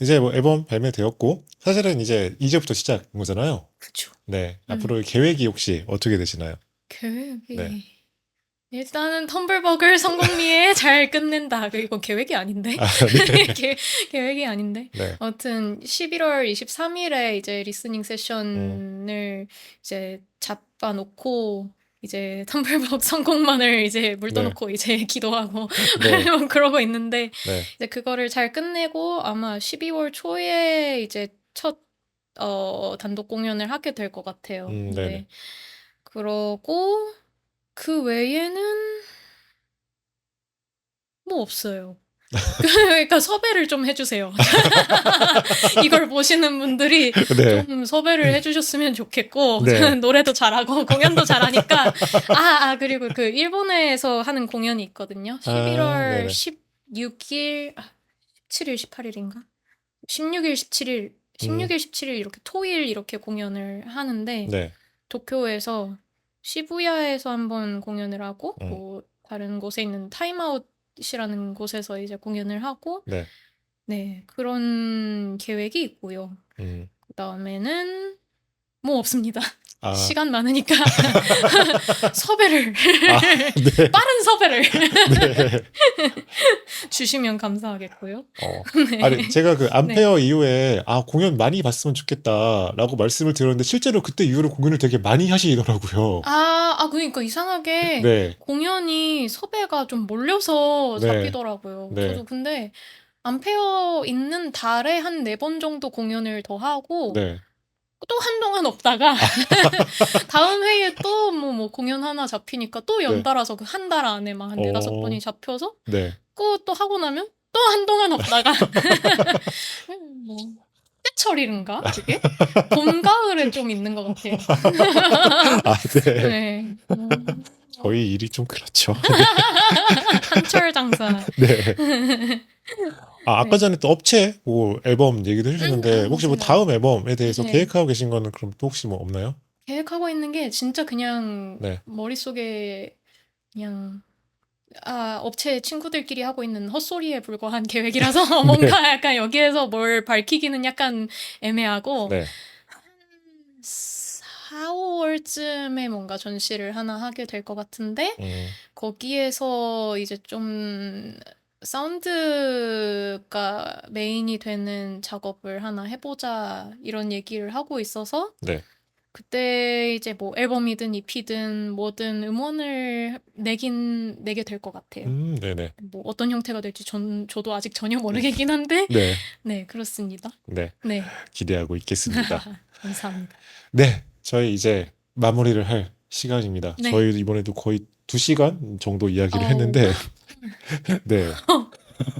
이제 뭐 앨범 발매되었고, 사실은 이제부터 시작인 거잖아요. 그쵸. 네. 음. 앞으로 계획이 혹시 어떻게 되시나요? 네. 계획이 일단은 텀블벅을 성공리에 잘 끝낸다. 이건 계획이 아닌데? 아, 네. 계획이 아닌데? 네. 아무튼 11월 23일에 이제 리스닝 음, 세션을 이제 잡아놓고 이제 텀블벅 성공만을 이제 물 네. 떠놓고 이제 기도하고 네. 그러고 있는데 네. 이제 그거를 잘 끝내고 아마 12월 초에 이제 첫 단독 공연을 하게 될 것 같아요. 네네. 네. 그러고 그 외에는 뭐 없어요. 그러니까 섭외를 좀 해주세요. 이걸 보시는 분들이 네. 좀 섭외를 해주셨으면 좋겠고, 네. 저는 노래도 잘하고 공연도 잘하니까, 그리고 그 일본에서 하는 공연이 있거든요. 아, 11월 네네. 16일, 17일, 18일인가? 16일, 17일, 음, 16일, 17일 이렇게 토일 이렇게 공연을 하는데, 네. 도쿄에서 시부야에서 한번 공연을 하고 음, 뭐 다른 곳에 있는 타임아웃이라는 곳에서 이제 공연을 하고 네. 네 그런 계획이 있고요. 음, 그다음에는 뭐 없습니다. 아, 시간 많으니까 섭외를 아, 네. 빠른 섭외를 네. 주시면 감사하겠고요. 아니, 네. 제가 그 네. 암페어 이후에, 공연 많이 봤으면 좋겠다라고 말씀을 드렸는데, 실제로 그때 이후로 공연을 되게 많이 하시더라고요. 그러니까 이상하게 네. 공연이 섭외가 좀 몰려서 네. 잡히더라고요. 네. 저도 근데 암페어 있는 달에 한 4번 정도 공연을 더 하고 네. 또 한동안 없다가 다음 회의에 또 뭐 공연 하나 잡히니까 또 네. 연달아서 그 한 달 안에 막 한 4-5번이 어, 잡혀서 네. 또 하고 나면 또 한동안 없다가 뭐 때철인가 그게? 봄, 가을에 좀 있는 것 같아요. 아, 네. 네. 저희 일이 좀 그렇죠. 한철 장사. 네. 아까 네. 전에 또 업체 뭐 앨범 얘기도 해주셨는데, 혹시 뭐 맞아요. 다음 앨범에 대해서 네. 계획하고 계신 거는 그럼 또 혹시 뭐 없나요? 계획하고 있는 게 진짜 그냥 네. 머릿속에 그냥 업체 친구들끼리 하고 있는 헛소리에 불과한 계획이라서 네. 뭔가 약간 여기에서 뭘 밝히기는 약간 애매하고 네. 한 4, 5월쯤에 뭔가 전시를 하나 하게 될 것 같은데 음, 거기에서 이제 좀 사운드가 메인이 되는 작업을 하나 해보자 이런 얘기를 하고 있어서 네. 그때 이제 뭐 앨범이든 EP든 뭐든 음원을 내게 될 것 같아요. 네네. 뭐 어떤 형태가 될지 저도 아직 전혀 모르겠긴 한데 네. 네 그렇습니다. 네. 네 기대하고 있겠습니다. 감사합니다. 네. 저희 이제 마무리를 할 시간입니다. 네. 저희 이번에도 거의 2시간 정도 이야기를 어, 했는데, 네.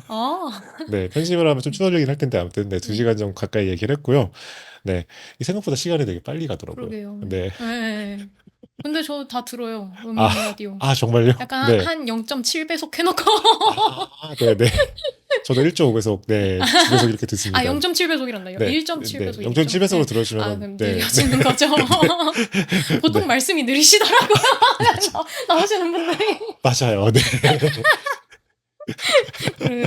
아 네. 편집을 하면 좀 추월되긴 할 텐데, 아무튼, 네. 네 2시간 정도 가까이 얘기를 했고요. 네. 이 생각보다 시간이 되게 빨리 가더라고요. 그러게요. 네. 네. 근데 저 다 들어요. 아, 음이온 라디오. 정말요? 약간 네. 한 0.7배속 해놓고 네네. 저도 1.5배속, 네. 2배속 이렇게 듣습니다. 0.7배속이란다. 네. 네. 1.7배속, 0.7배속으로 네. 들어주면은, 그럼 네. 느려지는 거죠. 보통 네. 말씀이 느리시더라고요. 나오시는 분들이. 맞아요. 네.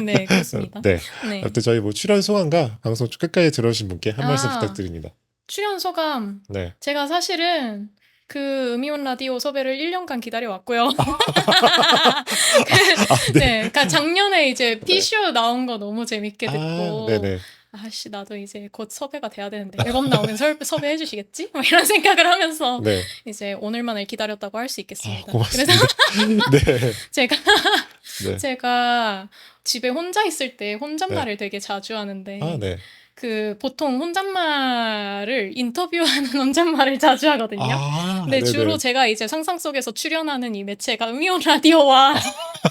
네, 그렇습니다. 네. 네. 아무튼 저희 뭐 출연 소감과 방송 끝까지 들어주신 분께 한 말씀 아, 부탁드립니다. 출연 소감. 네. 제가 사실은 그 음이온 라디오 섭외를 1년간 기다려왔고요. 네. 네, 그러니까 작년에 이제 네. 피쇼 나온 거 너무 재밌게 듣고, 네네. 나도 이제 곧 섭외가 돼야 되는데, 앨범 나오면 섭외해 주시겠지? 막 이런 생각을 하면서, 네. 이제 오늘만을 기다렸다고 할 수 있겠습니다. 그래서 고맙습니다. 네. 제가, 네. 제가 집에 혼자 있을 때 네. 혼잣말을 되게 자주 하는데, 네. 그 보통 혼잣말을 인터뷰하는 혼잣말을 자주 하거든요. 아, 근데 네네. 주로 제가 이제 상상 속에서 출연하는 이 매체가 음이온 라디오와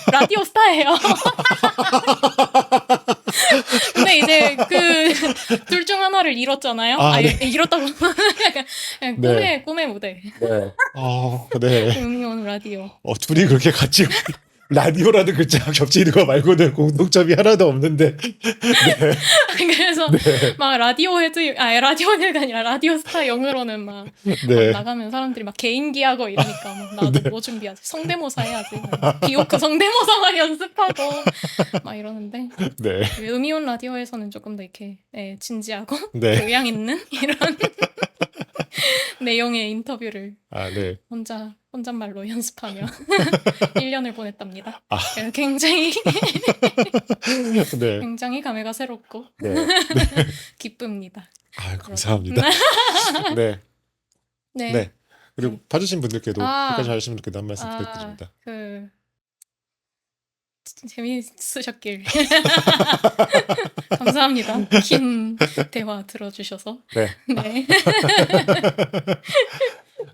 라디오스타예요. 근데 이제 그 둘 중 하나를 잃었잖아요. 아, 네. 잃었다고 약간 네. 꿈의 무대. 네. 네. 음이온 라디오. 둘이 그렇게 같이 라디오라는 글자가 겹치는 거 말고는 공통점이 하나도 없는데. 네. 그래서 네. 막 라디오 헤드 라디오 헤드가 아니라 라디오스타 영으로는 막 네. 나가면 사람들이 막 개인기하고 이러니까 막 나도 네. 뭐 준비하지? 성대모사 해야지. 비오크 성대모사 막 연습하고 막 이러는데 네. 음이온 라디오에서는 조금 더 이렇게 진지하고 네. 교양 있는 이런 내용의 인터뷰를 네. 혼잣말로 연습하며 1년을 보냈답니다. 아. 굉장히 네. 굉장히 감회가 새롭고 네. 기쁩니다. 감사합니다. 네. 네. 네. 그리고 봐주신 분들께도 아. 끝까지 봐주신 분들께도 한 말씀 부탁드립니다. 재미있으셨길 감사합니다. 긴 대화 들어주셔서. 네. 네.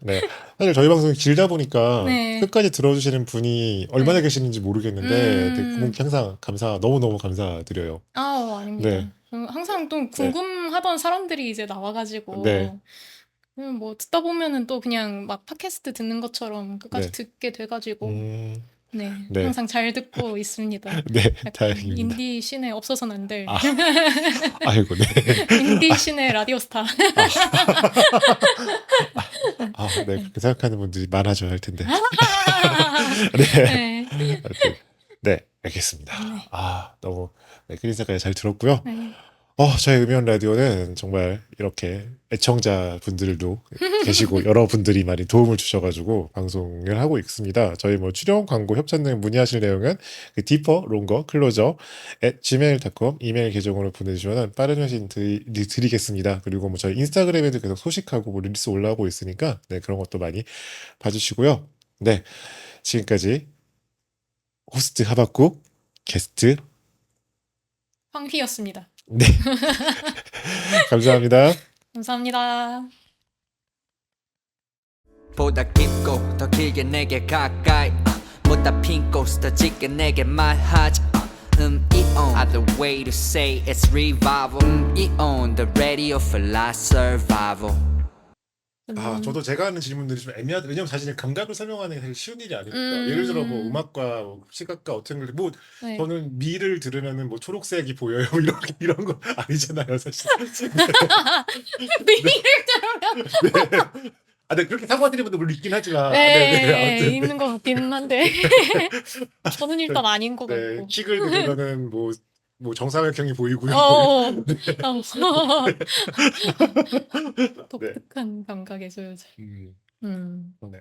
네. 사실 저희 방송이 길다 보니까 네. 끝까지 들어주시는 분이 얼마나 네. 계시는지 모르겠는데 그분께 항상 너무너무 감사드려요. 아닙니다. 네. 항상 또 궁금하던 사람들이 이제 나와가지고 네. 뭐 듣다 보면은 또 그냥 막 팟캐스트 듣는 것처럼 끝까지 네. 듣게 돼가지고 네. 네. 항상 잘 듣고 있습니다. 네, 약간 다행입니다. 인디 씬에 없어서는 안 될. 아이고, 네. 인디 씬의 라디오스타. 네, 그렇게 생각하는 분들이 많아져야 할 텐데. 네. 네, 알겠습니다. 네. 너무 그린사까지 잘 들었고요. 네. 저희 음이온 라디오는 정말 이렇게 애청자 분들도 계시고 여러분들이 많이 도움을 주셔가지고 방송을 하고 있습니다. 저희 뭐 출연 광고 협찬 등 문의하실 내용은 그 디퍼 롱거 클로저 @gmail.com 이메일 계정으로 보내주시면 빠른 회신 드리겠습니다. 그리고 뭐 저희 인스타그램에도 계속 소식하고 뭐 릴리스 올라오고 있으니까 네, 그런 것도 많이 봐주시고요. 네, 지금까지 호스트 하박국 게스트 황휘였습니다. 네. 감사합니다. 감사합니다. 보다 깊고 더 길게 내게 가까이 못다 핀 꽃 더 짙게 내게 말하지 이온 Other way to say it's revival 이온 The radio for life survival. 저도 제가 하는 질문들이 좀 애매하다. 왜냐면 사실 감각을 설명하는 게 사실 쉬운 일이 아니니까. 음. 예를 들어 뭐 음악과 뭐 시각과 어떤 걸 뭐 네. 저는 미를 들으면은 뭐 초록색이 보여요. 이런 거 아니잖아요, 사실. 미를 들으면 네. 네, 그렇게 사고하시는 분도 물론 있긴 하지만. 네, 아무튼 있는 것 같기는 한데 저는 일단 아닌 것 네, 같고. 킥을 들으면은 뭐 정사각형이 보이고요. 독특한 감각의 소유자. 네. 음. 네.